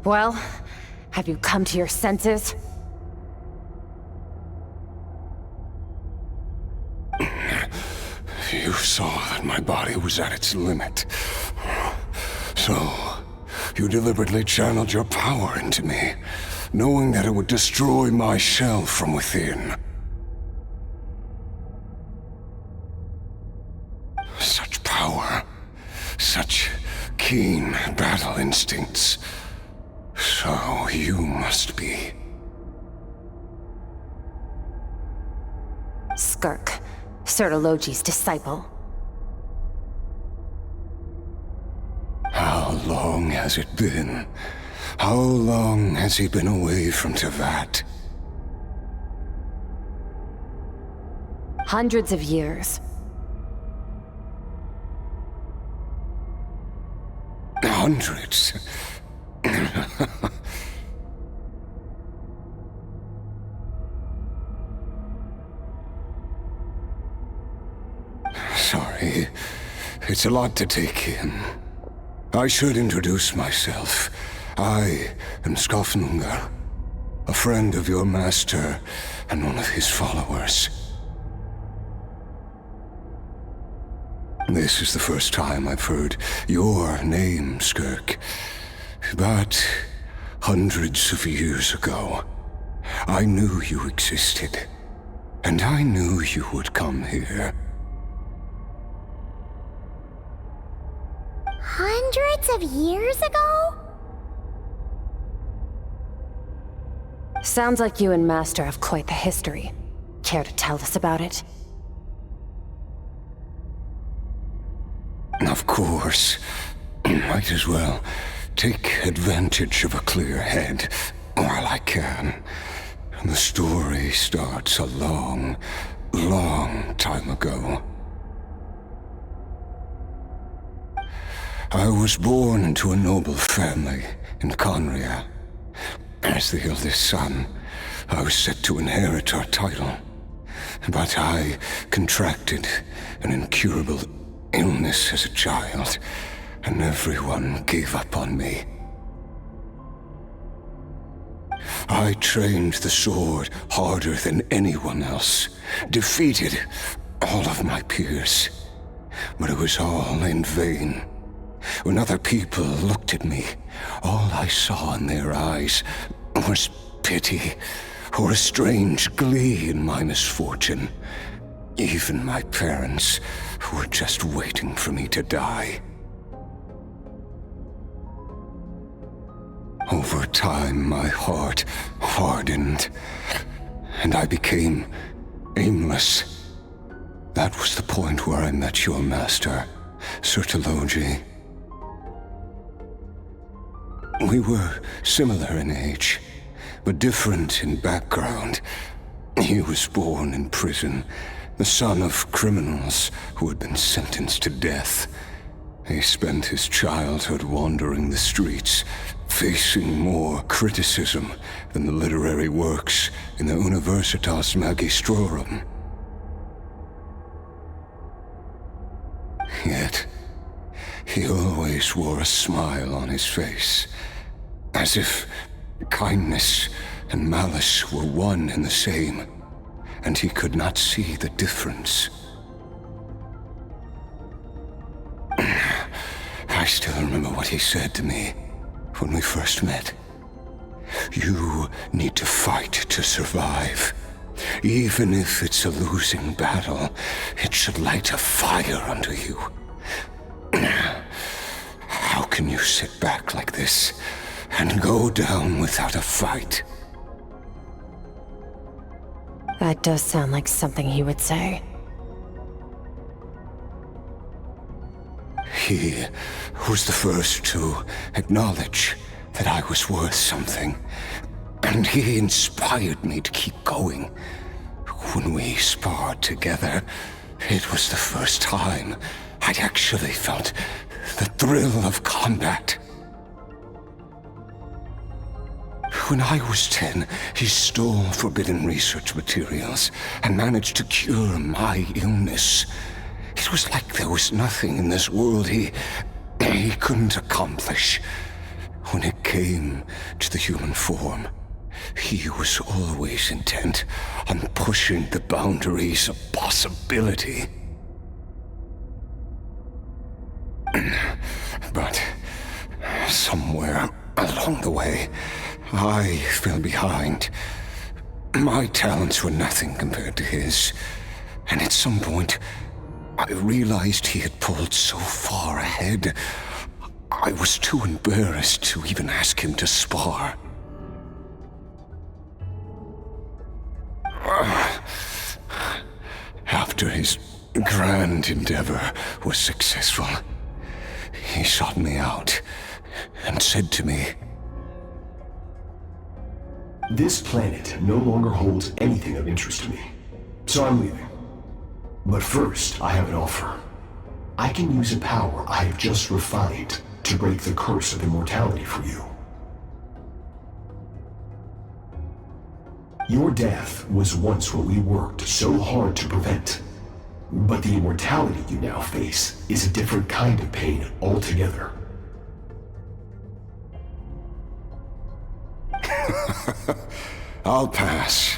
Well, have you come to your senses? You saw that my body was at its limit. So, you deliberately channeled your power into me, knowing that it would destroy my shell from within. Such power, such keen battle instincts. So you must be. Skirk, Sertologi's disciple. How long has it been? How long has he been away from Tevat? Hundreds of years. Hundreds? Sorry, it's a lot to take in. I should introduce myself. I am Skofnungar, a friend of your master and one of his followers. This is the first time I've heard your name, Skirk. But hundreds of years ago, I knew you existed, and I knew you would come here. Hundreds of years ago? Sounds like you and Master have quite the history. Care to tell us about it? Of course. Might as well take advantage of a clear head while I can. The story starts a long, long time ago. I was born into a noble family in Conria. As the eldest son, I was set to inherit our title. But I contracted an incurable illness as a child, and everyone gave up on me. I trained the sword harder than anyone else, defeated all of my peers, but it was all in vain. When other people looked at me, all I saw in their eyes was pity or a strange glee in my misfortune. Even my parents were just waiting for me to die. Over time, my heart hardened, and I became aimless. That was the point where I met your master, Sertologi. We were similar in age, but different in background. He was born in prison, the son of criminals who had been sentenced to death. He spent his childhood wandering the streets, facing more criticism than the literary works in the Universitas Magistrorum. Yet, he always wore a smile on his face, as if kindness and malice were one and the same, and he could not see the difference. I still remember what he said to me when we first met. You need to fight to survive. Even if it's a losing battle, it should light a fire under you. How can you sit back like this and go down without a fight? That does sound like something he would say. He was the first to acknowledge that I was worth something, and he inspired me to keep going. When we sparred together, it was the first time I'd actually felt the thrill of combat. When I was 10, he stole forbidden research materials and managed to cure my illness. It was like there was nothing in this world he couldn't accomplish. When it came to the human form, he was always intent on pushing the boundaries of possibility. But somewhere along the way, I fell behind. My talents were nothing compared to his. And at some point, I realized he had pulled so far ahead, I was too embarrassed to even ask him to spar. After his grand endeavor was successful, he sought me out and said to me, "This planet no longer holds anything of interest to me, so I'm leaving. But first, I have an offer. I can use a power I have just refined to break the curse of immortality for you. Your death was once what we worked so hard to prevent. But the immortality you now face is a different kind of pain altogether." I'll pass.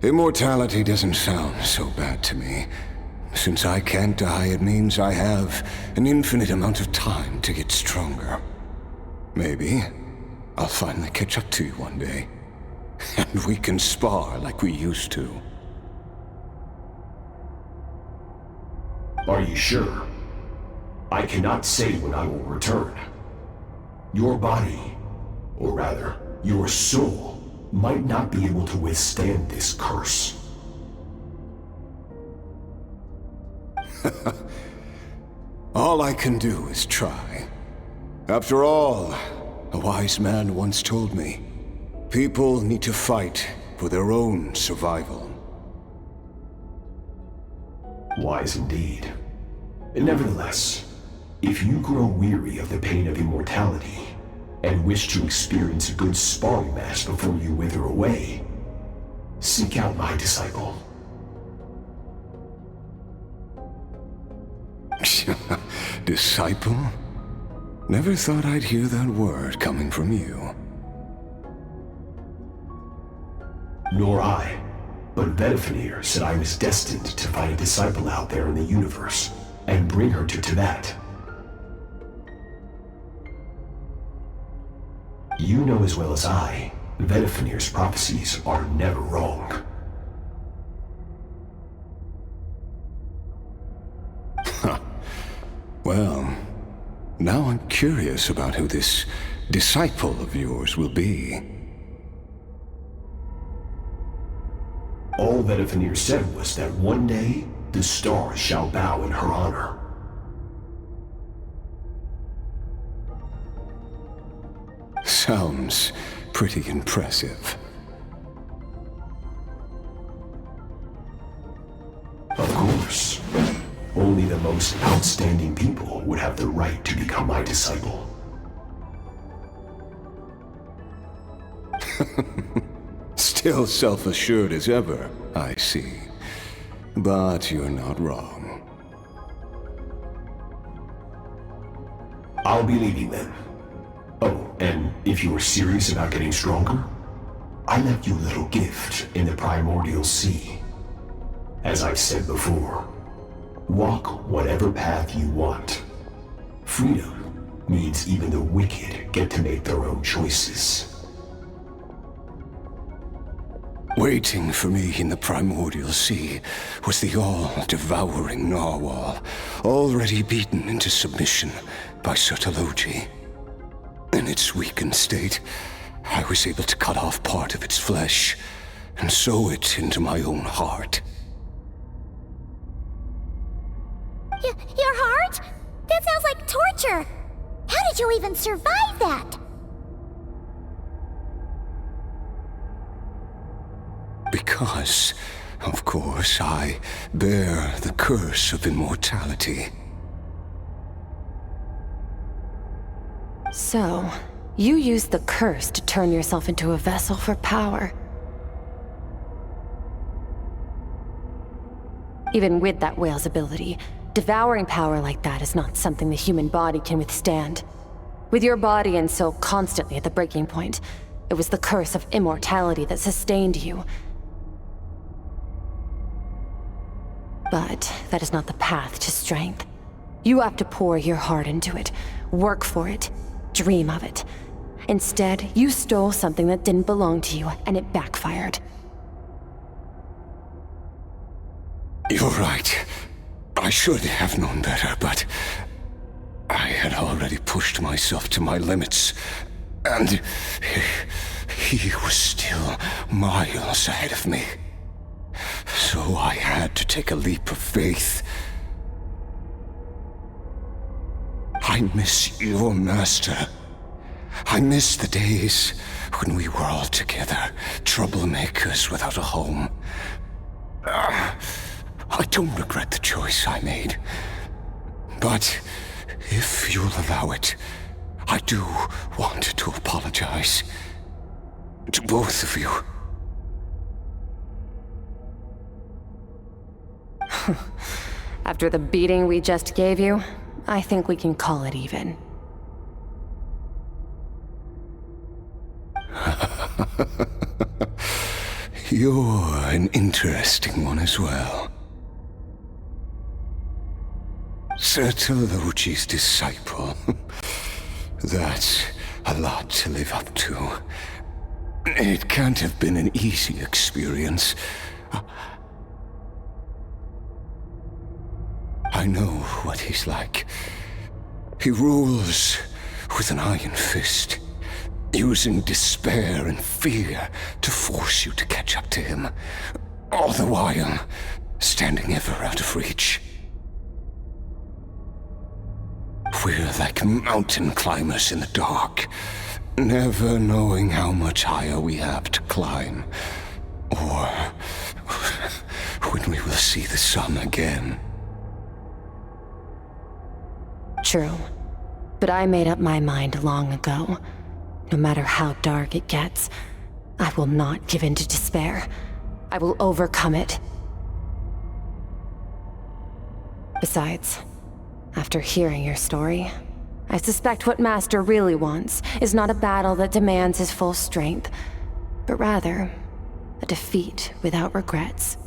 Immortality doesn't sound so bad to me. Since I can't die, it means I have an infinite amount of time to get stronger. Maybe I'll finally catch up to you one day, and we can spar like we used to. Are you sure? I cannot say when I will return. Your body, or rather, your soul, might not be able to withstand this curse. All I can do is try. After all, a wise man once told me, people need to fight for their own survival. Wise indeed. Nevertheless, if you grow weary of the pain of immortality, and wish to experience a good sparring match before you wither away, seek out my disciple. Disciple? Never thought I'd hear that word coming from you. Nor I. But Vedifenir said I was destined to find a disciple out there in the universe, and bring her to Tibet. You know as well as I, Vedifenir's prophecies are never wrong. Well, now I'm curious about who this disciple of yours will be. All Vedifenir said was that one day, the stars shall bow in her honor. Sounds pretty impressive. Of course. Only the most outstanding people would have the right to become my disciple. Still self-assured as ever, I see. But you're not wrong. I'll be leaving then. Oh, and if you were serious about getting stronger, I left you a little gift in the primordial sea. As I've said before, walk whatever path you want. Freedom means even the wicked get to make their own choices. Waiting for me in the primordial sea was the all-devouring narwhal, already beaten into submission by Sertologi. In its weakened state, I was able to cut off part of its flesh and sew it into my own heart. Your heart? That sounds like torture! How did you even survive that? Because, of course, I bear the curse of immortality. So, you used the curse to turn yourself into a vessel for power. Even with that whale's ability, devouring power like that is not something the human body can withstand. With your body and soul constantly at the breaking point, it was the curse of immortality that sustained you. But that is not the path to strength. You have to pour your heart into it, work for it, dream of it. Instead, you stole something that didn't belong to you, and it backfired. You're right. I should have known better, but I had already pushed myself to my limits, and he was still miles ahead of me. So I had to take a leap of faith. I miss your master. I miss the days when we were all together, troublemakers without a home. I don't regret the choice I made. But if you'll allow it, I do want to apologize. To both of you. After the beating we just gave you, I think we can call it even. You're an interesting one as well. Sertologi's disciple. That's a lot to live up to. It can't have been an easy experience. I know what he's like. He rules with an iron fist, using despair and fear to force you to catch up to him, all the while standing ever out of reach. We're like mountain climbers in the dark, never knowing how much higher we have to climb, or when we will see the sun again. True. But I made up my mind long ago. No matter how dark it gets, I will not give in to despair. I will overcome it. Besides, after hearing your story, I suspect what Master really wants is not a battle that demands his full strength, but rather a defeat without regrets.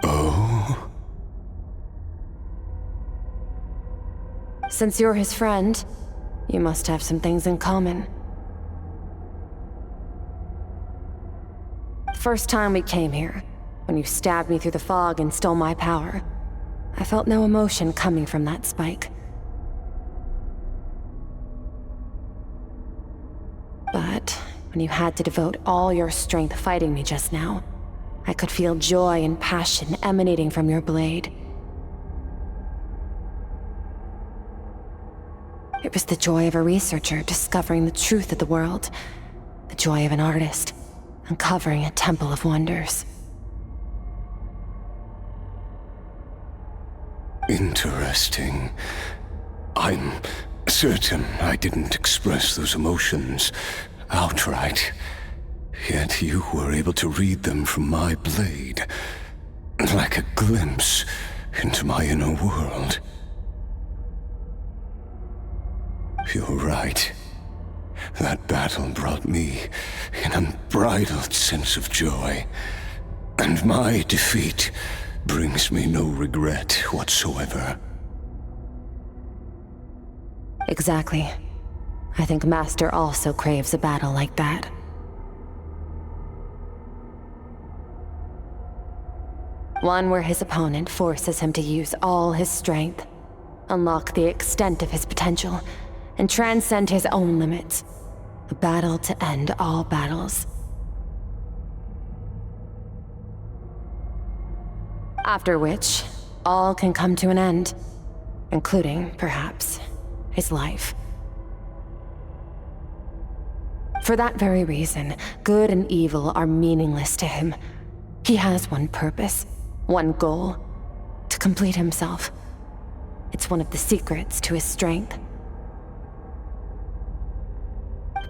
Oh? Since you're his friend, you must have some things in common. The first time we came here, when you stabbed me through the fog and stole my power, I felt no emotion coming from that spike. But when you had to devote all your strength fighting me just now, I could feel joy and passion emanating from your blade. It was the joy of a researcher discovering the truth of the world, the joy of an artist uncovering a temple of wonders. Interesting. I'm certain I didn't express those emotions outright, yet you were able to read them from my blade, like a glimpse into my inner world. You're right. That battle brought me an unbridled sense of joy, and my defeat brings me no regret whatsoever. Exactly. I think Master also craves a battle like that. One where his opponent forces him to use all his strength, unlock the extent of his potential, and transcend his own limits. A battle to end all battles. After which, all can come to an end, including, perhaps, his life. For that very reason, good and evil are meaningless to him. He has one purpose, one goal: to complete himself. It's one of the secrets to his strength.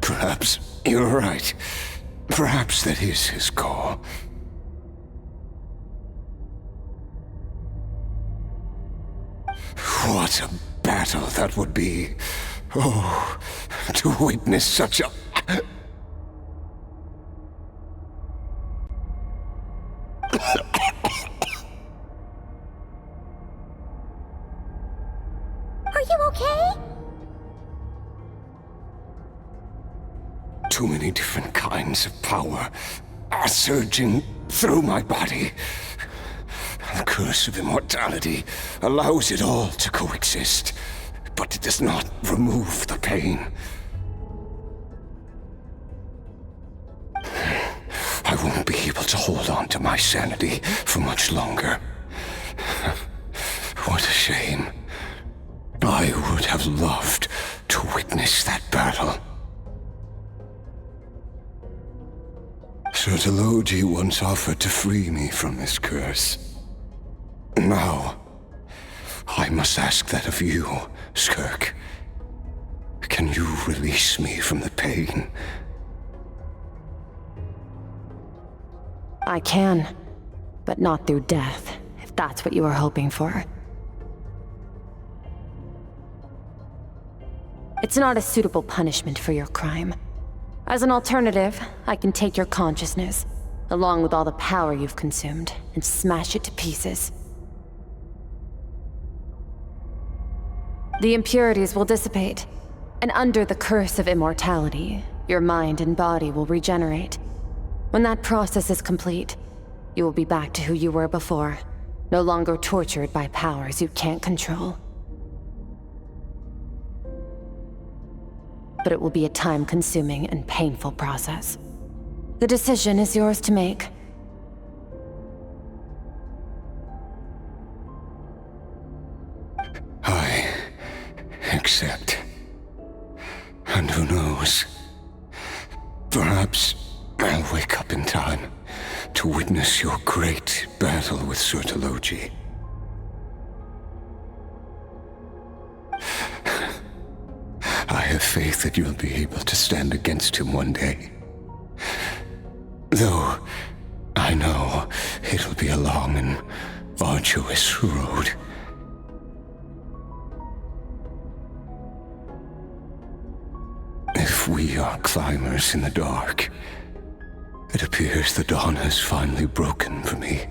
Perhaps you're right. Perhaps that is his goal. What a battle that would be. Oh, to witness such a... you okay? Too many different kinds of power are surging through my body. The curse of immortality allows it all to coexist, but it does not remove the pain. I won't be able to hold on to my sanity for much longer. What a shame. I would have loved to witness that battle. Sertologi once offered to free me from this curse. Now, I must ask that of you, Skirk. Can you release me from the pain? I can, but not through death, if that's what you were hoping for. It's not a suitable punishment for your crime. As an alternative, I can take your consciousness, along with all the power you've consumed, and smash it to pieces. The impurities will dissipate, and under the curse of immortality, your mind and body will regenerate. When that process is complete, you will be back to who you were before, no longer tortured by powers you can't control. But it will be a time-consuming and painful process. The decision is yours to make. I accept. And who knows? Perhaps I'll wake up in time to witness your great battle with Sertologi. I have faith that you'll be able to stand against him one day. Though I know it'll be a long and arduous road. If we are climbers in the dark, it appears the dawn has finally broken for me.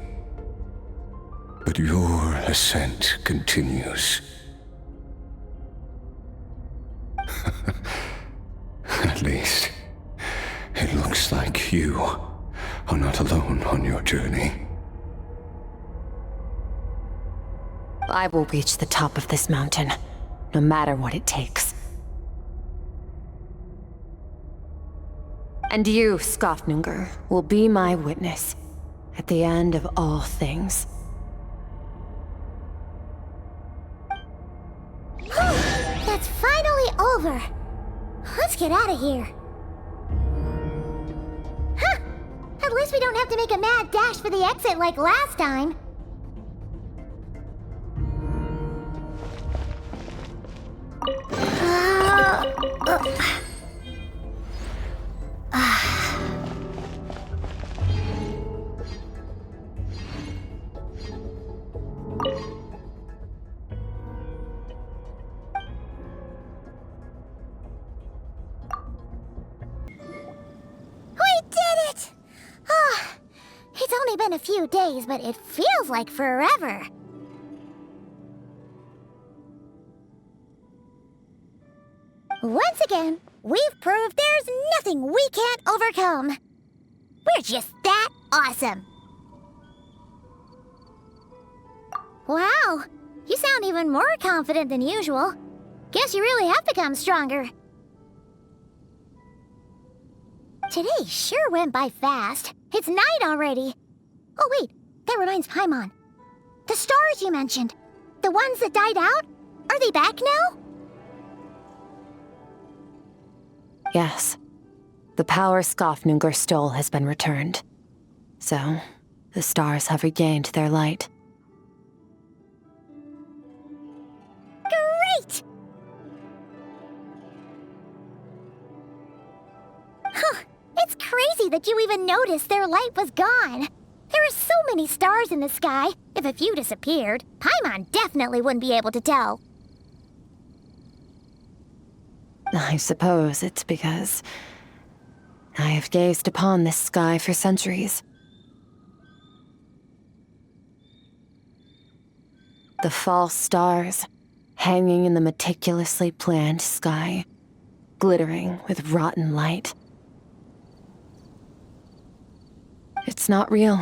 But your ascent continues. At least, it looks like you are not alone on your journey. I will reach the top of this mountain, no matter what it takes. And you, Skofnunger, will be my witness at the end of all things. That's finally over. Let's get out of here. Huh! At least we don't have to make a mad dash for the exit like last time. It's only been a few days, but it feels like forever. Once again, we've proved there's nothing we can't overcome. We're just that awesome. Wow, you sound even more confident than usual. Guess you really have become stronger. Today sure went by fast. It's night already. Oh wait, that reminds Paimon. The stars you mentioned, the ones that died out, are they back now? Yes. The power Skofnunger stole has been returned. So, the stars have regained their light. Great! Huh, it's crazy that you even noticed their light was gone. There are so many stars in the sky. If a few disappeared, Paimon definitely wouldn't be able to tell. I suppose it's because I have gazed upon this sky for centuries. The false stars, hanging in the meticulously planned sky, glittering with rotten light. It's not real,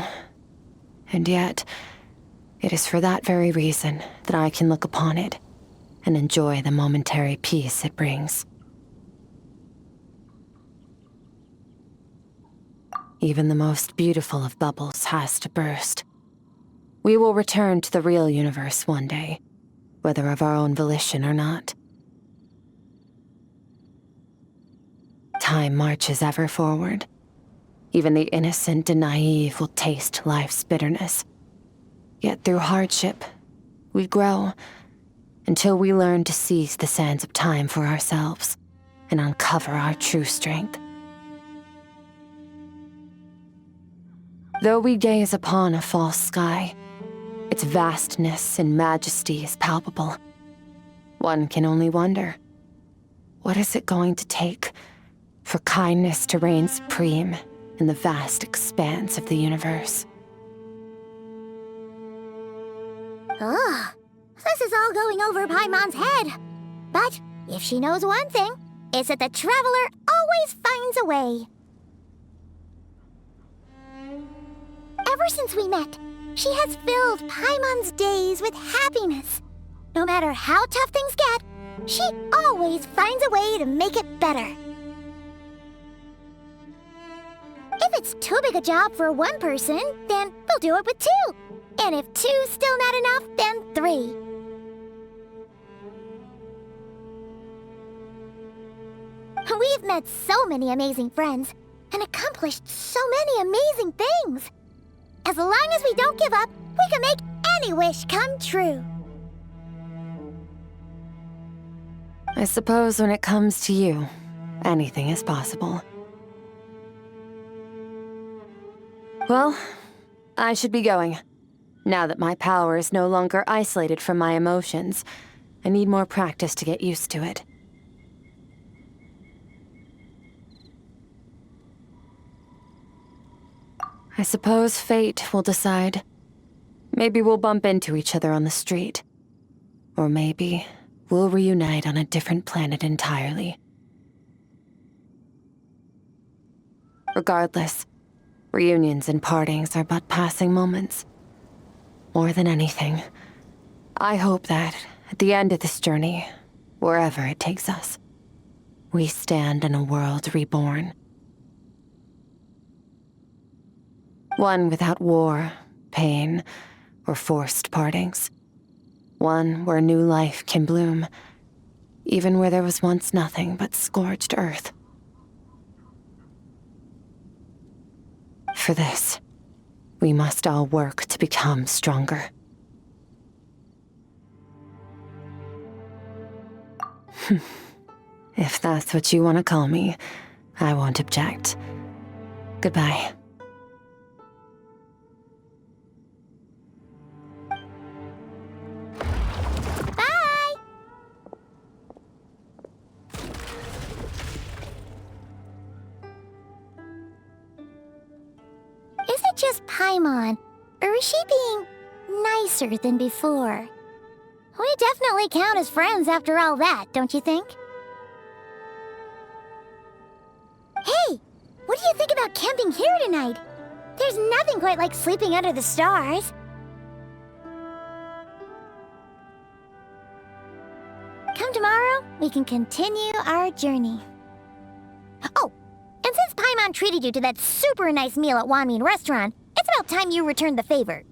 and yet, it is for that very reason that I can look upon it and enjoy the momentary peace it brings. Even the most beautiful of bubbles has to burst. We will return to the real universe one day, whether of our own volition or not. Time marches ever forward. Even the innocent and naive will taste life's bitterness. Yet through hardship, we grow until we learn to seize the sands of time for ourselves and uncover our true strength. Though we gaze upon a false sky, its vastness and majesty is palpable. One can only wonder, what is it going to take for kindness to reign supreme in the vast expanse of the universe? Ugh, this is all going over Paimon's head. But if she knows one thing, it's that the traveler always finds a way. Ever since we met, she has filled Paimon's days with happiness. No matter how tough things get, she always finds a way to make it better. If it's too big a job for one person, then we'll do it with two. And if two's still not enough, then 3. We've met so many amazing friends and accomplished so many amazing things. As long as we don't give up, we can make any wish come true. I suppose when it comes to you, anything is possible. Well, I should be going. Now that my power is no longer isolated from my emotions, I need more practice to get used to it. I suppose fate will decide. Maybe we'll bump into each other on the street. Or maybe we'll reunite on a different planet entirely. Regardless, reunions and partings are but passing moments. More than anything, I hope that at the end of this journey, wherever it takes us, we stand in a world reborn. One without war, pain, or forced partings. One where new life can bloom, even where there was once nothing but scorched earth. For this, we must all work to become stronger. If that's what you want to call me, I won't object. Goodbye. Is it just Paimon, or is she being nicer than before? We definitely count as friends after all that, don't you think? Hey, what do you think about camping here tonight? There's nothing quite like sleeping under the stars. Come tomorrow, we can continue our journey. Oh, and since Paimon treated you to that super nice meal at Wanmin Restaurant, it's about time you returned the favor.